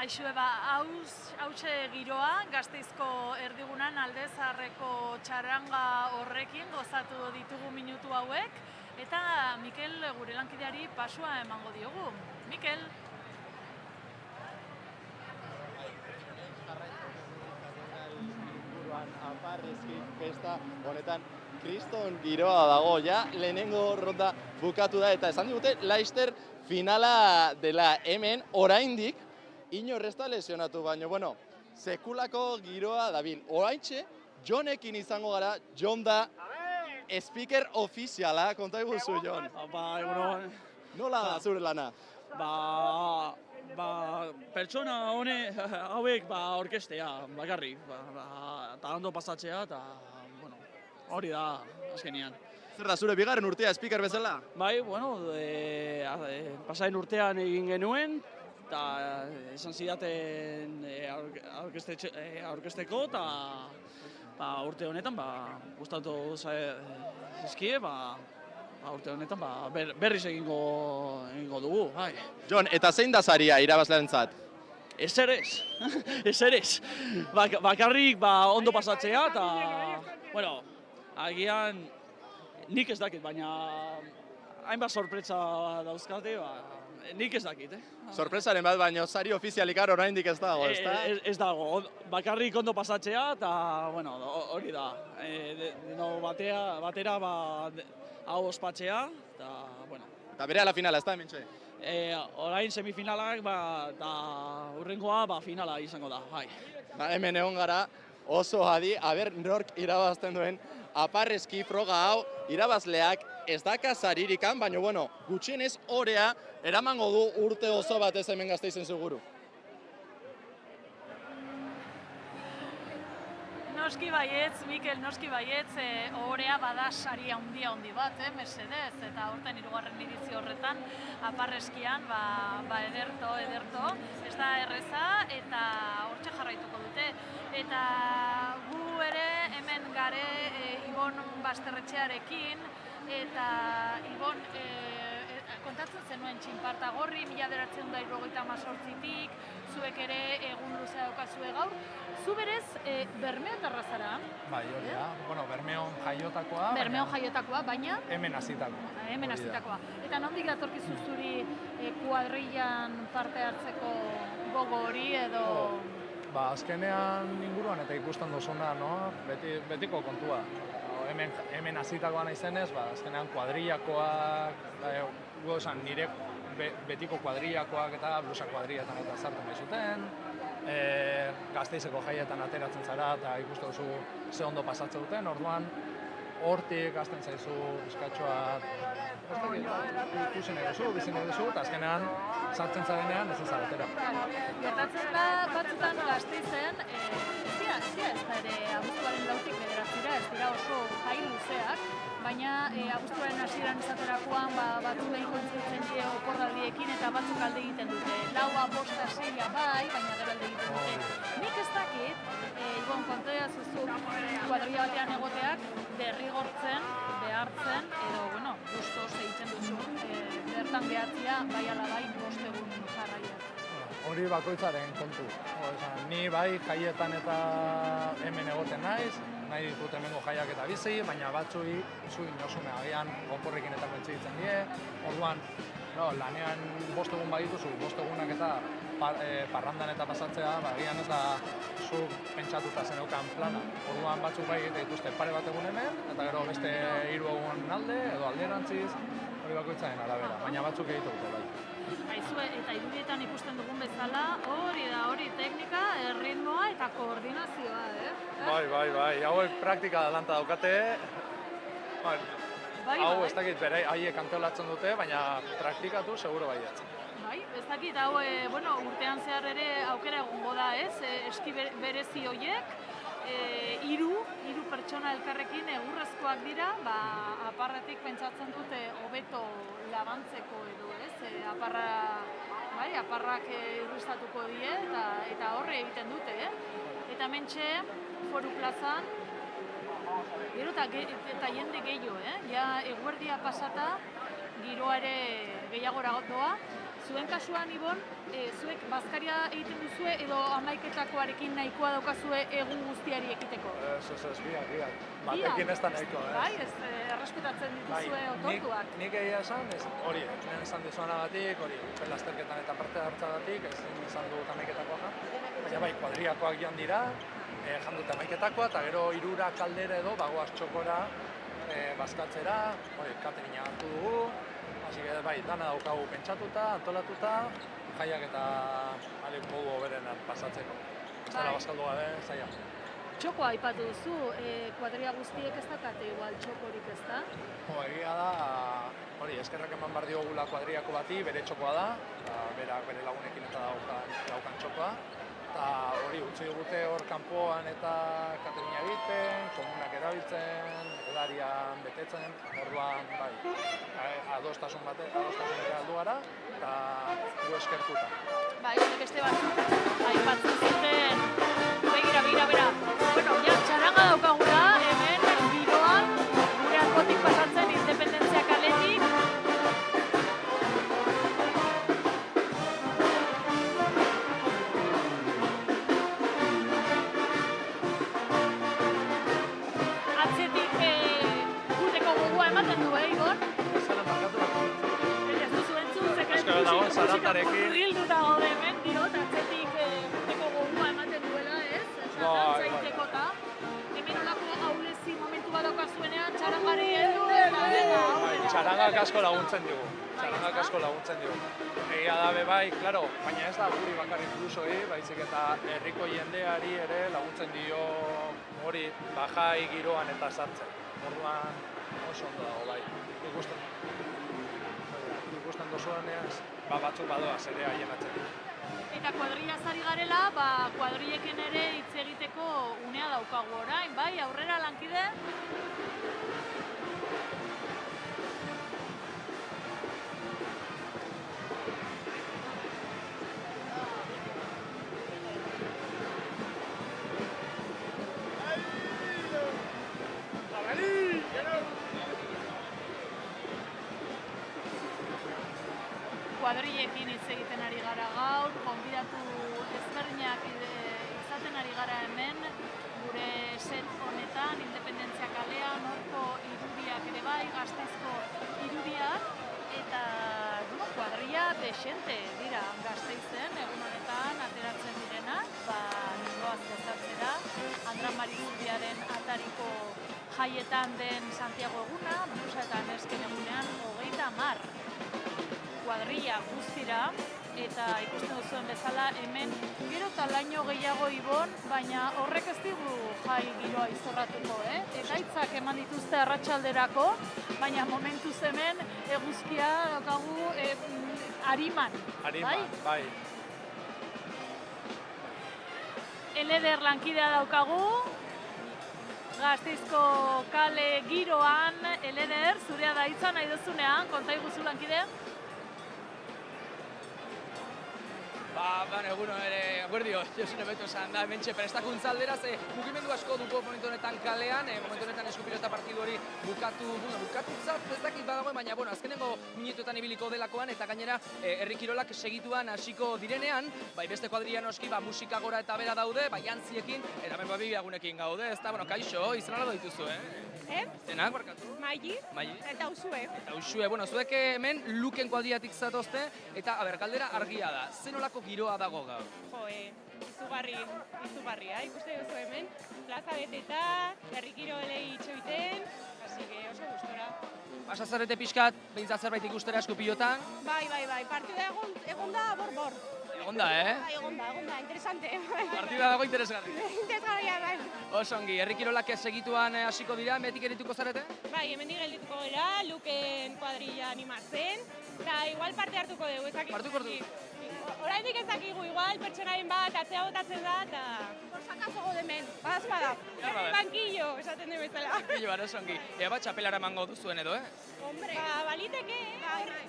Aixue, hautxe giroa, Gasteizko erdigunan Alde Zaharreko txaranga horrekin gozatu ditugu minutu hauek, eta Mikel gure lankideari pasua emango diogu. Mikel! Aparrezki festa honetan kriston giroa dago, ja lehenengo ronda bukatu da, eta esan digute Laster finala dela hemen, oraindik, inor ez da lesionatu, baina, bueno, sekulako giroa dabil. Oraintxe, Jonekin izango gara, Jon da speaker ofiziala, konta iguzu, Jon. Egunon. Nola da zure lana? Pertsona hauek orkestea, bakarrik, eta ondo pasatzea, eta, bueno, hori da, azkenian. Zer da, zure bigarren urtea speaker bezala? Bai, bueno, pasain urtean egin genuen, eta esan zidaten aurkesteko, eta urte honetan, gustatu zizkie, urte honetan berriz egingo dugu, bai. Jon, eta zein da saria irabazleentzat? Ezer ez. Bakarrik ondo pasatzea, eta, bueno, agian nik ez dakit, baina hainbat sorpresa dauzkate, nik ez dakit, Sorpresaren bat, baina sari ofizialik oraindik ez dago, ezta? Ez dago, bakarrik ondo pasatzea, eta, bueno, hori da. Batera hau ospatzea, eta, bueno. Eta bere ala finala, ez da hementxe? Orain semifinalak, eta hurrengoa finala izango da, bai. Hemen egon gara, oso adi, aber nork irabazten duen, aparrezki froga hau, irabazleak ez daka saririkan, baina, bueno, gutxienez orea eramango du urte oso batez hemen Gasteizen seguru. Noski baietz, Mikel, noski baietz, ohorea bada sari handi bat, mesedez, eta horten 3. edizio horretan, aparreskian, ederto, ez da erreza, eta hortxe jarraituko dute. Eta gu ere hemen gare Ibon Basterretxearekin, eta Ibon kontatzen zenuen Txinpartagorri, 1978tik, zuek ere egun luzea daukazue gaur. Zu berez, Bermeotarra zara? Bai, hori da. Bueno, Bermeon jaiotakoa. Bermeon jaiotakoa, baina? Hemen hazitakoa. Hemen hazitakoa. Eta nondik datorkizu zuri kuadrillan parte hartzeko gogo hori edo? Azkenean inguruan eta ikusten duzuna, betiko kontua. Hemen hazitakoa naizenez, azkenean kuadrillakoak, nire betiko kuadrillakoak eta blusa kuadrilletan eta sartzen behizuten. Gasteizeko jaietan ateratzen zara eta ikusten duzu ze ondo pasatzen duten, orduan hortik hasten zaizu bizkatxoa ikusi nahi duzu, bizi nahi duzu, eta azkenean sartzen zarenean ez zara atera. Gertatzen da batzutan Gasteizen, ez da ere abuztuaren 4tik 9 ez dira oso jai luzeak, baina abuztuaren hasieran izaterakoan batzuk kontzitzen die oporraldiekin eta batzuk alde egiten dute. 4, 5, 6 bai, baina gero alde egiten dute. Nik ez dakit, Ibon, kontoia zuzu kuadrilla batean egoteak derrigortzen, behartzen, edo, bueno, guztoz egiten duzu, bertan behatzia, bai ala bai, 5 egun jarraiak. Hori bakoitzaren kontu. Ni bai jaietan eta hemen egoten naiz, nahi ditut hemengo jaiak eta bizi, baina batzuei zu inosune agian oporrekin eta kontzitzen die. Orduan, lanean 5 egun badituzu, 5 egunak eta parrandan eta pasatzea, agian ez da zu pentsatuta zeneukan plana. Orduan batzuk bai egite dituzte pare bat egun hemen, eta gero beste 3 egun alde, edo alderantziz, hori bakoitzaren arabera, baina batzuk egituko bai. Aizue, eta irudietan ikusten dugun bezala, hori teknika, ritmoa eta koordinazioa, Bai, hauek praktika lanta daukate. Hau ez dakit bere haiek antolatzen dute, baina praktikatu seguro baietz. Bai, ez dakit, hau, urtean zehar ere aukera egongo da, eski berezi horiek, hiru pertsona elkarrekin egurrezkoak dira, aparretik pentsatzen dute hobeto labantzeko edo, aparrak irristatuko die eta horre egiten dute, Eta mentxe, Foru Plazan, gero eta jende gehiago, Ja eguerdia pasata, giroa ere gehiagora doa. Zuen kasuan, Ibon, zuek bazkaria egiten duzue edo 11-etakoarekin nahikoa daukazue egun guztiari ekiteko? Ez, biak. Batekin ez da nahiko. Bai, errespetatzen dituzue otortuak. Nik egia esan, hori, lehen esan dizuanagatik, hori, lasterketan eta parte hartzagatik, ezin izan dut 11-etakoa baina bai, kuadrillakoak joan dira, jan dut 11-etakoa, eta gero 3 kaldera edo, bagoaz txokora, bazkatzera, hori, katerina hartu dugu, Así que bai, dana daukagu pentsatuta, antolatuta, jaiak eta alik modu hoberenan pasatzeko. Ez dela bazkaldu gabe, zaila. Txokoa aipatu duzu, kuadria guztiek ez dakate igual txokorik, ez da? Egia da, hori, eskerrak eman behar diogula kuadriako bati, bere txokoa da, berak bere lagunekin eta daukan txokoa. Eta hori, utzi digute hor kanpoan eta katerina egiten, komunak erabiltzen, edarian betetzen, orduan, bai, adostasun batera aldu gara, eta gu eskertuta. Bai, beste batzuk, aipatzen zuten, begira. Bueno, ja, txaranga daukagula, hemen, giroan, gure albotik pasatzen Independentzia kaletik. Atzetik guteko gogua ematen du, Igor? Zara markatu. Ez duzu entzun, Euskara dagoen zarantarekin. Murgildu dago hemen, diot, atzetik guteko gogua ematen duela, ez? Zaiteko eta hemen olako ahulezi momentu bat daukazuenean txarangari edu, Txarangak asko laguntzen digu. Egia da bai, klaro, baina ez da guri bakarrik plusoi, baizik eta herriko jendeari ere laguntzen dio hori bajai giroan eta sartzen. Orduan oso ondo dago bai. Ikusten dozuenean, batzuk badoaz ere haien atzetik. Eta kuadrillaz ari garela, kuadrillekin ere hitz egiteko unea daukagu orain, bai, aurrera lankide? Kuadrillekin hitz egiten ari gara gaur, konbidatu ezberdinak izaten ari gara hemen, gure set honetan, Independentzia kalean, horko irudiak ere bai, Gasteizko irudiak, eta kuadrilla desente dira Gasteizen, egun honetan ateratzen direnak, ningoaz gozatzera, Andra Marizuriaren atariko jaietan den Santiago eguna, blusa eta nesken egunean 30 kuadrilla guztira, eta ikusten duzuen bezala hemen gero eta laino gehiago ibon, baina horrek ez digu jai giroa izorratuko, Ekaitzak eman dituzte arratsalderako, baina momentuz hemen eguzkia daukagu ariman, bai. Eleder lankidea daukagu, Gasteizko kale giroan, Eleder, zurea da hitza nahi duzunean, konta iguzu lankidea? Eguno ere, aguerdio, Josune Beto esan da, hementxe prestakuntza aldera, ze mugimendu asko dugu momentu honetan kalean, momentu honetan eskupilota partidu hori bukatutzat ez dakit badagoen, baina, azkenengo minutuetan ibiliko delakoan, eta gainera, herri kirolak segituan hasiko direnean, bai beste kuadrilla noski, musika gora eta bera daude, bai jantziekin, eta hemen bi lagunekin gaude, ez da, kaixo, izan ala dituzu, Zenak, barkatu? Maili, eta Usue. Zuek hemen Luken kuadrillatik zatozte, eta, galdera argia da, zenolako giroa dago gaur? Izugarria, ikuste duzu hemen, plaza beteta, herri kirolei itxoiten, hasi que oso gustora. Pasazarete pixkat, behintzat zerbait ikustera eskupilotan? Bai, partida egon da bor-bor. Egon da, Egon da, interesante. Partida dago interesgarri. Interesgarria, bai. Osongi, herri kirolak segituan hasiko dira, metik erituko zarete? Bai, hemendik geldituko gara, Luken kuadrilla animatzen, eta igual parte hartuko dugu, ezakik. Hartuko dugu? Oraindik ez dakigu, igual pertsonaien bat atzea botatzen da, eta sakazo godemen, badazpada. Bankillo, esaten du bezala. Bankillo, osongi. Ea bat txapelara emango duzuen edo, Hombre, baliteke,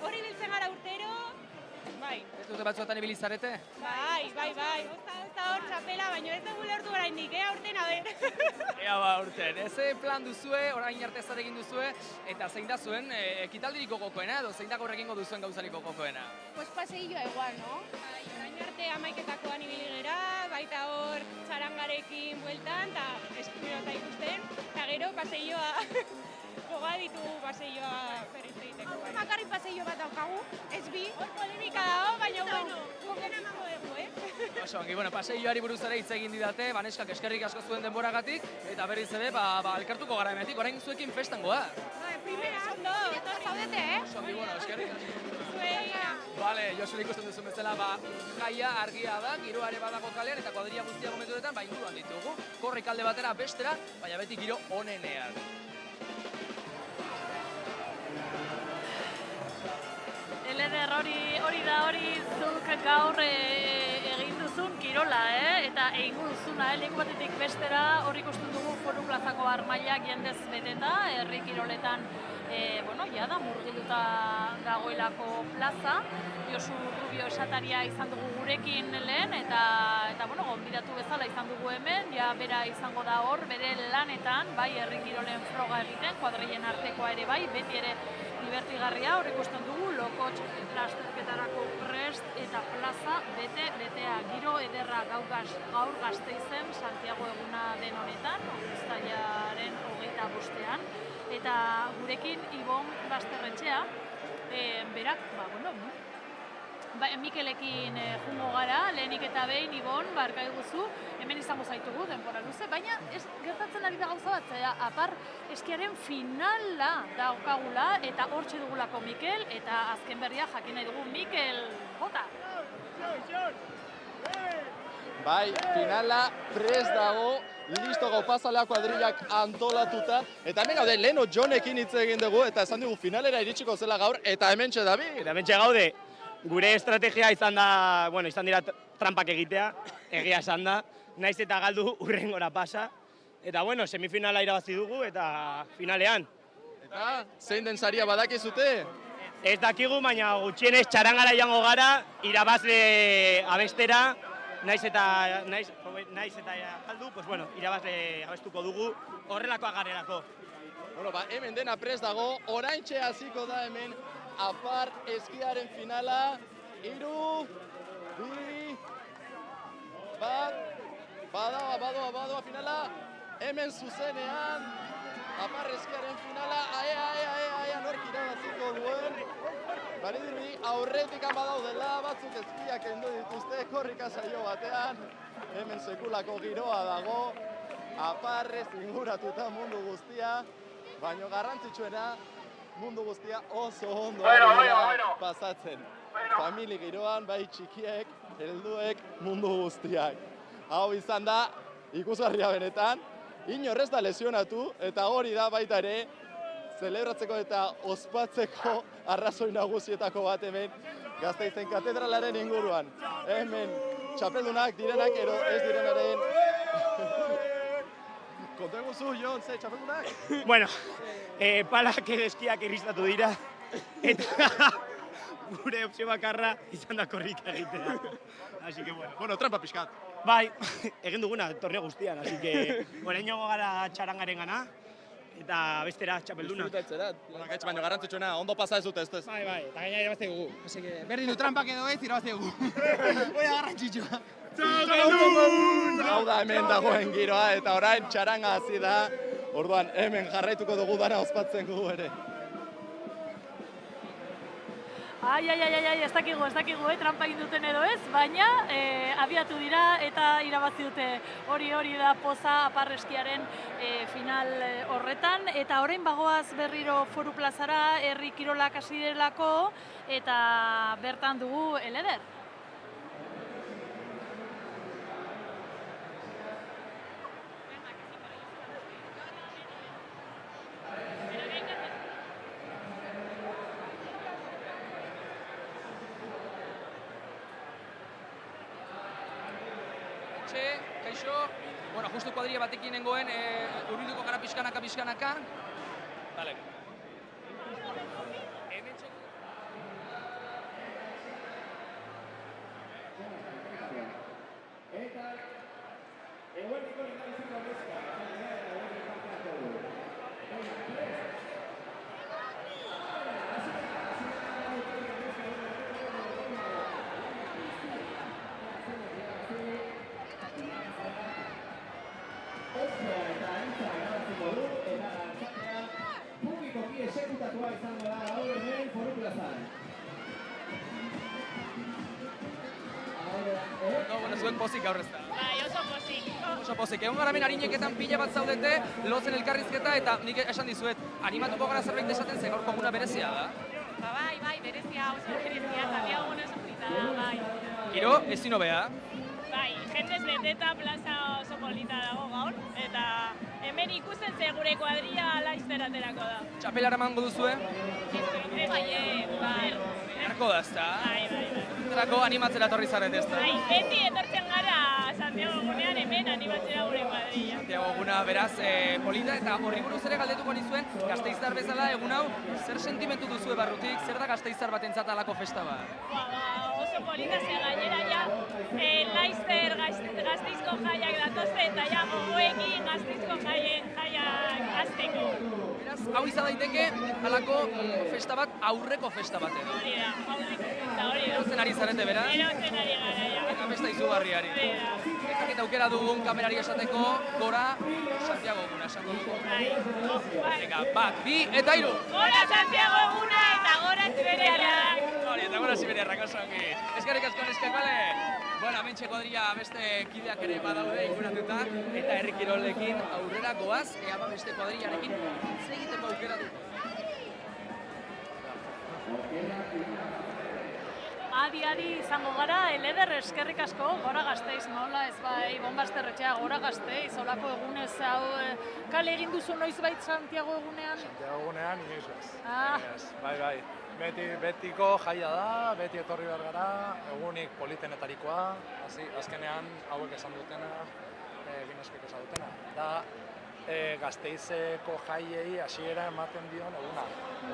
hori biltzen gara urtero. Bai. Ez dute batzuetan ibili zarete? Bai. Ozta hor txapela, baina ez dugu lortu oraindik, aurten, Ea urten. Eze plan duzue, orain arte zer egin duzue, eta zein da zuen ekitaldiriko gokoena, edo zein da gaur egingo duzuen gauzariko gokoena? Pues paseilloa igual, no? Bai, orain arte 11ketakoan ibili gera, baita hor txarangarekin bueltan, eta eskupilota ikusten, eta gero paseilloa. Goga ditugu paseilloa berriz egiteko. Bakarrik paseillo bat daukagu, ez bi. Hor polemika dago, baina gugena emango dugu, Osongi, paseilloari buruz ere hitz egin didate, neskak eskerrik asko zuen denboragatik, eta berriz ere, elkartuko gara emetik, orain zuekin festangoa. Ondo, zaudete, Oso ongi, bueno, eskerrik asko. Zuei. Vale, Josu ikusten duzu bezala, jaia argia da, giroa ere badago kalean eta kuadrilla guztiak momentuetan inguruan ditugu. Korrik alde batera bestera, baina beti giro onenean. Eleder, hori zuk gaur egin duzun kirola, eta egingo duzuna, leku batetik bestera, hor ikusten dugu Foru Plazako armailak jendez beteta, herri kiroletan, jada murgilduta dagoelako plaza. Josu Rubio esataria izan dugu gurekin lehen, eta gonbidatu bezala izan dugu hemen, bera izango da hor, bere lanetan, bai herri kirolen froga egiten, kuadrillen artekoa ere bai, beti ere divertigarria, hor ikusten dugu, lokotx lasterketarako prest eta plaza betea giro ederra gaur Gasteizen, Santiago eguna den honetan, uztailaren 25ean, eta gurekin Ibon Basterretxea, berak, Mikelekin jungo gara, lehenik eta behin, Ibon, barka eguzu, hemen izango zaitugu, denbora luze, baina ez gertatzen ari da gauza bat, apar eskiaren finala daukagula, eta hortxe dugulako Mikel, eta azken berria jakin nahi dugu Mikel, jota! Bai, finala prest dago, listo gaupazalea kuadrillak antolatuta, eta hemen gaude, leheno Jonekin hitz egin dugu, eta esan dugu finalera iritsiko zela gaur, eta hementxe David! Eta hementxe gaude, gure estrategia izan dira trampak egitea, egia esan da, naiz eta galdu hurrengora pasa, eta semifinala irabazi dugu, eta finalean. Eta, zein den saria badakizute? Ez dakigu, baina gutxienez txarangara joango gara, irabazle abestera, naiz eta galdu, irabazle abestuko dugu, horrelakoa garelako. Hemen dena prest dago, oraintxe hasiko da hemen apar eskiaren finala, 3, 2, 1, badoa finala, hemen zuzenean, apar eskiaren finala, aia, nork irabaziko duen. Baridirudi, aurretik badaudela, batzuk eskiak kendu dituzte, korrika saio batean, hemen sekulako giroa dago, aparrez inguratuta mundu guztia, baina garrantzitsuena, mundu guztia oso ondo pasatzen. Famili giroan, bai txikiek, helduek, mundu guztiak. Hau izan da, ikusgarria benetan, inorrez da lesionatu, eta hori da baita ere, zelebratzeko eta ospatzeko arrazoi nagusietako bat hemen Gasteizen katedralaren inguruan. Hemen txapeldunak direnak ero ez direnaren... Konta eguzu, Jon, ze txapeldunak? Palak eskiak irristatu dira, eta gure opzio bakarra izan da korrika egitea. Así que trampa pixkat. Bai, egin duguna torneo guztian, así que oraingo gara txarangaren gana, eta bestera txapeldunak. Disfrutatzerat. Baina garrantzitsuena, ondo pasa ez dute, ez? Bai, eta gaina irabazte dugu. Así que berdin du trampak edo ez, irabazte dugu. Oia garrantzitsua. Hau da hemen dagoen giroa, eta orain txaranga hasi da. Orduan, hemen jarraituko dugu dana ospatzen gu ere. Ez dakigu, trampa egin duten edo ez, baina abiatu dira eta irabazi dute hori da poza aparreskiaren final horretan. Eta orain bagoaz berriro Foru Plazara, herri kirolak hasi delako, eta bertan dugu Eleder. Kaixo, justu kuadrilla batekin nengoen, urbilduko gara pixkanaka. Dale. zuek pozik gaur ez da. Bai, oso pozik. Oso pozik, egon gara arineketan pila bat zaudete, lotzen elkarrizketa, eta nik esan dizuet, animatuko gara zerbait esaten ze gaurko eguna berezia da. Bai, berezia, oso berezia, Santiago eguna oso polita da, bai. Giro, ezin hobea. Bai, jendez beteta plaza oso polita dago gaur, eta hemen ikusten ze gure kuadrilla laizter aterako da. Txapelara emango duzue? Bai. Beharko da, ezta? Bai. Zerako animatzera etorri zarete, ezta? Bai, beti etortzen gara Santiago egunean hemen animatzera gure kuadrilla. Santiago eguna beraz polita, eta horri buruz ere galdetuko nizuen, Gasteiztar bezala egun hau, zer sentimentu duzue barrutik, zer da Gasteiztar batentzat halako festa bat? Oso polita ze gainera ja, Laizter Gasteizko jaiak datoze eta ja gogoekin Gasteizko jaiak azteko. Beraz, hau izan daiteke, halako festa bat, aurreko festa bat edo. Hori da, aurreko festa, hori da. Erotzen ari zarete, beraz? Erotzen ari gara, ja. Eta festa izugarriari. Eta aukera dugun kamerari esateko, gora Santiago eguna esango dugu. Venga, 1, 2 eta 3! Gora Santiago eguna eta gora Siberiarrak! Hori, eta gora Siberiarrak oso ongi. Eskerrik asko neskak, bale? Bueno, hementxe kuadrilla beste kideak ere badaude inguratuta, eta herri kirolekin aurrera goaz, ea beste kuadrillarekin hitz egiteko aukera dugu. Adi izango gara, Eleder eskerrik asko, gora Gasteiz, nola ez bai, Bonbasterretxea, gora Gasteiz, holako egunez, hau, kale egin duzu noizbait Santiago egunean? Santiago egunean, inoiz ez. Bai. Betiko jaia da, beti etorri behar gara, egunik politenetarikoa, azkenean hauek esan dutena, gineskek esan dutena. Da, Gasteizeko jaiei hasiera ematen dion eguna.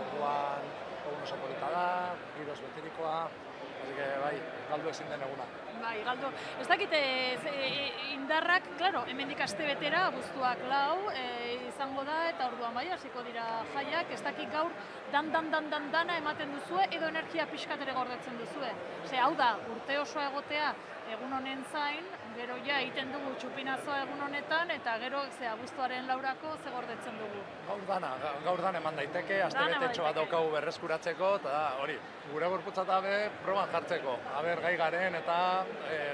Orduan, egun oso polita da, giroz beterikoa, bai, galdu ezin den eguna. Bai, galdu. Ez dakite indarrak, klaro, hemendik aste betera, abuztuak 4 izango da, eta orduan bai, hasiko dira jaiak, ez dakit gaur dana ematen duzue, edo energia pixkat ere gordetzen duzue. Hau da, urte osoa egotea egun honen zain, gero ja egiten dugu txupinazoa egun honetan, eta gero abuztuaren 4ako ze gordetzen dugu. Gaur dana eman daiteke, aste betetxo bat daukagu berreskuratzeko, eta hori, gure gorputza eta proban jartzeko, gai garen eta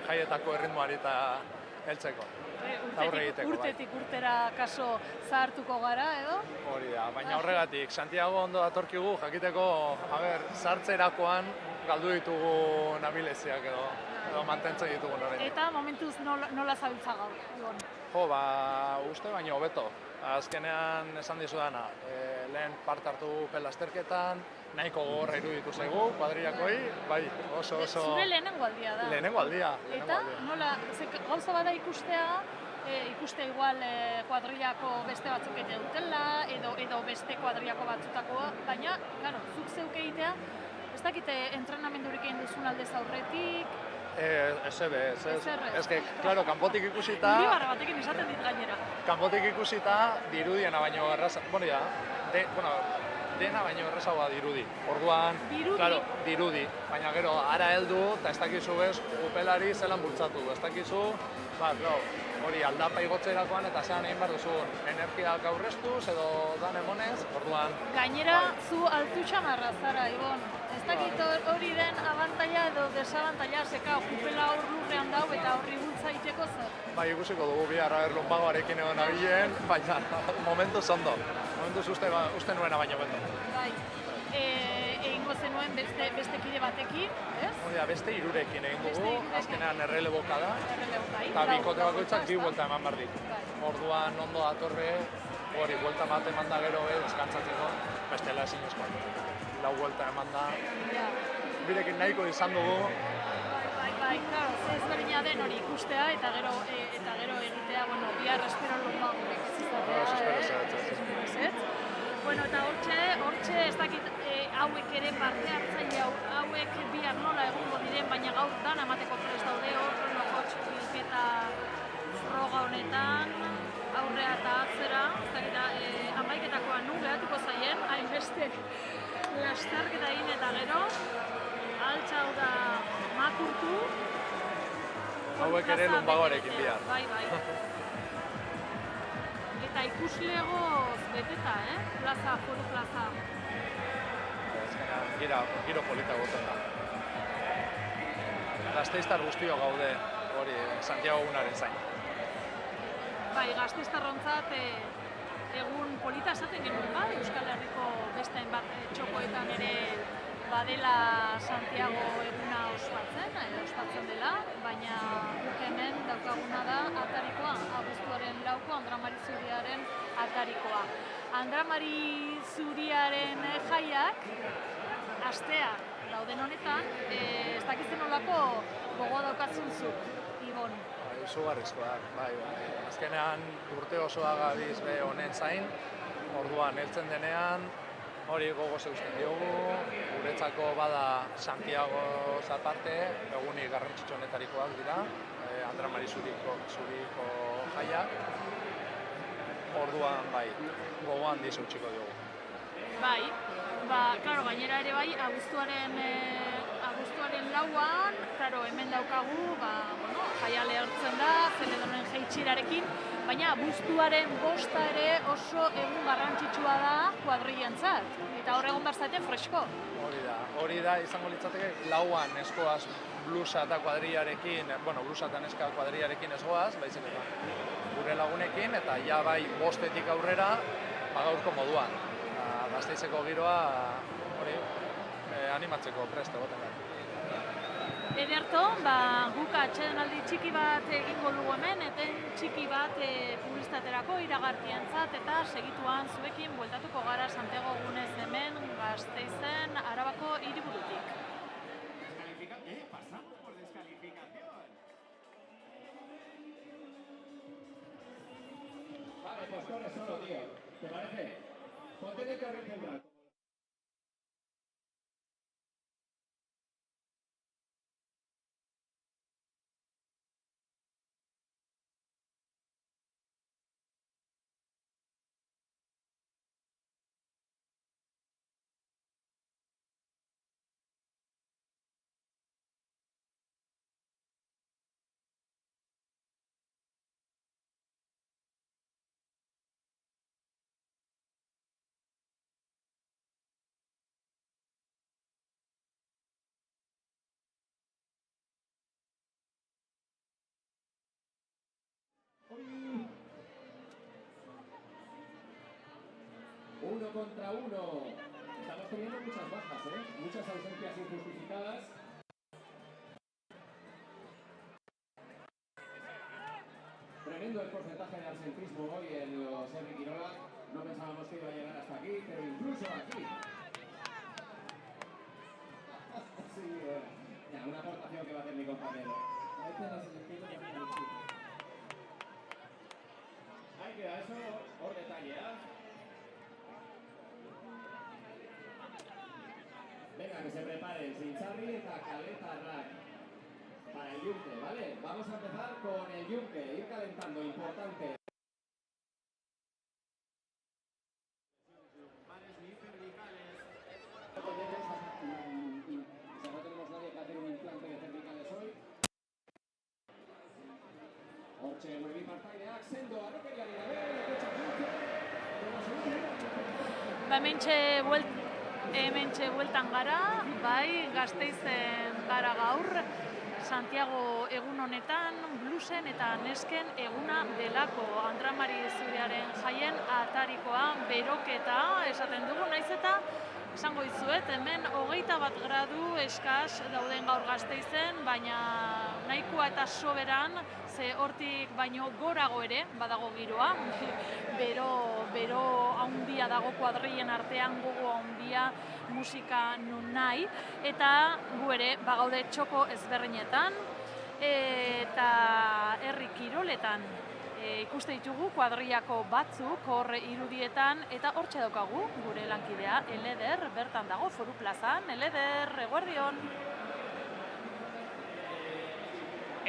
jaietako erritmoari eta heltzeko. Urtetik urtera kaso zahartuko gara, edo? Hori da, baina horregatik, Santiago ondo datorkigu, jakiteko, sartzerakoan galdu ditugu nabileziak edo mantentzen ditugu horretik. Eta momentuz nola zabiltza gaur? Uste baino hobeto. Azkenean esan dizudana, lehen parte hartu pelasterketan, nahiko gogorra iruditu zaigu, kuadrilakoi, bai, oso... Zure lehenengo aldia da. Lehenengo aldia. Eta nola, gauza bada ikustea igual kuadrilako beste batzuk ete dutela, edo beste kuadrilako batzutakoa, baina, claro, zuk zeuk egitea, ez dakite entrenamendurik egin duzun aldez aurretik? Ez que, claro, kanpotik ikusita... Uribarra batekin esaten dit gainera. Kanpotik ikusita dirudiena baino erraza... Dena baino errazagoa dirudi. Orduan, claro, dirudi. Baina gero, ara heldu, eta ez dakizu bez, upelari zelan bultzatu. Ez dakizu, hori aldapa igotzerakoan eta zean egin behar duzu energiak aurreztuz edo dan emonez, orduan... Gainera, zu altu txamarra zara, Ibon. Ez dakit hori den abantaila edo desabantaila, zeka upela hor lurrean dau eta horri bultza iteko zer? Bai, ikusiko dugu bihar lumbagoarekin egon nabilen, baina momentuz ondo. Momentuz uste nuena baino beto. Bai, egingo zenuen beste kide batekin, ez? Hori da, beste 3rekin egin dugu, azkenean erreleboka da, eta bikote bakoitzak 2 buelta eman behar ditu. Orduan ondo datorre, hori buelta bat eman da gero, deskantzatzeko, bestela ezin eskoan. 4 buelta eman da, birekin nahiko izan dugu. Bai, claro, ezberdina den hori ikustea eta gero egitea, bihar espero lumbagorik ez izatea, Bueno, eta hortxe ez dakit hauek ere parte hartzaile hauek bihar nola egongo diren, baina gaur dan emateko prest daude hor, Renokotx bilketa froga honetan, aurrea eta atzera, ez dakit amaiketakoa nun behatuko zaien, hainbeste lasterketa egin eta gero, altxa hau da makurtu. Hauek ere lumbagoarekin bihar. Bai. Eta ikuslegoz beteta, Plaza, Foru Plaza. Giro polita goten da. Gasteiztar guztio gaude, hori, Santiago egunaren zain. Bai, Gasteiztarrontzat egun polita esaten genuen bai, Euskal Herriko beste hainbat txokoetan ere badela Santiago eguna ospatzen dela, baina guk hemen daukaguna da atarikoa, abuztuaren 4ko Andramari Zuriaren atarikoa. Andramari Zuriaren jaiak astea dauden honetan, ez dakitzen nolako gogoa daukazun zuk, Ibon. Izugarrizkoak, bai. Azkenean urte osoa gabiz be honen zain, orduan heltzen denean, hori gogoz eusten diogu, guretzako bada Santiago aparte, egunik garrantzitsuenetarikoak dira, Andramari Zuriko jaia, orduan bai, gogoan dizu txiko diogu. Bai, klaro, gainera ere bai, abuztuaren 4an, klaro, hemen daukagu, jaia lehertzen da, Zeledonen jaitsirarekin, baina abuztuaren 5 ere oso egun garrantzitsua da kuadrillentzat, eta hor egon barzate fresko. Hori da, izango litzateke, 4an eskoaz blusa eta kuadrillarekin, blusa eta neska kuadrillarekin eskoaz, baizik eta gure lagunekin, eta ja bai 5etik aurrera, gaurko moduan. Gasteizeko giroa animatzeko preste goten da. Ederto, guk atsedenaldi txiki bat egingo dugu hemen, eten txiki bat publizitaterako iragarkientzat eta segituan zuekin bueltatuko gara Santiago egunez hemen Gasteizen Arabako hiriburutik. Pasamos por descalificación. Vale, pues corre solo, tío. ¿Te parece? Ponte en el carril central. Uno contra uno. Estamos teniendo muchas bajas, muchas ausencias injustificadas. Tremendo el porcentaje de absentismo hoy en los Henry Quiroga. No pensábamos que iba a llegar hasta aquí, pero incluso aquí. Sí, ya, una aportación que va a hacer mi compañero. Ahí queda eso, por detalle, Venga, que se preparen, Sincharri eta Caleta Rack para el yunque, ¿vale? Vamos a empezar con el yunque, ir calentando, importante. No tenemos nadie que hacer un implante de cervicales hoy. Hortxe, Urbi partaideak, sendo, arrokeriari gabe, Hementxe bueltan gara, bai, Gasteizen gara gaur, Santiago egun honetan, blusen eta nesken eguna delako Andramari Zuriaren jaien atarikoa beroketa esaten dugu, naiz eta esango dizuet, hemen 21 gradu eskas dauden gaur Gasteizen, baina nahikoa eta soberan, ze hortik baino gorago ere badago giroa, bero haundia dago kuadrillen artean, gogo haundia, musika non nahi, eta gu ere bagaude txoko ezberdinetan eta herri kiroletan. Ikuste ditugu kuadrillako batzuk hor irudietan, eta hortxe daukagu gure lankidea Eleder bertan dago Foru Plazan. Eleder, eguerdion!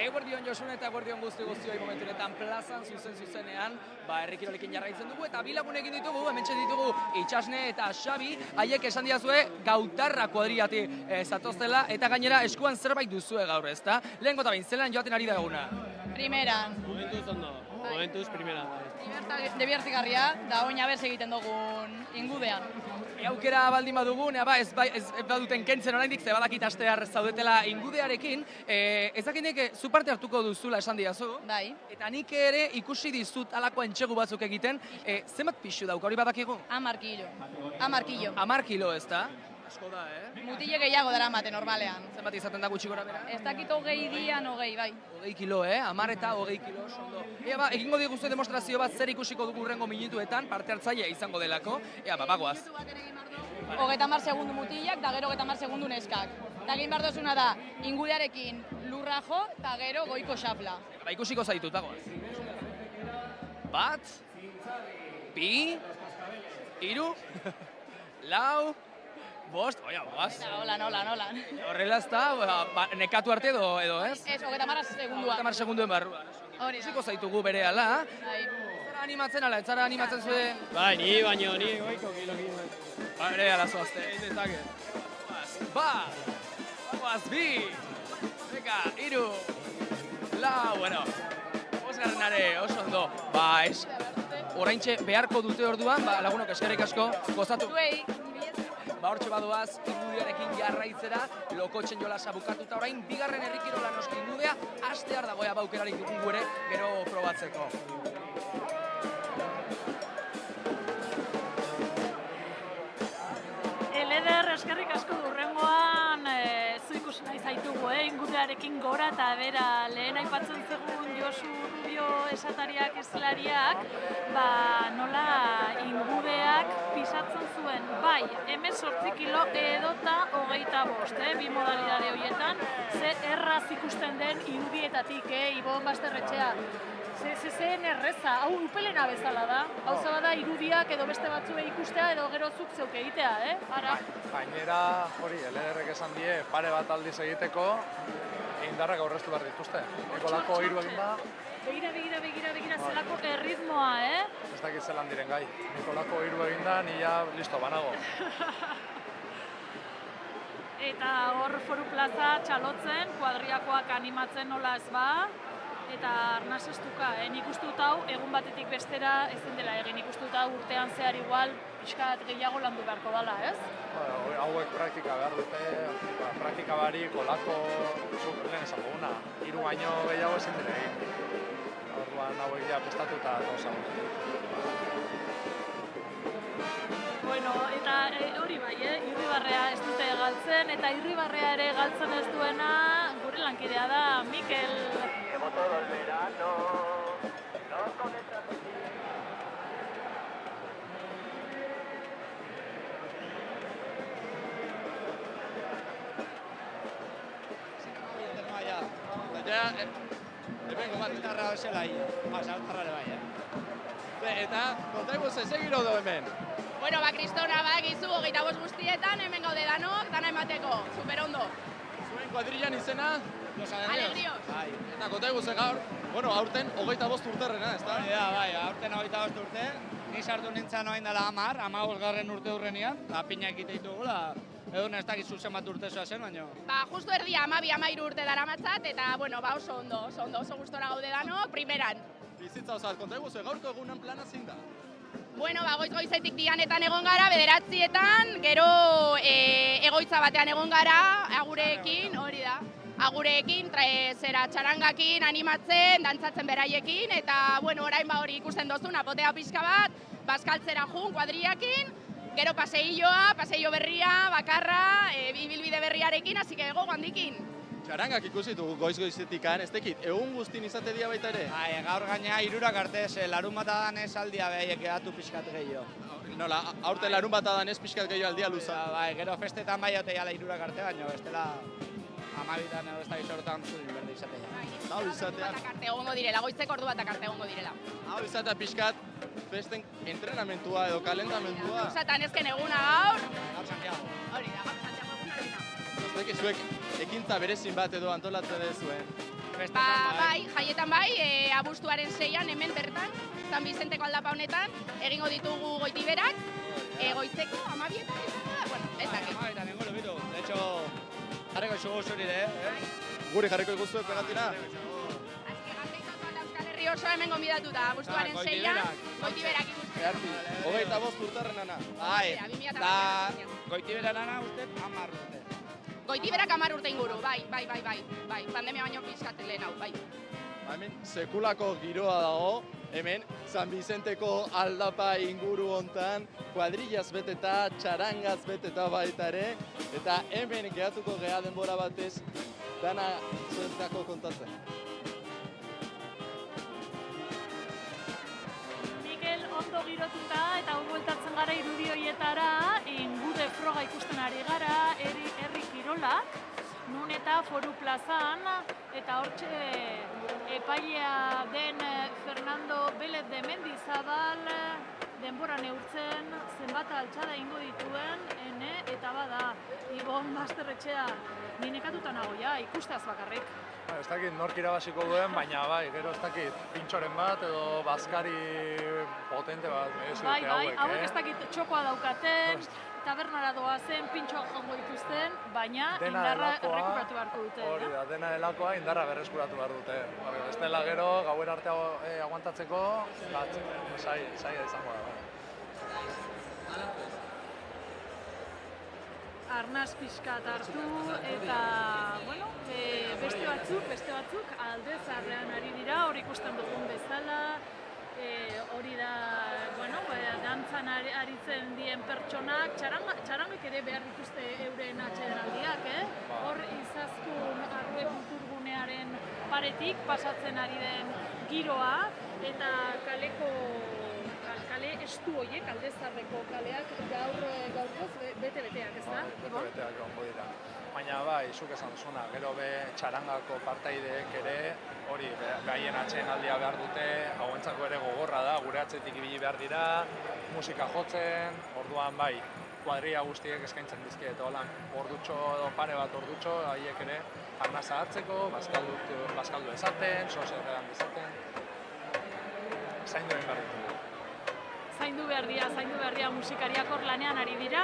Eguerdion Josun eta eguerdion guzti-guztioi momentunetan plazan zuzenean, herri kirolekin jarraitzen dugu, eta bi lagun egin ditugu, hementxe ditugu Itxasne eta Xabi, haiek esan diazue gautarra kuadrillati zatoztela, eta gainera eskuan zerbait duzue gaur, ezta? Lehengo eta behin, zelan joaten ari da eguna? Primeran. Momentuz ondo, momentuz primeran. Debiartigarria, da oin abez egiten dugun ingudean. Aukera baldin badugu, ez baduten kentzen oraindik, ze badakit astear zaudetela ingudearekin, ez dakinek zu parte hartuko duzula esan diazu. Bai. Eta nik ere ikusi dizut alako entxegu batzuk egiten, zenbat pixu dauka, hori badakigu? 10 kilo. 10 kilo. 10 kilo, ez da? Asko da, Mutile gehiago dara mate normalean. Zenbat izaten da gutxi gora bera? Ez dakit 20 dian 20, bai. 20 kilo, 10 eta 20 kilo, ondo. Ea, egingo diguzue demostrazio bat zer ikusiko dugu hurrengo minutuetan, parte hartzailea izango delako. Ea, bagoaz. 30 segundu mutilak, da gero 30 segundu neskak. Eta egin behar dozuna da, ingudearekin lurra jo, eta gero goiko xafla. Ikusiko zaitut, bagoaz. 1, 2, 3, 4, 5, oia, bagoaz. Holan. Horrela ez da, nekatu arte edo, ez? Ez, 30 segundua. 30 segunduen barruan. Ikusiko zaitugu bere ala. Zara animatzen ala, ez zara animatzen zuen? Bai, ni baino, ni goiko kilokin. Bere ala zoazte. Bat, bagoaz, 2, venga, 3, 4, bueno. Bosgarrenare, oso ondo. Oraintxe beharko dute orduan, lagunok eskerrik asko gozatu. Hortxe badoaz, ingudearekin jarraitzera, lokotxen jolasa bukatuta orain, bigarren herrikirola noski ingudea, hastear dagoea baukerarik dugu ere, gero probatzeko. Eleder, eskerrik asko hurrengoan zu ikusi nahi zaitugu, ingudearekin gora eta bera lehen aipatzen zegoen Josu Rubio esatariak ezlariak, nola ingudeak pisatzen zuen, bai, 18 kilo edota 25, bi modalidade horietan, ze erraz ikusten den irudietatik, Ibon Basterretxea. Zen erreza, hau upelena bezala da, hau bada irudiak edo beste batzue ikustea edo gero zuk zeuk egitea, Gainera, hori, LDRek esan die, pare bat aldiz egiteko, indarrak aurreztu behar dituzte. Ekolako hiru egin da. Begira, zelako erritmoa, Ez dakit zelan diren gai. Nikolako hiru egin da, nila listo banago. Eta hor Foru Plaza txalotzen, kuadriakoak animatzen nola ez ba, eta arnaz estuka, nik uste dut hau, egun batetik bestera ezin dela egin, nik uste dut hau urtean zehar igual pixkat gehiago landu beharko dela, ez? Hauek praktika behar dute, praktika barik, olako, zuk lehen esan duguna, 3 baino gehiago ezin dira egin. Orduan hauek ja prestatuta gauza. Bueno, eta hori bai, irribarrea ez dute galtzen, eta irribarrea ere galtzen ez duena gure lankidea da, Mikel. Llevo todo el verano, no con esta... Hemengo bat gitarra zela saltarrare bai, Eta, konta eguz ez egiro du hemen? Bueno, Kristona gizu 25 guztietan, hemen gaude danok, dana emateko, superondo. Zuen kuadrillan izena? Los Alegrios. Eta konta eguz gaur, aurten 25 urterrena, ez da? Bai, aurten 25 urte. Ni sartu nintzen oain dela 10, 15 urte hurrenian, eta pinak egite ditugula. Egun ez dakizu zenbat urte zen, baina... Justo erdia 12-13 urte daramatzat, eta oso ondo, oso gustora gaude danok, primeran. Bizitza osat, konta eguz, gaurko egunan plana zein da? Bueno, goiz-goizetik dianetan egon gara, 9etan, gero egoitza batean egon gara, agureekin, hori da. Agureekin, txarangakin, animatzen, dantzatzen beraiekin, eta, orain hori ikusten dozun, apotea pixka bat, bazkaltzera jun, kuadriakin, gero paseillo berria, bakarra, ibilbide berriarekin, hasi que gogo handikin. Txarangak ikusitu goiz-goizetikan, ez tekit, egun guztin izate dia baita ere? Gaur gaina 3 arte, larun bat adanez aldia behiek edatu pixkat gehiago. Nola, aurten larun bat adanez pixkat gehiago aldia luza? Gero festetan bai ote jala 3 arte, baina bestela 12 edo ez da izortan zuen berde izatea. Hau izatea? Batakarte egongo direla, goizeko ordu batakarte egongo direla. Hau izatea pixkat, festen entrenamentua edo kalentamentua? Usatan ezken eguna gaur. Gaur Santiago. Hori da, gaur Santiago eguna dina. Zuek zuek ekintza berezin bat edo antolatzen duzuen? Bai, jaietan bai, abuztuaren 6an hemen bertan, San Vicenteko aldapa honetan, egingo ditugu goitiberak, goizeko 12etan izango da, bueno, ez dakit. 12etan egingo bitu, de hecho, jarriko izugu zuri, Guri jarriko iguzuek pegatina? Azke osoa hemen gonbidatuta, abuztuaren 6an, Goitiberak ikustera. 25 urtarren ana. Bai, Eta Goitibera lana uste 10 urte. Goitiberak 10 urte inguru, bai, pandemia baino pizkat lehen hau, bai. Hemen sekulako giroa dago, hemen San Vicenteko aldapa inguru hontan, kuadrillaz beteta, txarangaz beteta baita ere, eta hemen gehatuko geha denbora batez, dana zuetako kontatzen. Mikel ondo girotuta eta hor bueltatzen gara irudi horietara, ingude froga ikusten ari gara, herri kirolak, nun eta Foru Plazan, eta hortxe epailea den Fernando Vélez de Mendizabal denbora neurtzen, zenbat altxada ingo dituen, eta bada, Ibon Basterretxea, ni nekatuta nago ja, ikusteaz bakarrik. Ez dakit nork irabaziko duen, baina bai, gero ez dakit pintxoren bat edo bazkari potente bat merezu dute hauek, hauek ez dakit txokoa daukaten, tabernara doazen, pintxoak jongo dituzten, baina indarra errekuperatu beharko dute. Hori da, dena delakoa indarra berreskuratu behar dute. Bestela gero, gauer arte aguantatzeko, zaila izango da. Arnaz pixkat hartu eta, bueno, beste batzuk alde zarrean ari dira, hor ikusten dugun bezala, hori da, bueno, dantzan aritzen dien pertsonak, txarangek ere behar dituzte euren atsedenaldiak, hor izaskun arrue kulturgunearen paretik pasatzen ari den giroa, eta kale estu horiek, Aldezarreko kaleak gaurkoz bete-beteak, ez da? Bete-beteak ongo dira. Baina bai, zuk esan duzuna, gero txarangako partaideek ere, hori, gaien atsedenaldia behar dute, hauentzako ere gogorra da, gure atzetik ibili behar dira, musika jotzen, orduan bai, kuadrilla guztiek eskaintzen dizkiet, holan, ordutxo edo pare bat ordutxo, haiek ere, arnaza hartzeko, bazkaldu ezaten, sosetan ezaten, zaindu egin behar ditugu. Zaindu behar dira musikariak hor lanean ari dira,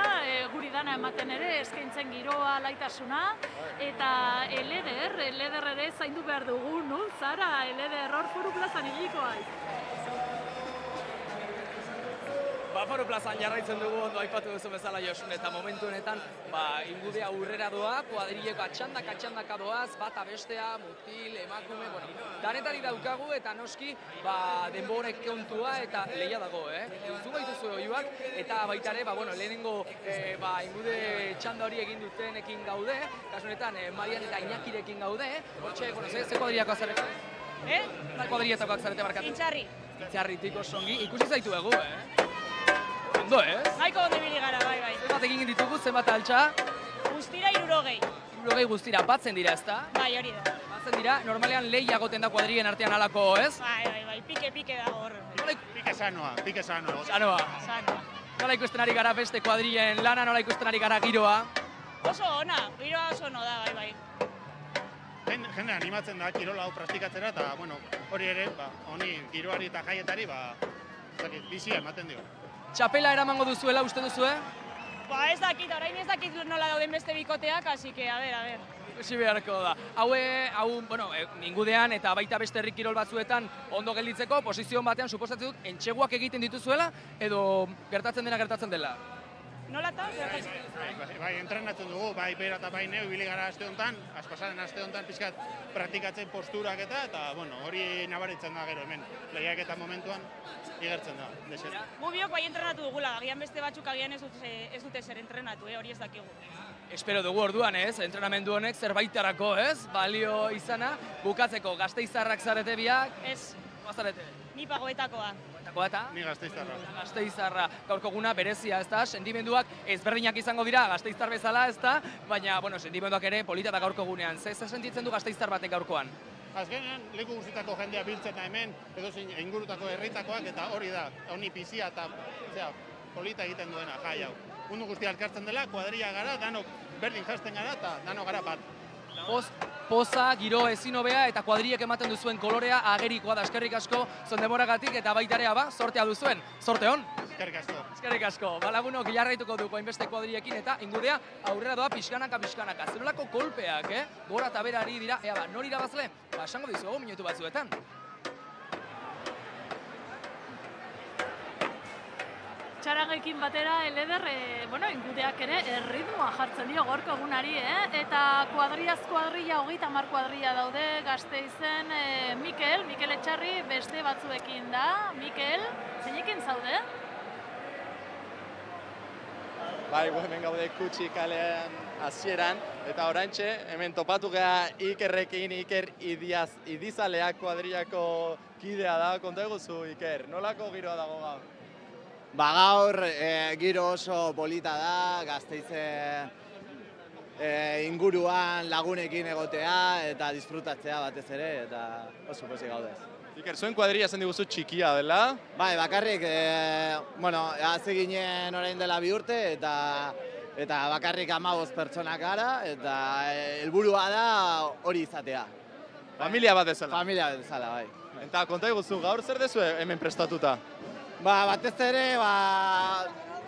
guri dana ematen ere, eskaintzen giroa, laitasuna, eta Eleder ere zaindu behar dugu, nun zara, Eleder hor Foru Plazan hilikoa. Foru Plazan jarraitzen dugu, ondo aipatu duzu bezala Josun, eta momentu honetan ingudea aurrera doa, kuadrileko atxandaka doaz, bata bestea, mutil, emakume, danetari daukagu eta noski denborek kontua eta lehia dago, Zugu dituzu oiuak, eta baita ere, lehenengo ingude txanda hori egin dutenekin gaude, kasu honetan Marian eta Iñakirekin gaude, hortxe, ze kuadriako azarete? Kuadrietako azarete barkatu? Itxarritik osongi, ikusi zaitu egu, Ondo, ez? Naiko ondo ibili gara, bai. Zenbat egin ditugu, zenbat altxa? Guztira 60. 60 guztira, batzen dira, ezta? Bai, hori da. Batzen dira, normalean lehia goten da kuadrien artean alako, ez? Bai, pike dago hor. Pike sanoa. Sanoa. Nola ikusten ari gara beste kuadrien lana, nola ikusten ari gara giroa? Oso ona, giroa oso ona da, bai. Jende animatzen da kirola hau praktikatzera, eta hori ere, honi giroari eta jaietari, bizia ematen dio. Txapela eramango duzuela, uste duzue? Ez dakit, orain ez dakit nola dauden beste bikoteak, así que, a ver. Ikusi beharko da. Hau, ingudean eta baita beste herri kirol batzuetan ondo gelditzeko, posizio batean suposatzen dut, entxeguak egiten dituzuela, edo gertatzen dela? Nola eta? Bai, entrenatzen dugu, bai bera eta bai neu, ibili gara aste honetan, pasaren aste honetan pixkat praktikatzen posturak eta hori nabaritzen da gero hemen, lehiak eta momentuan igertzen da. Gu biok bai entrenatu dugula, agian beste batzuk agian ez dute zer entrenatu, hori ez dakigu. Espero dugu orduan, entrenamendu honek zerbaiterako, balio izana, bukatzeko Gasteiztarrak zarete biak? Ez. Zarete? Ni Pagoetakoa. Ni Gasteiztarra. Gasteiztarra. Gaurko eguna berezia, ezta? Sentimenduak ezberdinak izango dira Gasteiztar bezala, ezta? Baina, sentimenduak ere polita da gaurko egunean. Zer sentitzen du Gasteiztar batek gaurkoan? Azkenean, leku guztietako jendea biltzen da hemen, edozein ingurutako herritakoak eta hori da, honi pizia eta polita egiten duena, jai hau. Mundu guztia elkartzen dela, kuadrilla gara, danok berdin jasten gara eta danok gara bat. Poza, giro ezin hobea eta kuadriek ematen duzuen kolorea agerikoa da, eskerrik asko zuen demoragatik eta baita ere sortea duzuen. Sorte hon? Eskerrik asko. Lagunok jarraituko dugu hainbeste kuadriekin eta ingudea aurrera doa pixkanaka. Zenolako kolpeak, gora eta bera ari dira, nori irabazle? Esango dizuegu minutu batzuetan. txarangekin batera, Eleder, ingudeak ere erritmoa jartzen dio gorko egunari, eta kuadrilla 30 kuadrilla daude Gasteizen. Mikel Etxarri beste batzuekin da. Mikel, zeinekin zaude? Bai, hemen gaude Kutxi kalean hasieran, eta oraintxe hemen topatu gea Ikerrekin, Iker Idizaleak kuadrillako kidea da. Konta eguzu, Iker, nolako giroa dago gaur? Gaur giro oso polita da, Gasteizen inguruan lagunekin egotea eta disfrutatzea batez ere, eta oso pozik gaudez. Iker, zuen kuadrilla esan diguzu txikia dela? Bai, bakarrik, hasi ginen orain dela 2 urte, eta bakarrik 15 pertsonak gara, eta helburua da hori izatea. Familia bat bezala? Familia bat bezala, bai. Eta konta eguzu, gaur zer dezu hemen prestatuta? Batez ere,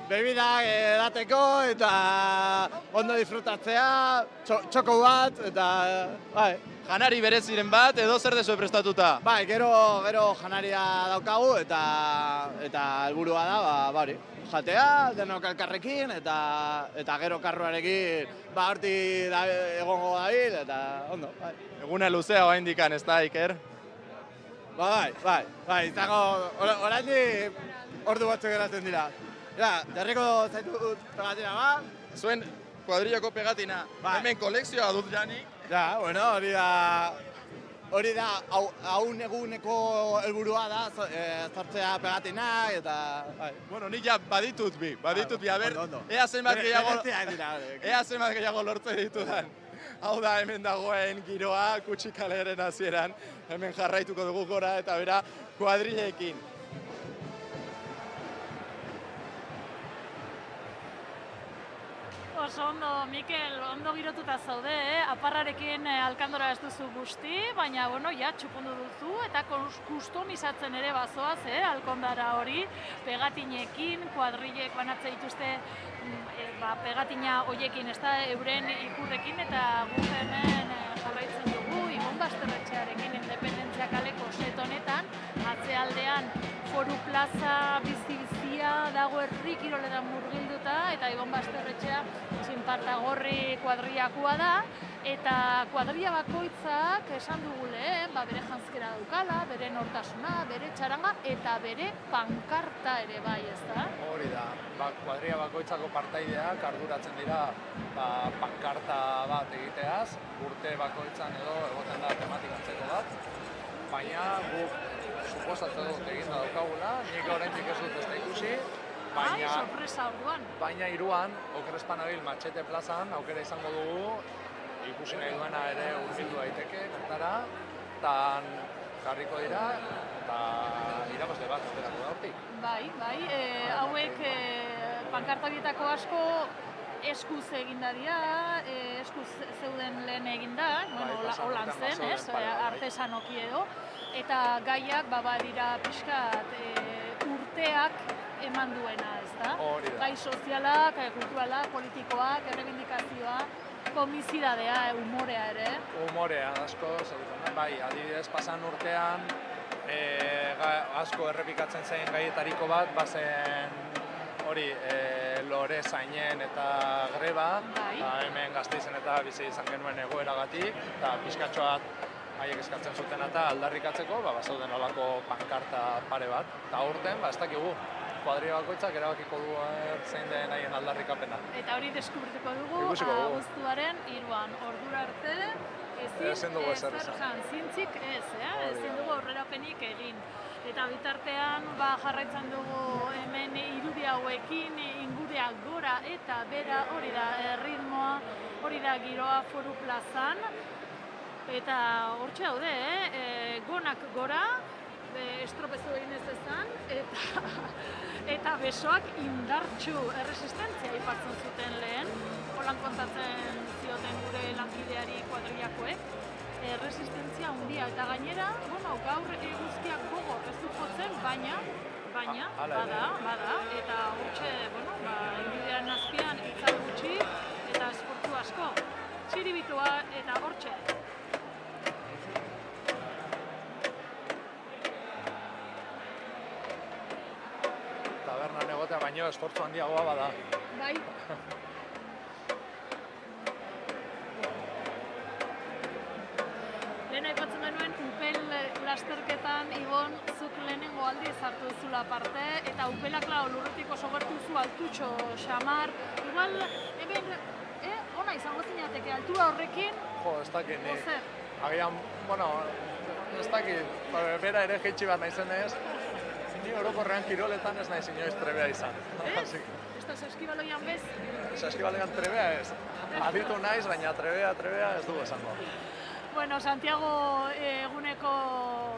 bebidak edateko eta ondo disfrutatzea, txoko bat, eta bai. Janari bereziren bat, edo zer dezu prestatuta? Bai, gero janaria daukagu eta helburua da, hori, jatea, denok elkarrekin, eta gero karruarekin, hortik egongo dabil, eta ondo, bai. Eguna luzea oraindikan, ez da, Iker? Bai, izango, oraindik ordu batzuk geratzen dira. Ja, jarriko zaitut pegatina bat. Zuen kuadrillako pegatina, hemen kolekzioa dut janik. Ja, bueno, hori da, haun eguneko helburua da, sortzea pegatinak, eta... Bueno, nik ja baditut bi, aber, ea zenbat gehiago lortzen ditudan. Hau da, hemen dagoen giroa, Kutxi kalearen hasieran, hemen jarraituko dugu gora eta bera kuadrillekin. Oso ondo, Mikel, ondo girotuta zaude, aparrarekin alkandora ez duzu guzti, baina, txupundu duzu, eta kustomizatzen ere bazoaz, alkondara hori, pegatinekin, kuadrillek banatzen dituzte pegatina hoiekin, ez da, euren ikurrekin, eta guk hemen jarraitzen dugu, Ibon Basterretxearekin, Independentzia kaleko set honetan, atzealdean Foru Plaza bizibizia dago herri kiroletan murgilduta, eta Ibon Basterretxea txinpartagorri kuadrillakoa da, eta kuadrilla bakoitzak esan dugu lehen, bere janzkera daukala, bere nortasuna, bere txaranga, eta bere pankarta ere bai, ez da? Hori da, kuadrilla bakoitzako partaideak arduratzen dira pankarta bat egiteaz, urte bakoitzan edo egoten da tematikantzeko bat, baina guk suposatzen dut eginda daukagula, nik oraindik ez dut ez da ikusi, sorpresa orduan. Baina 3an, Oker Espanabil Matxete plazan, aukera izango dugu, ikusi nahi duena ere hurbildu daiteke, bertara, eta jarriko dira, eta irabazle bat aterako da hortik. Bai, hauek pankartabietako asko eskuz egindaria, eskuz zeuden lehen eginda, holan zen, artesanoki edo, eta gaiak badira pixkat urteak eman duena, ez da? Gai sozialak, kulturalak, politikoak, errebindikazioa, komizidadea, humorea ere. Humorea, asko, bai, adibidez pasan urtean, asko errepikatzen zen gaietariko bat, bazen hori, lore zainen eta greba, hemen Gasteizen eta bizi izan genuen egoeragatik, eta pixkatxoat haiek eskatzen zuten eta aldarrikatzeko, bazauden olako pankarta pare bat, eta aurten, ez dakigu, kuadrilla bakoitzak erabakiko du zein den haien aldarrikapena. Eta hori deskubrituko dugu, abuztuaren 3an, ordura arte, ezin zer jantzintzik ezin dugu aurrerapenik egin. Eta bitartean jarraitzen dugu hemen irudi hauekin, ingudea gora eta bera, hori da ritmoa, hori da giroa Foru Plazan. Eta hortxe daude, gonak gora, estropezu egin ez ezan, eta besoak indartxu erresistentzia ipartzen zuten lehen, holan kontatzen zioten gure lankideari kuadrillakoek, erresistentzia handia eta gainera, gaur eguzkiak gogor ez du jotzen, baina bada, eta hortxe, ingudean azpian itzal gutxi eta esportu asko, txiribitua eta hortxe. Tabernan egotea, baino esfortzu handiagoa bada. Bai. Lehen aipatzen genuen, upel lasterketan, Ibon, zuk lehenengo aldiz hartu duzula parte, eta upelak lurretik oso gertu zu altutxo, xamar, igual, hemen, ona izango zinateke, altura horrekin, Jo, ez dakit, ni. Ozer. Agian, bueno, ez dakit, bera ere jaitsi bat naizenez, ni orokorrean kiroletan ez naiz inoiz trebea izan. ez? Ez eskibaloian bez? Eskibaloian trebea ez. Aditu naiz, baina trebea ez dugu esango. Bueno, Santiago eguneko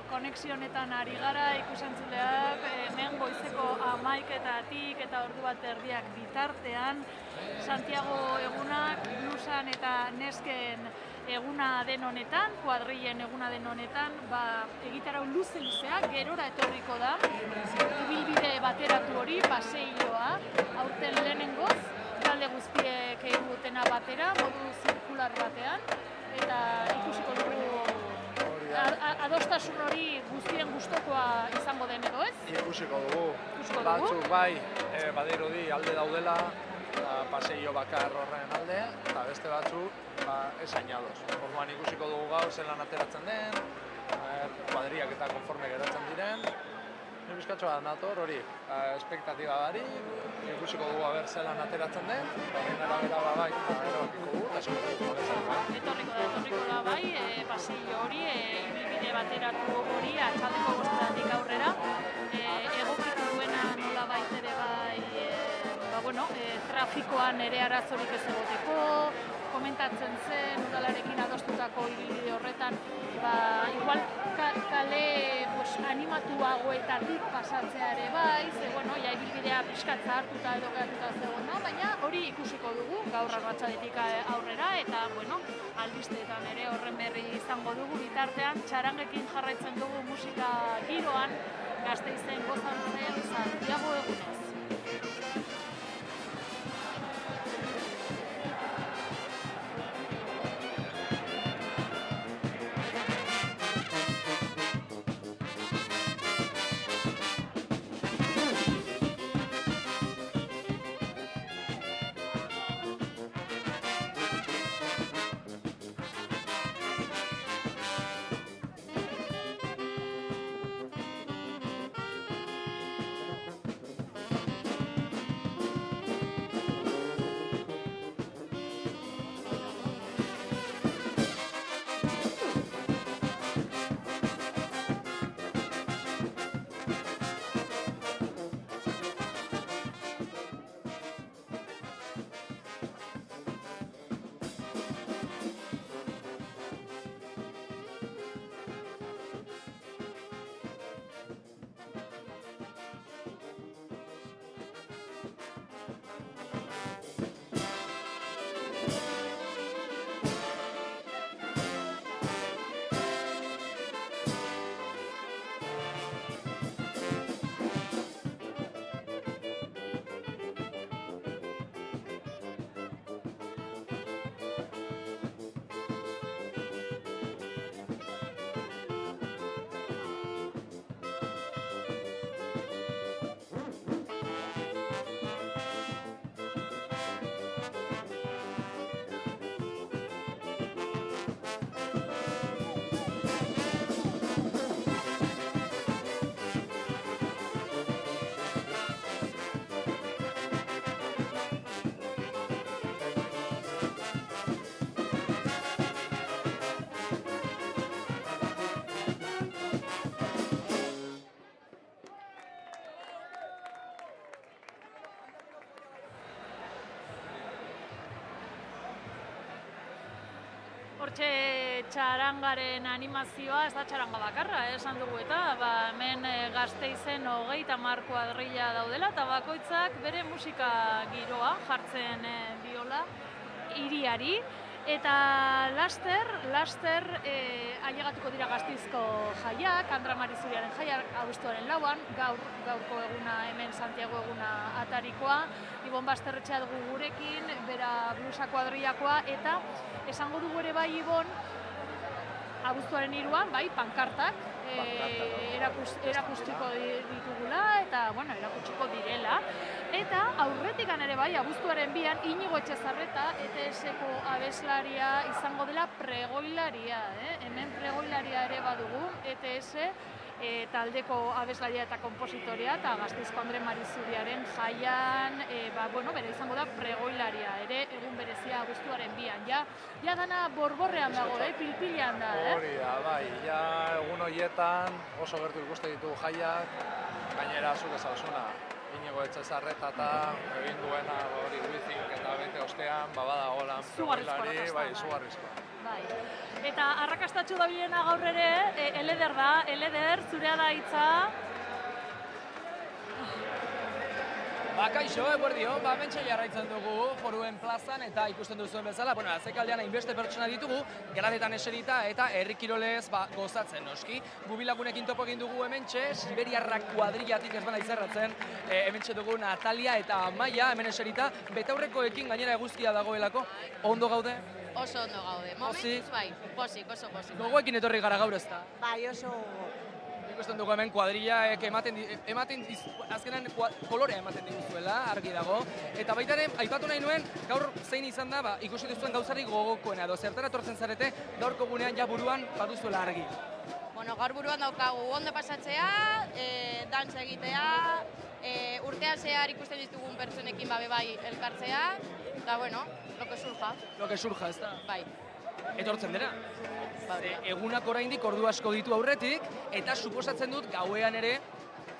konexionetan ari gara, ikusentzuleak, hemen goizeko 11:00 eta ordu bat erdiak bitartean. Santiago egunak, blusan eta nesken eguna den honetan, kuadrillen eguna den honetan, egitarau luze-luzea, gerora etorriko da, ibilbide bateratu hori, paseilloa, aurten lehenengoz, talde guztiek egin dutena batera, modu zirkular batean, eta ikusiko dugu adostasun hori guztien gustokoa izango den edo ez? Ikusiko dugu. Batzuk bai, badirudi alde daudela, paseillo bakar horren alde, eta beste batzuk ez ainados. Orduan ikusiko dugu gaur zelan ateratzen den, kuadriak eta konforme geratzen diren. Ni bizkatxo bat nator hori, espektatiba bari, ikusiko dugu aber zelan ateratzen den, horren arabera bai, erabakiko dugu, eta esiko dugu horretzen. Etorriko da bai, pasillo hori, ibilbide bateratu hori, atxaldeko 5:00 aurrera, egokitu duena nola baitere bai, trafikoan ere arazorik ez egoteko, komentatzen zen, udalarekin adostutako ibilbide horretan, igual kale animatuagoetatik pasatzea ere bai, ja ibilbidea pixkatza hartuta edo geratuta zegoen, baina hori ikusiko dugu gaur arratsaldetik aurrera, eta albisteetan ere horren berri izango dugu, bitartean txarangekin jarraitzen dugu musika giroan, Gasteizen gozatzen Santiago egunez. Hortxe txarangaren animazioa, ez da txaranga bakarra, esan dugu eta hemen Gasteizen 30 kuadrilla daudela eta bakoitzak bere musika giroa jartzen diola hiriari. Eta laster ailegatuko dira Gasteizko jaiak, Andra Marizuriaren jaiak abuztuaren 4an, gaurko eguna hemen Santiago eguna atarikoa, Ibon Basterretxea dugu gurekin, bera blusa kuadrillakoa, eta esango dugu ere bai Ibon, abuztuaren 3an, bai, pankartak erakustiko ditugula eta, bueno, erakutsiko direla. Eta aurretikan ere bai, abuztuaren 2an Inigo Etxezarreta, ETS-ko abeslaria izango dela pregoilaria. Hemen pregoilaria ere badugu, ETS, taldeko abeslaria eta kompositorea, eta Gasteizko Andre Marizuriaren jaian, bera izango da pregoilaria, ere egun berezia abuztuaren 2an. Ja dana borborrean dago, pilpilean da, Hori da, bai, ja egun horietan oso gertu ikuste ditugu jaiak, gainera zuk ezauzuna. Inigo Etxezarreta eta egin duena hori Wizink eta bete ostean, badagoela pregoilari, bai, izugarrizkoa. Bai. Eta arrakastatxu dabilena gaur ere, Eleder da. Eleder, zurea da hitza. Kaixo, eguerdio, mentxe jarraitzen dugu Foruen plazan eta ikusten duzuen bezala, atzekaldean hainbeste pertsona ditugu, geladetan eserita eta herri kirolez gozatzen noski. Gubilagunekin topo egin dugu hementxe, Siberiarrak kuadrillatik ez bana izerratzen, hementxe dugu Natalia eta Amaia hemen eserita, betaurrekoekin gainera eguzkia dagoelako, ondo gaude? Oso ondo gaude, momentuz bai, posik, oso posik. Gogoekin etorri gara gaur ezta? Bai, oso Ikusten dugu hemen kuadrillaek azkenan kolorea ematen diguzuela, argi dago. Eta baita ere, aipatu nahi nuen, gaur zein izan da, ikusi duzuen gauzarik gogokoena, edo zertara etortzen zarete, gaurko gunean ja buruan baduzuela argi. Bueno, gaur buruan daukagu ondo pasatzea, dantza egitea, urtean zehar ikusten ditugun pertsonekin bai elkartzea, eta bueno, lo que surja. Lo que surja, ez da? Bai. Etortzen dira. Egunak oraindik ordu asko ditu aurretik, eta suposatzen dut gauean ere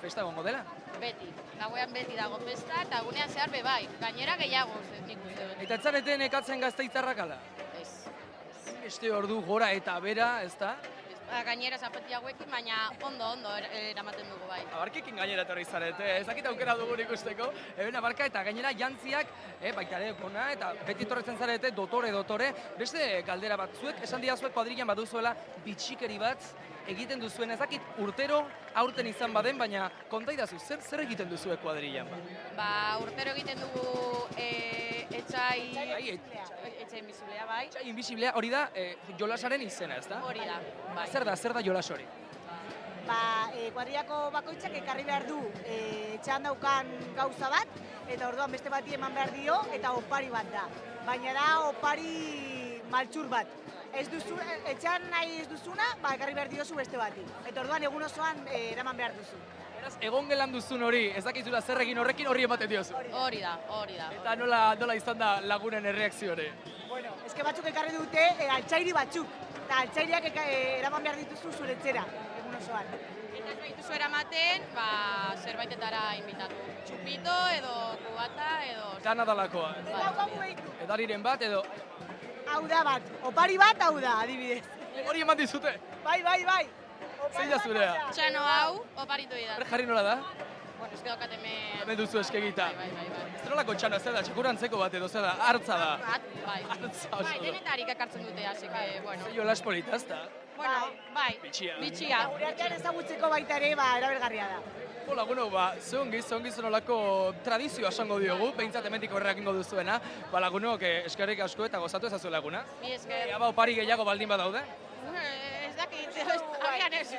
festa egongo dela. Beti, gauean beti dago festa, eta egunean zehar bai, gainera gehiago nik uste. Eta ez zarete nekatzen Gasteiztarrak ala? Ez. Beste ordu gora eta bera, ez da? Gainera zapati hauekin, baina ondo eramaten dugu bai. Abarkekin gainera etorri zarete, ez dakit aukera dugun ikusteko, eben abarka eta gainera jantziak, baita ere kona, eta beti etorretzen zarete dotore, beste galdera bat, zuek esan diazuek kuadrillan baduzuela bitxikeri bat egiten duzuen, ez dakit urtero aurten izan baden, baina kontaidazu, zer egiten duzuek kuadrillan? Urtero egiten dugu etxai inbiziblea, bai. Etxai inbiziblea, hori da jolasaren izena, ez da? Hori da, bai. Zer da jolas hori? Kuadrillako bakoitzak ekarri behar du etxean daukan gauza bat, eta orduan beste bati eman behar dio, eta opari bat da. Baina da opari maltsur bat. Etxean nahi ez duzuna, ekarri behar diozu beste bati. Eta orduan egun osoan eraman behar duzu. Beraz, egon gelan duzun hori, ez dakizula zer egin horrekin horri ematen diozu. Hori da. Eta nola izan da lagunen erreakzio hori? Bueno, eske batzuk ekarri dute altzairi batzuk. Eta altzairiak eraman behar dituzu zure etxera, egun osoan. Eta ez behituzu eramaten, zerbaitetara inbitatu. Txupito edo kubata edo... Dana dalakoa. Edariren bat edo... Hau da bat, opari bat hau da, adibidez. Hori eman dizute? Bai. Zein da zurea? Txano hau, oparitu idan. Jarri nola da? Bueno, eske daukat hemen duzu eskegita. Bai. Ez nolako txano, ez da, txekurantzeko bat edo, zer da, hartza da. Bai. Hartza oso. Bai, denetarik ekartzen dute, así que, bueno. Zei jolas polita, ez da? Bueno, bai. Bitxia. Gurean ezagutzeko baita ere, erabilgarria da. Laguno, ze ongiz nolako tradizioa esango diogu, behintzat hemendik horreak ingo duzuena. Lagunok, eskerrik asko eta gozatu ezazu laguna. Mi esker. Opari gehiago baldin badaude? Ez dakit, agian ez.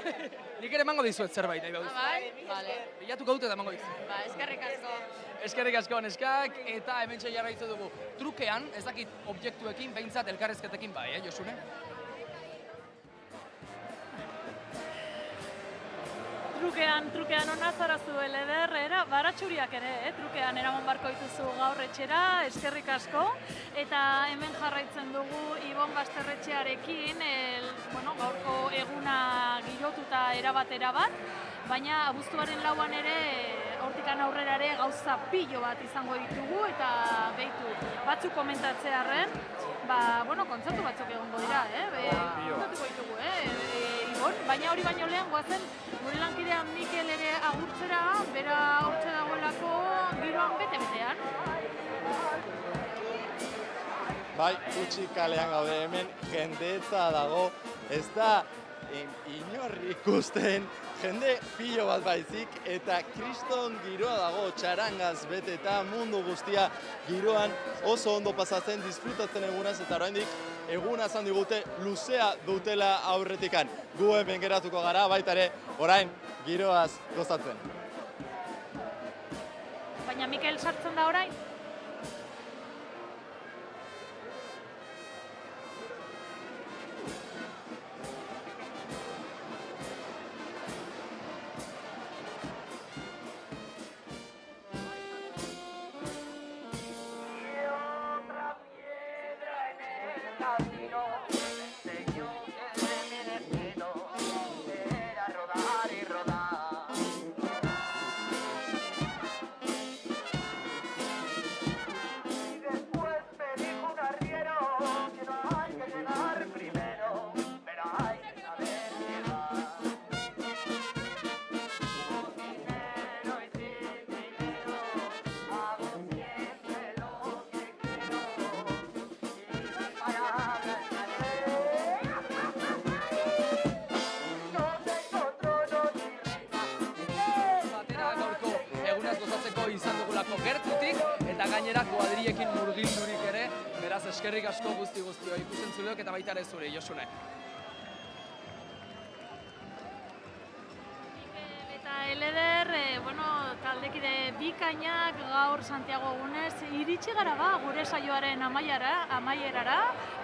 Nik ere emango dizuet zerbait, nahi baduzu. Bai, bale. Bilatu gaute eta emango dizuet. Eskerrik asko. Eskerrik asko, neskak, eta hemen jarraitu dugu. Trukean, ez dakit objektuekin, behintzat elkarrezketekin bai, Josune? Trukean ona zarazu Eleder, baratxuriak ere, trukean eraman barko dituzu gaur etxera, eskerrik asko. Eta hemen jarraitzen dugu Ibon Basterretxearekin, gaurko eguna girotuta erabat, baina abuztuaren 4an ere, hortikan aurrera ere gauza pilo bat izango ditugu, eta behitu batzuk komentatzearren, kontzertu batzuk egongo dira, kontatuko ditugu, baina hori baino lehen goazen gure lankidean Mikel ere agurtzera, bera hortze dagoelako giroan bete-betean. Bai, utzi kalean gaude hemen, jendetza dago, ez da inorri ikusten jende pilo bat baizik, eta kriston giroa dago, txarangaz beteta, mundu guztia giroan oso ondo pasatzen, disfrutatzen egunaz, eta oraindik eguna esan digute luzea dutela aurretikan. Gu hemen geratuko gara, baita ere, orain giroaz gozatzen. Baina Mikel sartzen da orain? izan dugulako gertutik, eta gainera kuadriekin murgildurik ere, beraz eskerrik asko guzti-guztioi ikusen eta baita ere zure, Josune. Eta Eleder, taldekide bikainak gaur Santiago egunez, iritsi gara gure saioaren amaierara,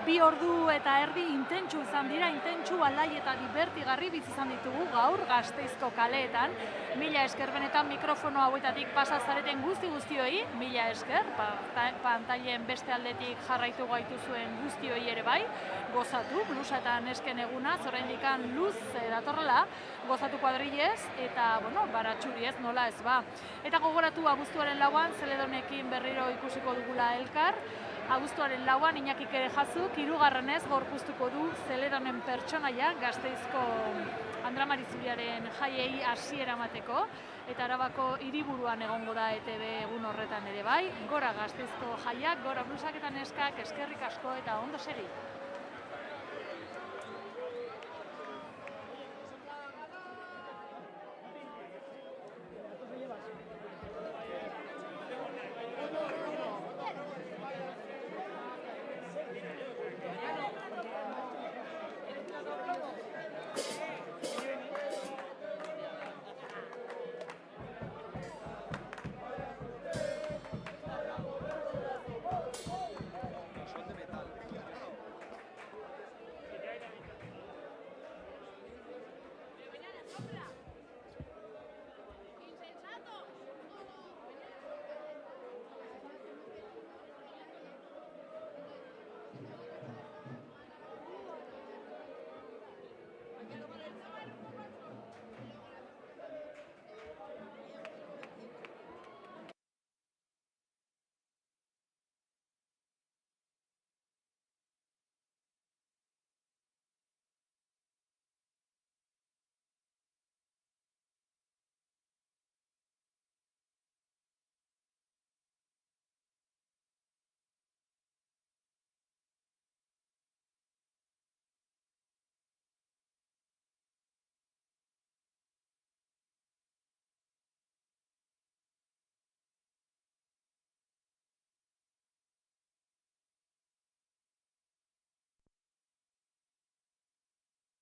2 ordu eta erdi intentsu izan dira, intentsu alai eta divertigarri bizi izan ditugu gaur Gasteizko kaleetan. Mila esker benetan mikrofono hauetatik pasa zareten guzti-guztioi, mila esker, pantailen beste aldetik jarraitu gaitu zuen guztioi ere bai, gozatu, blusa eta nesken eguna, oraindikan luz datorrela, gozatu kuadrilez, eta, baratxuri ez, nola ez ba. Eta gogoratu abuztuaren 4an, Zeledonekin berriro ikusiko dugula elkar, abuztuaren 4an Iñakik ere jazuk, 3. gorpuztuko du Zeledonen pertsonaia, Gasteizko Andra Marizuriaren jaiei hasiera emateko, eta Arabako hiriburuan egongo da ETB egun horretan ere bai, gora Gasteizko jaiak, gora blusak eta neskak, eskerrik asko eta ondo segi.